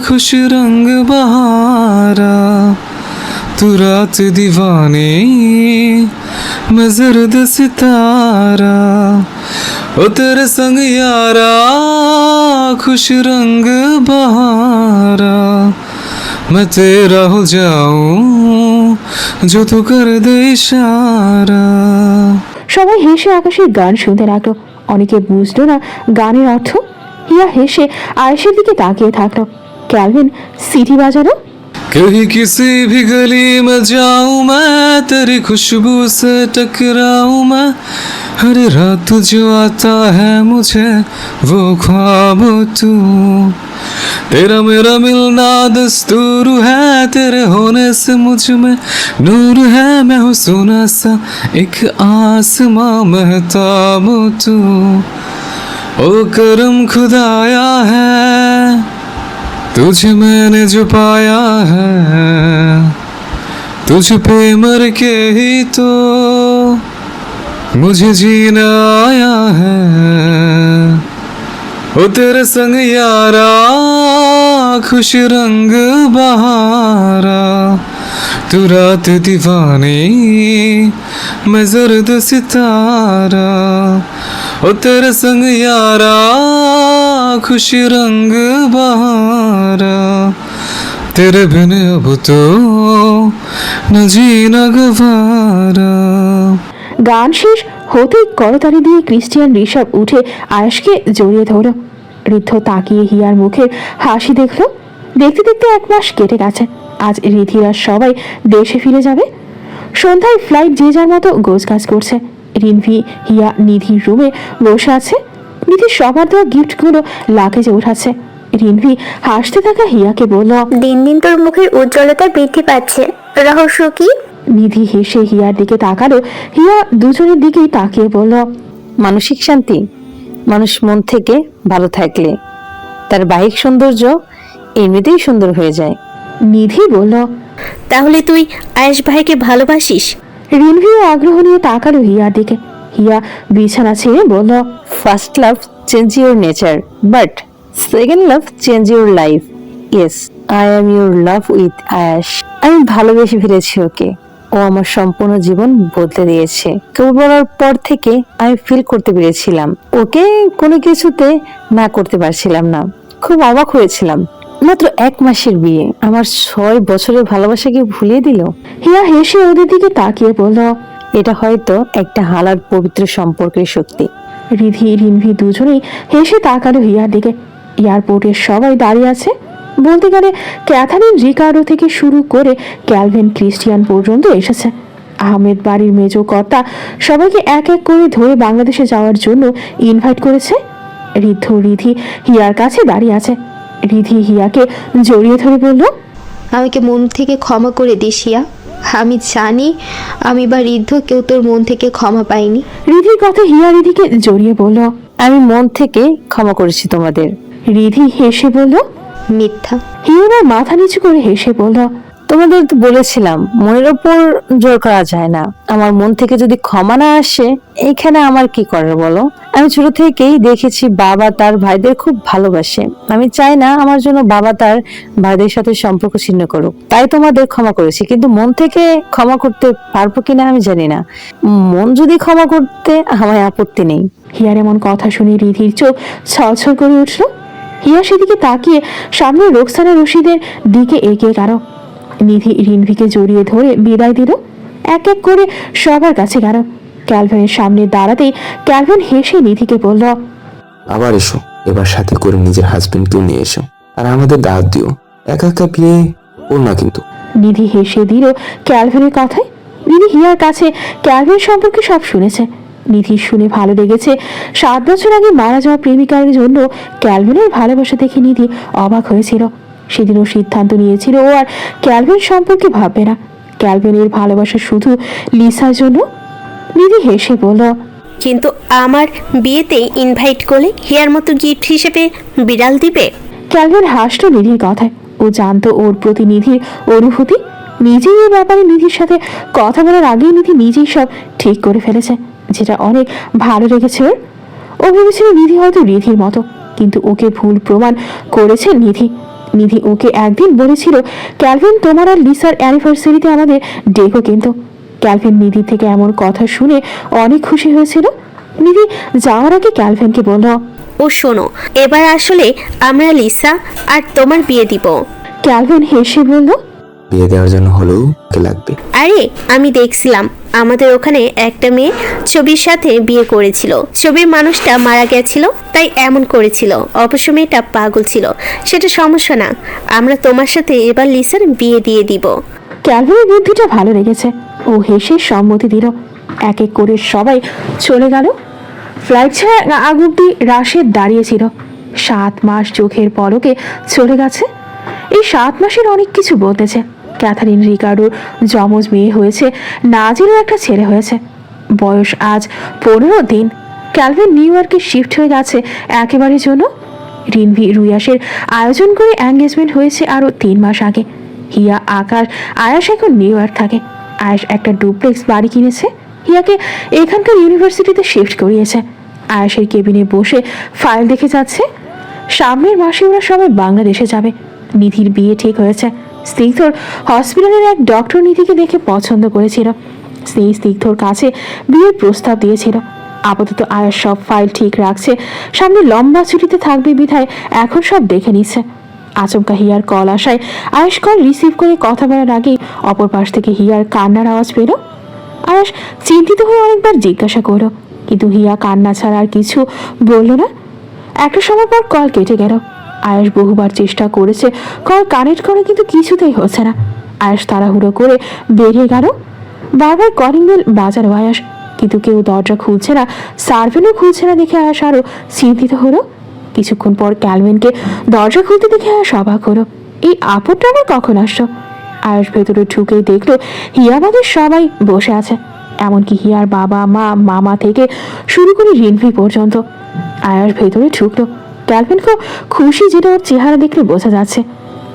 खुश रंग बहारा, तू रात दीवानी मैं जर्द सितारा। ओ तेरे संग यारा खुश रंग बहारा, मैं तेरा हो जाऊं जो तू कर दे इशारा। সবাই হেসে আকাশের গান শুনতে লাগলো। অনেকে বুঝলো না গানের অর্থ। হিয়া হেসে আয়েশের দিকে তাকিয়ে থাকলো। ক্যালভিন সিটি বাজালো। कहीं किसी भी गली में जाऊं मैं, तेरी खुशबू से टकराऊं मैं, हर रात जो आता है मुझे वो ख्वाब तू, तेरा मेरा मिलना दस्तूर है, तेरे होने से मुझ में नूर है, मैं हूँ सोना सा एक आसमां महताब तू, ओ करम खुदाया है तुझे मैंने जो पाया है, तुझ पे मर के ही तो मुझे जीना आया है, ओ तेरे संग यारा खुश रंग बहारा, तू रात दीवानी मैं जर्द सितारा, ओ तेरे संग यारा खुश रंग बहारा, तेरे बिन अब तो न जीना गवारा। গান শেষ হতেই করতালি দিয়ে ক্রিস্টিয়ান ঋষভ উঠে আয়েশকে জড়িয়ে ধরল। ঋদ্ধ তাকিয়ে হিয়ার মুখের হাসি দেখলো। দেখতে দেখতে 1 মাস কেটে গেছে। আজ রিধিরা সবাই দেশে ফিরে যাবে। সন্ধ্যায় ফ্লাইট যে যার মতো গোছগাছ করছে। রিনভি হিয়া নিধির রুমে বসে আছে। নিধি সবার দেওয়া গিফটগুলো লাগেজে উঠাচ্ছে। রিনভি হাসতে থাকা হিয়াকে বলল, দিন দিন তোর মুখের উজ্জ্বলতা বৃদ্ধি পাচ্ছে, রহস্য কি? নিধি হেসে হিয়ার দিকে তাকালো। হিয়া দুজনের দিকেই তাকিয়ে বলল, মানসিক শান্তি। মানুষ মন থেকে ভালো থাকলে তার বাহ্যিক সৌন্দর্য এমনিতেই সুন্দর হয়ে যায়। নিধি বলল, তাহলে তুই আয়েশ ভাইকে ভালোবাসিস? রিনভিও আগ্রহ নিয়ে তাকালো হিয়ার দিকে। হিয়া বিছানা ছেড়ে বলল, first love change your nature, but second love change your life. Yes, I am your love with Ayash. আমি ভালোবেসে ফিরেছি ওকে। ও আমার সম্পূর্ণ জীবন বদলে দিয়েছে। কেউ বলার পর থেকে আমি ফিল করতে পেরেছিলাম ওকে কোনো কিছুতে না করতে পারছিলাম না। খুব অবাক হয়েছিলাম। মাত্র 1 মাসের বিয়ে আমার 6 বছরের ভালোবাসাকে ভুলিয়ে দিল। হিয়া হেসে ওদের দিকে তাকিয়ে বলল, এটা হয়তো একটা হালাল পবিত্র সম্পর্কের শক্তি। রিধি রিনভি দুজনেই হেসে তাকালো হিয়ার দিকে। এয়ারপোর্টে সবাই দাঁড়িয়ে আছে। বলতে গেলে ক্যাথারিন রিকার্ডো থেকে শুরু করে ক্যালভিন ক্রিস্টিয়ান পর্যন্ত এসেছে। আহমেদ বাড়ির মেজো কর্তা সবাইকে এক এক করে ধরে বাংলাদেশে যাওয়ার জন্য ইনভাইট করেছে। ঋদ্ধ রিধি হিয়ার কাছে দাঁড়িয়ে আছে। রিধি হিয়াকে জড়িয়ে ধরে বলল, আমাকে মন থেকে ক্ষমা করে দিস হিয়া। আমি জানি আমি বা ঋদ্ধ কেউ তোর মন থেকে ক্ষমা পাইনি। রিধির কথা হিয়া রিধিকে জড়িয়ে বলল, আমি মন থেকে ক্ষমা করেছি তোমাদের। রিধি হেসে বলল, মিথ্যা। হিয়ারা মাথা নিচু করে হেসে বলল, তোমাদের তো বলেছিলাম মনের ওপর জোর করা যায় না। আমার মন থেকে যদি ক্ষমা না আসে এখানে আমার কি করার বলো? আমি ছোট থেকেই দেখেছি বাবা তার ভাইদের খুব ভালোবাসে। আমি চাই না আমার জন্য বাবা তার ভাইদের সাথে সম্পর্ক ছিন্ন করুক। তাই তোমাদের ক্ষমা করেছি, কিন্তু মন থেকে ক্ষমা করতে পারবো কিনা আমি জানি না। মন যদি ক্ষমা করতে আমার আপত্তি নেই। হিয়ার এমন কথা শুনে রিধির চোখ ছলছল করে উঠল। হিয়া সেদিকে তাকিয়ে সামনে রোকসানা রশিদের দিকে এগিয়ে গেল। নিধি রিনভিকে জড়িয়ে ধরে বিদায় দিল। এক এক করে সবার কাছে গেল। ক্যালভিনের সামনে দাঁড়াতেই ক্যালভিন হেসে নিধিকে বলল, আবার এসো, এবার সাথে করে নিজের হাজবেন্ডকেও নিয়ে এসো, আর আমাদের দাওয়াত দিও। একা একা বিয়ে ওর না কিন্তু। নিধি হেসে দিল ক্যালভিনের কথায়। নিধি হিয়ার কাছে ক্যালভিন সম্পর্কে সব শুনেছে। নিধি শুনে ভালো লেগেছে। 7 বছর আগে মারা যাওয়া প্রেমিকার জন্য ক্যালভিনের ভালোবাসা দেখে নিধি অবাক হয়েছিল। সেদিনও সিদ্ধান্ত নিয়েছিল ও আর ক্যালভিন সম্পর্কে ভাববে না। ক্যালভিনের ভালোবাসা শুধু লিসার জন্য। নিধি হেসে বলল, কিন্তু আমার বিয়েতেই ইনভাইট করলে হিয়ার মতো গিফট হিসেবে বিড়াল দিবে? ক্যালভিন হাসলো নিধির কথায়। ও জানতো ওর প্রতি নিধির অনুভূতি। নিজেই এই ব্যাপারে নিধির সাথে কথা বলার আগেই নিধি নিজেই সব ঠিক করে ফেলেছে, যেটা অনেক ভালো লেগেছে ওর। ও ভেবেছিল নিধি হয়তো রিধির মতো, কিন্তু ওকে ভুল প্রমাণ করেছে নিধি। নিধি ওকে একদিন বলেছিল, ক্যালভিন তোমার আর লিসার অ্যানিভার্সারিতে আমাদের ডেকো। কিন্তু ক্যালভিন নিধি থেকে এমন কথা শুনে অনেক খুশি হয়েছিল। নিধি যাওয়ার আগে ক্যালভিনকে বলল, ও শোনো, এবার আসলে আমরা লিসা আর তোমার বিয়ে দিব। ক্যালভিন হেসে বলল, বিয়ে দেওয়ার জন্য হলেও লাগবে। আরে আমি দেখছিলাম আমাদের ওখানে একটা মেয়ে ছবির সাথে বিয়ে করেছিল। ছবির মানুষটা মারা গেছিল, তাই এমন করেছিল। অবশ্য মেয়েটা পাগল ছিল, সেটা সমস্যা না। আমরা তোমার সাথে এবার লিসার বিয়ে দিয়ে দিব। ক্যালভিনের বুদ্ধিটা ভালো লেগেছে। ও হেসে সম্মতি দিল। এক এক করে সবাই চলে গেল। ফ্লাইট ছাড়া আগ অব্দি রাশেদ দাঁড়িয়েছিল। 7 মাস চোখের পলকে চলে গেছে। এই 7 মাসের অনেক কিছু বলতেছে। ক্যাথারিন রিকার্ডোর যমজ মেয়ে হয়েছে, নাজেরও একটা ছেলে হয়েছে। বয়স আজ 15 দিন। ক্যালভিন নিউ ইয়র্কে শিফট হয়ে গেছে একেবারের জন্য। রিনভি রুয়াসের আয়োজন করে এঙ্গেজমেন্ট হয়েছে আরও 3 মাস আগে। হিয়া, আকাশ, আয়াস এখন নিউ ইয়র্ক থাকে। আয়াস একটা ডুপ্লেক্স বাড়ি কিনেছে। হিয়াকে এখানকার ইউনিভার্সিটিতে শিফট করিয়েছে। আয়াসের কেবিনে বসে ফাইল দেখে যাচ্ছে। সামনের মাসে ওরা সবাই বাংলাদেশে যাবে। নিধির বিয়ে ঠিক হয়েছে। স্নিগ্ধর হসপিটালের এক ডক্টর নিধিকে দেখে পছন্দ করেছিল। স্নিগ্ধর কাছে বিয়ের প্রস্তাব দিয়েছিল। আপাতত আয়াস সব ফাইল ঠিক রাখছে। সামনে লম্বা ছুটিতে থাকবে বিধায় এখন সব দেখে নিচ্ছে। আচমকা হিয়ার কল আসায় আয়াস কল রিসিভ করে কথা বলার আগেই অপর পাশ থেকে হিয়ার কান্নার আওয়াজ পেল। আয়াস চিন্তিত হয়ে অনেকবার জিজ্ঞাসা করলো, কিন্তু হিয়া কান্না ছাড়া আর কিছু বলল না। একটা সময় পর কল কেটে গেল। আয়াস বহুবার চেষ্টা করেছে কল কানেক্ট করে, কিন্তু কিছুতেই হচ্ছে না। আয়াস তাড়াহুড়ো করে বেরিয়ে গেল। বারবার কলিং বেল বাজালো আয়াস, কিন্তু কেউ দরজা খুলছে না, সার্ভেন্টও খুলছে না দেখে আয়াস আরো চিন্তিত হলো। কিছুক্ষণ পর ক্যালভিনকে দরজা খুলতে দেখে আয়াস অবাক হলো। এই আপদটা আবার কখন আসছো? আয়াস ভেতরে ঢুকেই দেখলো হিয়াবাদের সবাই বসে আছে, এমনকি হিয়ার বাবা, মা, মামা থেকে শুরু করে রিনভি পর্যন্ত। আয়াস ভেতরে ঢুকলো। ক্যালভিন খুব খুশি, যেটা ওর চেহারা দেখলে বোঝা যাচ্ছে।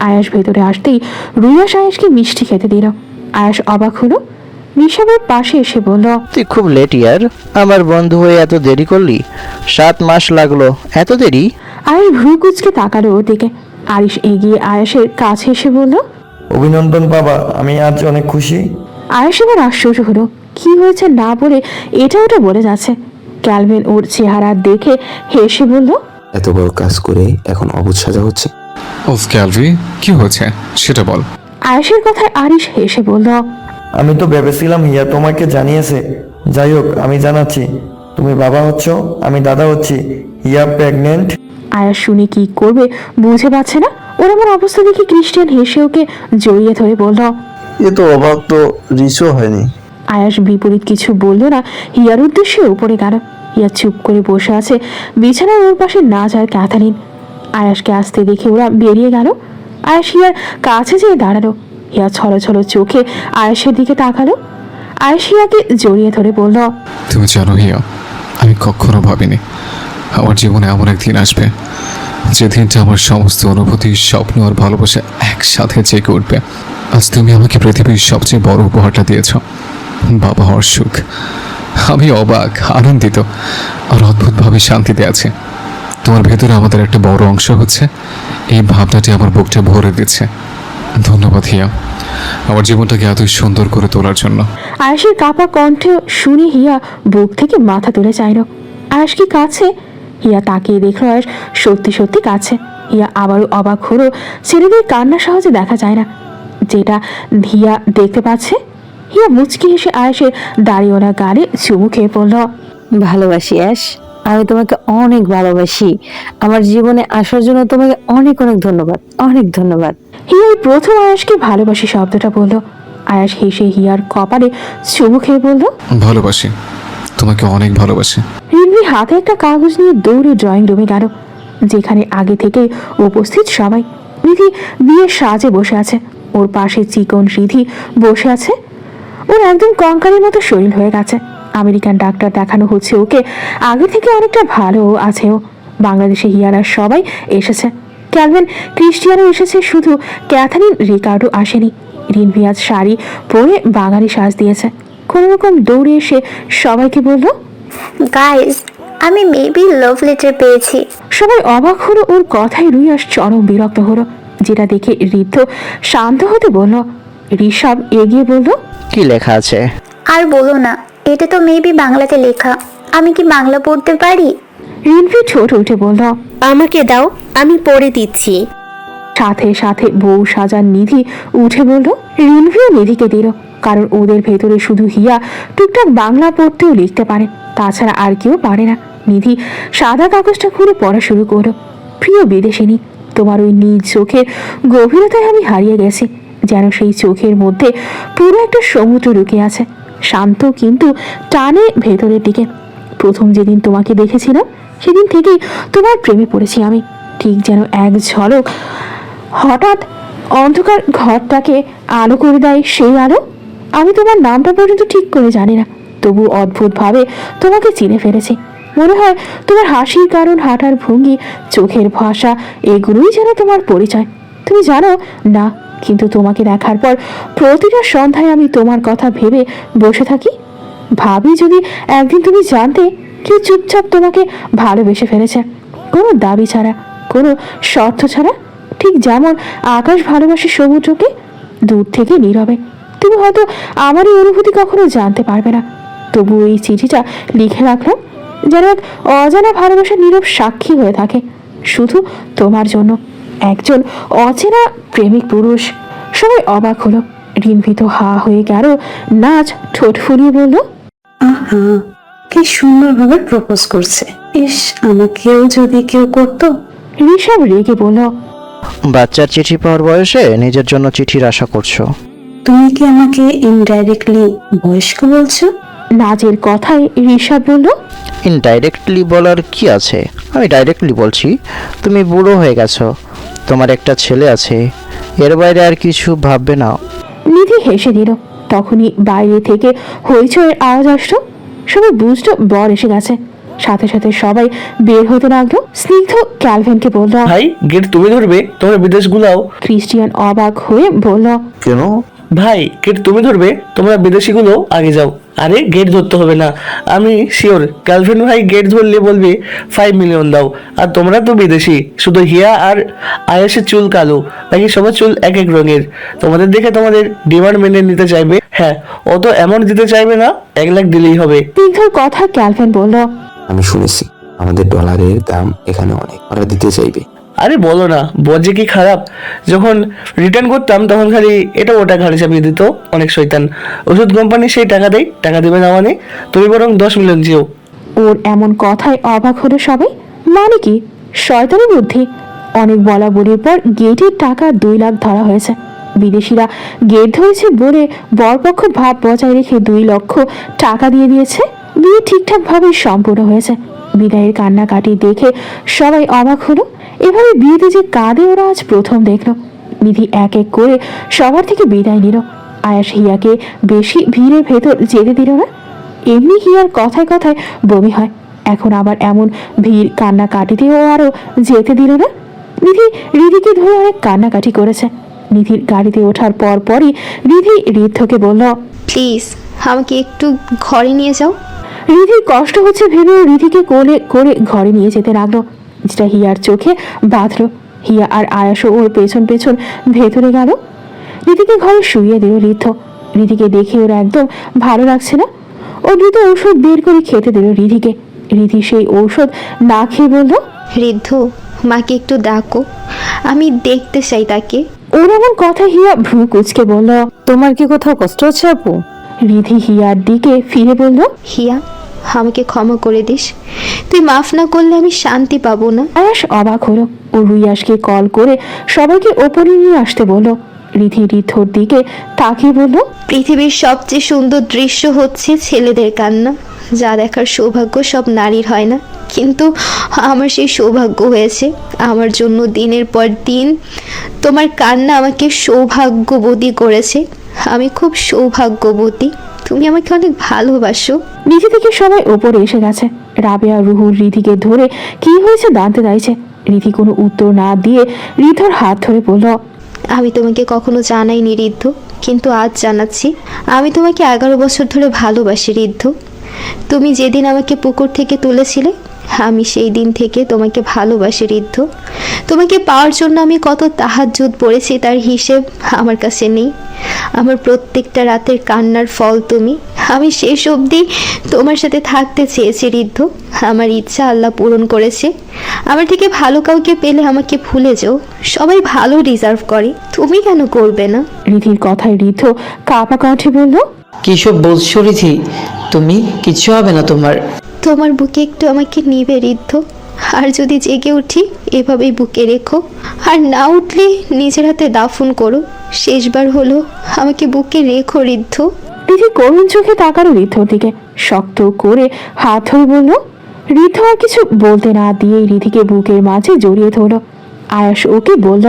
আয়াস ভেতরে আসতেই রুয়াস আয়াসকে মিষ্টি খেতে দিল। আয়াস অবাক হলো। নিশাবের পাশে এসে বলল, তুই খুব লেট ইয়ার, আমার বন্ধু হয়ে এত দেরি করলি? 7 মাস লাগলো, এত দেরি? আয়াস ভ্রু কুচকে তাকালো ওর দিকে। আরিশ এগিয়ে আয়াসের কাছে এসে বলল, অভিনন্দন বাবা, আমি আজ অনেক খুশি। আয়াস এবার আশ্চর্য হলো। কি হয়েছে না বলে এটা ওটা বলে যাচ্ছে। ক্যালভিন ওর চেহারা দেখে হেসে বলল, এত বড় কাজ করে এখন অবুঝ সাজা হচ্ছে। ওফ ক্যালভি, কি হয়েছে সেটা বল। আয়েশের কথায় আরিশ হেসে বলল, আমি তো ভেবেছিলাম হিয়া তোমাকে জানিয়েছে। যাই হোক, আমি জানাচ্ছি, তুমি বাবা হচ্ছ, আমি দাদা হচ্ছি। হিয়া প্রেগনেন্ট। আয়াস শুনে কি করবে বুঝে পাচ্ছে না। ওর আমার অবস্থা দেখে ক্রিস্টিয়ান হেসে ওকে জড়িয়ে ধরে বলল, এ তো অবাক, তো রিচও হয়নি। আয়াস বিপরীত কিছু বলল না। হিয়ার উদ্দেশ্যে উপরে গেল। হিয়া চুপ করে বসে আছে বিছানার ওর পাশে। নাজ আর ক্যাথারিন। আয়াসকে আসতে দেখে ওরা বেরিয়ে গেল। আয়াস হিয়ার কাছে যেয়ে দাঁড়ালো। হিয়া ছলো ছলো চোখে আয়াসের দিকে তাকালো। আয়াস হিয়াকে জড়িয়ে ধরে বলল, তুমি জানো হিয়া, আমি কখনো ভাবিনি আমার জীবনে এমন একদিন আসবে যে দিনটা আমার সমস্ত অনুভূতি, স্বপ্ন আর ভালোবাসা একসাথে জেগে উঠবে। আজ তুমি আমাকে পৃথিবীর সবচেয়ে বড় উপহারটা দিয়েছ, বাবা হওয়ার সুখ। আমি অবাক, আনন্দিত আর অদ্ভুতভাবে শান্তিতে আছি। তোমার ভেতরে আমাদের একটা বড় অংশ হচ্ছে, এই ভাবনাটি আমার বুকটা ভরে দিচ্ছে। ধন্যবাদ হিয়া, আমার জীবনটাকে এত সুন্দর করে তোলার জন্য। আয়াসের কাপা কণ্ঠ শুনে হিয়া বুক থেকে মাথা তুলে চাইল। আয়াস কি কাছে? হিয়া তাকিয়ে দেখলো আয়াস সত্যি সত্যি কাছে। হিয়া আবারও অবাক হলো। ছেলেদের কান্না সহজে দেখা যায় না, যেটা হিয়া দেখতে পাচ্ছে। হিয়া মুচকি হেসে আয়াসের দাড়িওয়ালা গালে চুমু খেয়ে পড়ল, ভালোবাসি অ্যাশ, আমি তোমাকে অনেক ভালোবাসি। আমার জীবনে আসার জন্য তোমাকে অনেক অনেক ধন্যবাদ, অনেক ধন্যবাদ। হিয়া প্রথম আয়াসকে ভালোবাসি শব্দটা বলল। আয়াস হেসে হিয়ার কপালে চুমু খেয়ে বলল, ভালোবাসি তোমাকে, অনেক ভালোবাসি। রিনভি হাতে একটা কাগজ নিয়ে দৌড়ে ড্রয়িং রুমে গেল, যেখানে আগে থেকে উপস্থিত সবাই। রিধি বিয়ের সাজে বসে আছে। ওর পাশে চিকন রিধি বসে আছে। ওর একদম কঙ্কালের মতো শরীর হয়ে গেছে। আমেরিকান ডাক্তার দেখানো হচ্ছে ওকে। আগে থেকে অনেকটা ভালো আছে ও। বাংলাদেশে হিয়ারা সবাই এসেছে। ক্যালভিন ক্রিস্টিয়ানও এসেছে, শুধু ক্যাথারিন রিকার্ডো আসেনি। রিনভি আজ শাড়ি পরে বাঙালি সাজ দিয়েছে। কোনো রকম দৌড়ে এসে সবাইকে বলল, গাইস, আমি মেবি লাভ লেটার পেয়েছি। সবাই অবাক হলো ওর কথায়। রুইয়াস চরম বিরক্ত হলো, যেটা দেখে ঋদ্ধ শান্ত হতে বলল। ঋষভ এগিয়ে বলল, কি লেখা আছে? আর বলো না, এটা তো মেবি বাংলাতে লেখা। আমি কি বাংলা পড়তে পারি? রিনভি ঠোঁট উঠে বলল, আমাকে দাও, আমি পড়ে দিচ্ছি। সাথে সাথে বউ সাজার নিধি উঠে বলল। রিনভিও নিধিকে দিল। কারণ ওদের ভেতরে শুধু হিয়া টুকটাক বাংলা পড়তেও লিখতে পারে, তাছাড়া আর কেউ পারে না। নিধি সাদা কাগজটা খুলে পড়া শুরু করলো। প্রিয় বিদেশিনী, তোমার ওই নিজ চোখের গভীরতায় আমি হারিয়ে গেছি, যেন সেই চোখের মধ্যে পুরো একটা সমুদ্র লুকিয়ে আছে, শান্ত কিন্তু টানে ভেতরের দিকে। প্রথম যেদিন তোমাকে দেখেছিলাম সেদিন থেকেই তোমার প্রেমে পড়েছি আমি, ঠিক যেন এক ঝলক হঠাৎ অন্ধকার ঘরটাকে আলো করে দেয় সেই আলো। আমি তোমার নামটা পর্যন্ত ঠিক করে জানি না, তবু অদ্ভুতভাবে তোমাকে চিনে ফেলেছি। মনে হয় তোমার হাসির কারণ, হাঁটার ভঙ্গি, চোখের ভাষা, এগুলোই যেন তোমার পরিচয়। তুমি জানো না, কিন্তু তোমাকে দেখার পর প্রতিটা সন্ধ্যায় আমি তোমার কথা ভেবে বসে থাকি। ভাবি যদি একদিন তুমি জানতে কেউ চুপচাপ তোমাকে ভালোবেসে ফেলেছে, কোনো দাবি ছাড়া, কোনো শর্ত ছাড়া, ঠিক যেমন আকাশ ভালোবাসে সমুদ্রকে, দূর থেকে নীরবে। তুমি হয়তো আমার এই অনুভূতি কখনো জানতে পারবে না, তবু এই চিঠিটা লিখে রাখলাম যেন এক অজানা ভালোবাসার নীরব সাক্ষী হয়ে থাকে, শুধু তোমার জন্য। একজন অচেনা প্রেমিক পুরুষ। সবাই অবাক হলো। রিনভি তো হা হয়ে গেল। নাচ ঠোঁট ফুলিয়ে বলল, আহা, কি সুন্দরভাবে প্রপোজ করছে। ইস, আমাকেও যদি কেউ করতো। ঋষভ রেগে বলল, বাচ্চার চিঠি পাওয়ার বয়সে নিজের জন্য চিঠির আশা করছো। তুমি কি আমাকে ইনডাইরেক্টলি বয়স্ক বলছো? নাচের কথায় ঋষভ বলল, ইনডাইরেক্টলি বলার কি আছে, আমি ডাইরেক্টলি বলছি, তুমি বুড়ো হয়ে গেছো, তোমার একটা ছেলে আছে, এর বাইরে আর কিছু ভাববে না। নিধি হেসে দিল। তখনই বাইরে থেকে হইচয়ের আওয়াজ আসলো। সবাই বুঝলো বর এসে গেছে। সাথে সাথে সবাই বের হতে লাগলো। স্নিগ্ধ ক্যালভিনকে বলল, ভাই গেট তুমি ধরবে, তোমরা বিদেশগুলাও। ক্রিস্টিয়ান অবাক হয়ে বলল, কেন? ভাই গেট তুমি ধরবে, তোমরা বিদেশিগুলো আগে যাও। আরে গেট ধরতে হবে না, আমি শিওর ক্যালভিন ভাই গেট ধরলে বলবে 5 মিলিয়ন দাও। আর তোমরা তো বিদেশি, শুধু হিয়া আর আয়েশের চুল কালো, বাকি সবার চুল এক এক রঙের। তোমাদের দেখে তোমাদের ডিমান্ড মেনে নিতে চাইবে। হ্যাঁ, ও তো অ্যামাউন্ট দিতে চাইবে না, 1 লাখ দিলেই হবে। স্নিগ্ধর কথা ক্যালভিন বলল, আমি শুনেছি আমাদের ডলারের দাম এখানে অনেক, ওরা দিতে চাইবে। আরে বলো না, বর যে কি খারাপ। যখন রিটার্ন করতাম তখন খালি এটা ওটা ঘাড়ে চাপিয়ে দিত, অনেক শয়তান। ওষুধ কোম্পানি সেই টাকা দেয়, টাকা দেবে না মানে? তুমি বরং 10 মিলিয়ন চেয়েও। ওর এমন কথায় অবাক হলো সবাই। মানে কি শয়তানি বুদ্ধি? অনেক বলা বলির পর গেটের টাকা 2 লাখ ধরা হয়েছে। বিদেশিরা গেট ধরেছে বলে বরপক্ষ ভাব বজায় রেখে 2 লক্ষ টাকা দিয়ে দিয়েছে। বিয়ে ঠিকঠাক ভাবে সম্পূর্ণ হয়েছে। বিদায়ের কান্নাকাটি দেখে সবাই অবাক হলো। এভাবে বিয়েতে যে কাঁদে ওরা আজ প্রথম দেখলো। নিধি এক এক করে সবার থেকে বিদায় নিল। আয়াস হিয়াকে বেশি ভিড়ের ভেতর যেতে দিল না। এমনি হিয়ার কথায় কথায় বমি হয়, এখন আবার এমন ভিড় কান্নাকাটিতেও আরো যেতে দিল না। নিধি রিধিকে ধরে অনেক কান্নাকাটি করেছে। নিধির গাড়িতে ওঠার পর পরই রিধি ঋদ্ধকে বলল, প্লিজ আমাকে একটু ঘরে নিয়ে যাও। রিধির কষ্ট হচ্ছে ভেবেও রিধিকে কোলে করে ঘরে নিয়ে যেতে লাগলো, যেটা হিয়ার চোখে বাঁধলো। হিয়া আর আয়াসও ওর পেছন পেছন ভেতরে গেল। রিধিকে ঘরে শুইয়ে দিল ঋদ্ধ। রিধিকে দেখে ওর একদম ভালো লাগছে না। ও দ্রুত ঔষধ বের করে খেতে দিল রিধিকে। রিধি সেই ঔষধ না খেয়ে বলল, ঋদ্ধ, মাকে একটু ডাকো, আমি দেখতে চাই তাকে। ওর এমন কথা হিয়া ভ্রু কুচকে বলল, তোমার কি কোথাও কষ্ট হচ্ছে আপু? রিধি হিয়ার দিকে ফিরে বলল, হিয়া, আমাকে ক্ষমা করে দিস, তুই মাফ না করলে আমি শান্তি পাবো না। আয়াস অবাক হলো। ও রুইয়াসকে কল করে সবাইকে ওপরে নিয়ে আসতে বলল। রিধি ঋদ্ধর দিকে তাকিয়ে বলল, পৃথিবীর সবচেয়ে সুন্দর দৃশ্য হচ্ছে ছেলেদের কান্না, যা দেখার সৌভাগ্য সব নারীর হয় না, কিন্তু আমার সেই সৌভাগ্য হয়েছে। আমার জন্য দিনের পর দিন তোমার কান্না আমাকে সৌভাগ্যবতী করেছে। আমি খুব সৌভাগ্যবতী, তুমি আমাকে অনেক ভালোবাসো। নিচে থেকে সবাই ওপরে এসে গেছে। রাবেয়া রুহুর রিধিকে ধরে কি হয়েছে জানতে চাইছে। রিধি কোনো উত্তর না দিয়ে ঋদ্ধর হাত ধরে বলল, আমি তোমাকে কখনো জানাইনি ঋদ্ধ, কিন্তু আজ জানাচ্ছি, আমি তোমাকে 11 বছর ধরে ভালোবাসি ঋদ্ধ। তুমি যেদিন আমাকে পুকুর থেকে তুলেছিলে, আমি সেই দিন থেকে তোমাকে ভালোবাসি ঋদ্ধ। তোমাকে পাওয়ার জন্য আমি কত তাহাজ্জুদ পড়েছি তার হিসেব আমার কাছে নেই। আমার প্রত্যেকটা রাতের কান্নার ফল তুমি। আমি শেষ অবধি তোমার সাথে থাকতে চেয়েছি ঋদ্ধ। আমার ইচ্ছা আল্লাহ পূরণ করেছে। আমার থেকে ভালো কাউকে পেলে আমাকে ভুলে যাও। সবাই ভালো ডিজার্ভ করে, তুমি কেন করবে না? রিধির কথায় ঋদ্ধ কাঁপা কণ্ঠে বলল, কিসব বলছো রিধি? তুমি কিচ্ছু হবে না তোমার। তোমার বুকে একটু আমাকে নিবে ঋদ্ধ, আর যদি জেগে উঠি এভাবেই বুকে রেখো, আর না উঠলে নিজের হাতে দাফন করো। শেষবার হলো আমাকে বুকে রেখো ঋদ্ধ। রিধি করুণ চোখে তাকালো ঋদ্ধর দিকে, শক্ত করে হাত ধরে বলল। ঋদ্ধ আর কিছু বলতে না দিয়েই রিধিকে বুকের মাঝে জড়িয়ে ধরল। আয়াস ওকে বলল,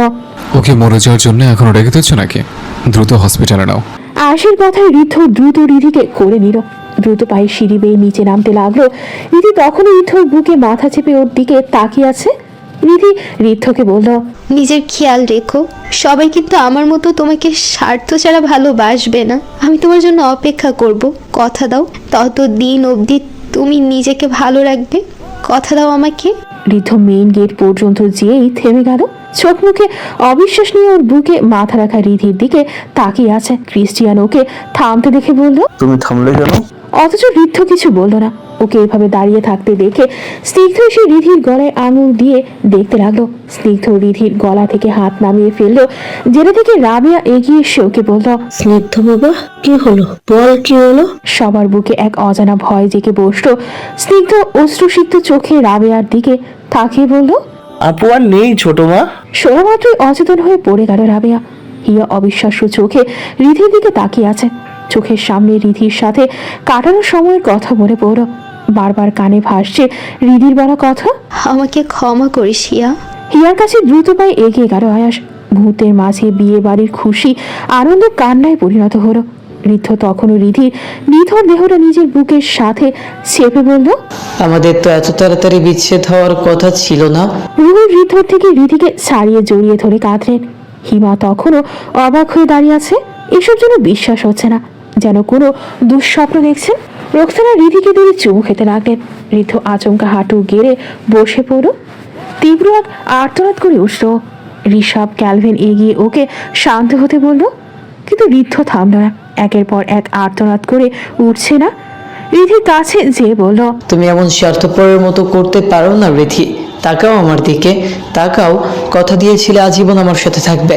ওকে মরে যাওয়ার জন্য এখনো রেখে দিচ্ছ নাকি? দ্রুত হসপিটালে নাও। আয়াসের কথায় ঋদ্ধ দ্রুত রিধিকে করে নিল। দ্রুত পায়ে সিঁড়ি বেয়ে নিচে নামতে লাগলো। রিধি তখনও ঋদ্ধর বুকে মাথা চেপে ওর দিকে তাকিয়ে আছে। রিধি ঋদ্ধকে বলল, নিজের খেয়াল রেখো। সবাই কিন্তু আমার মতো তোমাকে স্বার্থ ছাড়া ভালোবাসবে না। আমি তোমার জন্য অপেক্ষা করব। কথা দাও, ততদিন অবধি তুমি নিজেকে ভালো রাখবে। কথা দাও আমাকে। ঋদ্ধ মেইন গেট পর্যন্ত যেয়েই থেমে গেল। চোখ মুখে অবিশ্বাস নিয়ে ওর বুকে মাথা রাখা রিধির দিকে তাকিয়ে আছে। ক্রিস্টিয়ান ওকে থামতে দেখে বলল, তুমি থামলে কেন? অথচ ঋদ্ধ কিছু বলল না। ওকে এভাবে দাঁড়িয়ে থাকতে দেখে স্নিগ্ধ এসে রিধির গলায় আঙুল দিয়ে দেখতে লাগলো। স্নিগ্ধ রিধির গলা থেকে হাত নামিয়ে ফেললো, যেটা থেকে রাবেয়া এগিয়ে এসে ওকে বলল, স্নিগ্ধ বাবা, কি হলো? বল, কি হলো? সবার বুকে এক অজানা ভয় জেগে বসলো। স্নিগ্ধ অশ্রুসিক্ত চোখে রাবেয়ার দিকে তাকিয়ে বলল, আপু আর নেই ছোট মা। শোনা মাত্রই অচেতন হয়ে পড়ে গেল রাবেয়া। হিয়া অবিশ্বাস্য চোখে রিধির দিকে তাকিয়ে আছে। চোখের সামনে রিধির সাথে কাটানোর সময়ের কথা মনে পড়ল। বারবার কানে ভাসছে রিধির বলা কথা, আমাকে ক্ষমা করিস হিয়া। হিয়ার কাছে দ্রুত পায়ে এগিয়ে গেল আয়াস। মুহূর্তের মাঝে বিয়ে বাড়ির খুশি আনন্দ কান্নায় পরিণত হলো। ঋদ্ধ তখনও রিধির নিথর দেহটা নিজের বুকের সাথে চেপে বলল, আমাদের তো এত তাড়াতাড়ি বিচ্ছেদ হওয়ার কথা ছিল না। রুহুর হৃদয় থেকে রিধিকে ছাড়িয়ে জড়িয়ে ধরে কাঁদলেন। হিমা তখনও অবাক হয়ে দাঁড়িয়ে আছে। এসব যেন বিশ্বাস হচ্ছে না, যেন কোনো দুঃস্বপ্ন দেখছেন। রোকসানা রিধিকে ধরে চুমু খেতে লাগলেন। ঋদ্ধ আচমকা হাঁটু গেড়ে বসে পড়ল। তীব্র এক আর্তনাদ করে উঠল। ঋষভ ক্যালভিন এগিয়ে ওকে শান্ত হতে বলল, কিন্তু ঋদ্ধ থামল না। একের পর এক আর্তনাদ করে উঠছে না। রিধির কাছে যেয়ে বলল, তুমি এমন স্বার্থপরের মতো করতে পারো না রিধি। তাকাও আমার দিকে, তাকাও। কথা দিয়েছিলে আজীবন আমার সাথে থাকবে,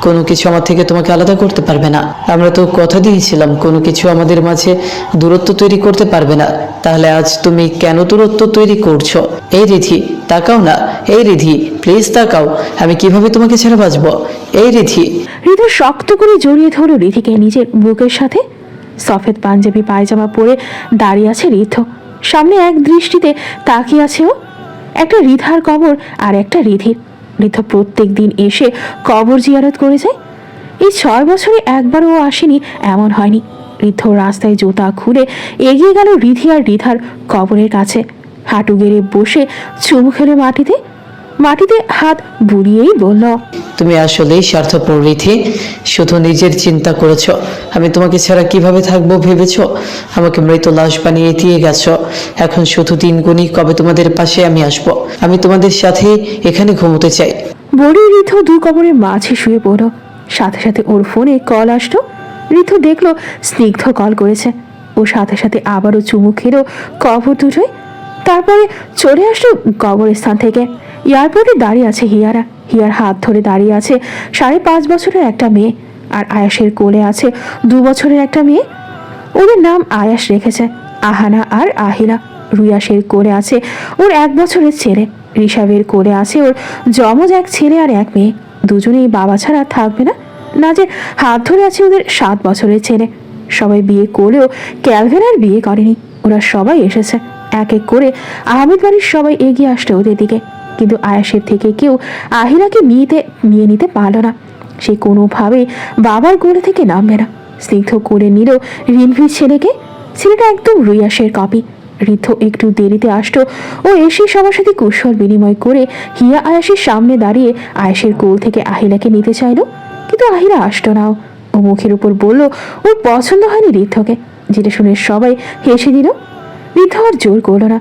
কোনো কিছু আমার থেকে তোমাকে আলাদা করতে পারবে না। আমরা তো কথা দিয়েছিলাম কোনো কিছু আমাদের মাঝে দূরত্ব তৈরি করতে পারবে না। তাহলে আজ তুমি কেন দূরত্ব তৈরি করছো? এই রিধি, তাকাও না। এই রিধি, প্লিজ তাকাও। আমি কিভাবে তোমাকে ছেড়ে বাঁচবো? এই রিধি। ঋদ্ধ শক্ত করে জড়িয়ে ধরল রিধিকে নিজের বুকের সাথে। সফেদ পাঞ্জাবি পায়জামা পরে দাঁড়িয়ে আছে ঋদ্ধ। সামনে এক দৃষ্টিতে তাকিয়ে আছে ও। একটা রিধার কবর আর একটা রিধির। ঋদ্ধ প্রত্যেক দিন এসে কবর জিয়ারত করে যায়। এই 6 বছরে একবারও আসেনি এমন হয়নি। ঋদ্ধ রাস্তায় জুতা খুলে এগিয়ে গেল রিধি আর রিধার কবরের কাছে। হাঁটু গেড়ে বসে চুমু খেলে মাটিতে হাত বুড়িয়েই বলল, তুমি আসলেই স্বার্থপর রিধি, শুধু নিজের চিন্তা করেছো। আমি তোমাকে ছাড়া কিভাবে থাকবো ভেবেছো? আমাকে মৃত লাশ বানিয়ে দিয়ে গেছো। এখন শুধু দিন গুনি কবে তোমাদের পাশে আমি আসবো। আমি তোমাদের সাথে এখানে ঘুমোতে চাই। বড়ি ঋদ্ধ দু কবরের মাঝে শুয়ে পড়ল। সাথে সাথে ওর ফোনে কল আসলো। ঋদ্ধ দেখলো স্নিগ্ধ কল করেছে। ও সাথে সাথে আবারও চুমু খেলো কবর দুটোয়। তারপরে চলে আসলো কবরস্থান থেকে। এয়ারপোর্টে দাঁড়িয়ে আছে হিয়ারা। হিয়ার হাত ধরে দাঁড়িয়ে আছে 5.5 বছরের একটা মেয়ে, আর আয়াসের কোলে আছে 2 বছরের একটা মেয়ে। ওদের নাম আয়াস রেখেছে, আহানা আর আহিলা। রুয়াসের কোলে আছে ওর 1 বছরের ছেলে। ঋষভের কোলে আছে ওর যমজ এক ছেলে আর এক মেয়ে। দুজনেই বাবা ছাড়া থাকবে না। নাজের হাত ধরে আছে ওদের 7 বছরের ছেলে। সবাই বিয়ে করলেও ক্যালভিন আর বিয়ে করেনি। ওরা সবাই এসেছে। এক এক করে আহমেদ বাড়ির সবাই এগিয়ে আসলো ওদের দিকে, কিন্তু আয়াসের থেকে কেউ আহিলাকে নিয়ে নিতে পারল না। সে কোনোভাবেই বাবার কোলে থেকে নামবে না। স্নিগ্ধ কোলে নিল রিনভির ছেলেকে। ছেলেটা একদম রুয়াসের কপি। ঋদ্ধ একটু দেরিতে আসলো। ও এসে সবার সাথে কুশল বিনিময় করে হিয়া আয়াসের সামনে দাঁড়িয়ে আয়াসের কোল থেকে আহিলাকে নিতে চাইলো, কিন্তু আহিলা আসতো না। ও মুখের উপর বলল ওর পছন্দ হয়নি ঋদ্ধকে, যেটা শুনে সবাই হেসে দিল। ঋদ্ধ আর জোর করল না,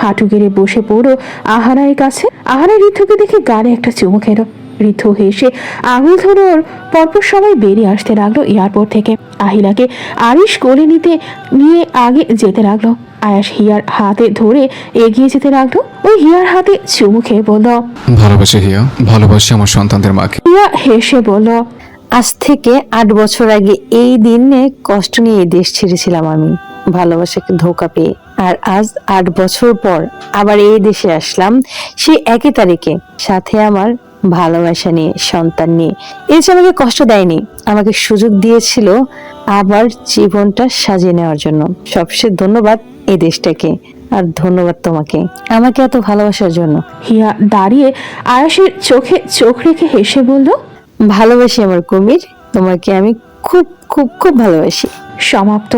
হাঁটু গেড়ে বসে পড়ো আহানার কাছে। আহানা ঋদ্ধকে দেখে গানে একটা চুমু খেলো। ঋদ্ধ হেসে আঙুল ধরে ওর পরপর সবাই বেরিয়ে আসতে লাগলো এয়ারপোর্ট থেকে। আহিলাকে আরিশ কোলে নিয়ে আগে যেতে লাগলো। আয়াস হিয়ার হাতে ধরে এগিয়ে যেতে লাগলো। ওই হিয়ার হাতে চুমু খেয়ে বলল, ভালোবাসি হিয়া, ভালোবাসি আমার সন্তানদের মাকে। হিয়া হেসে বলল, আজ থেকে 8 বছর আগে এই দিনে কষ্ট নিয়ে এই দেশ ছেড়েছিলাম আমি, ভালোবাসাকে ধোঁকা পেয়ে। আর আজ 8 বছর পর আবার এই দেশে আসলাম, সেই একই তারিখে, সাথে আমার ভালোবাসা নিয়ে, সন্তান নিয়ে। এই যে আমাকে কষ্ট দেয়নি, আমাকে সুযোগ দিয়েছিল আবার জীবনটা সাজিয়ে নেওয়ার জন্য। সবশেষে ধন্যবাদ এই দেশটাকে, আর ধন্যবাদ তোমাকে আমাকে এত ভালোবাসার জন্য। হিয়া দাঁড়িয়ে আয়াসের চোখে চোখ রেখে হেসে বলল, ভালোবাসি আমার কুমির, তোমাকে আমি খুব খুব খুব ভালোবাসি। সমাপ্ত।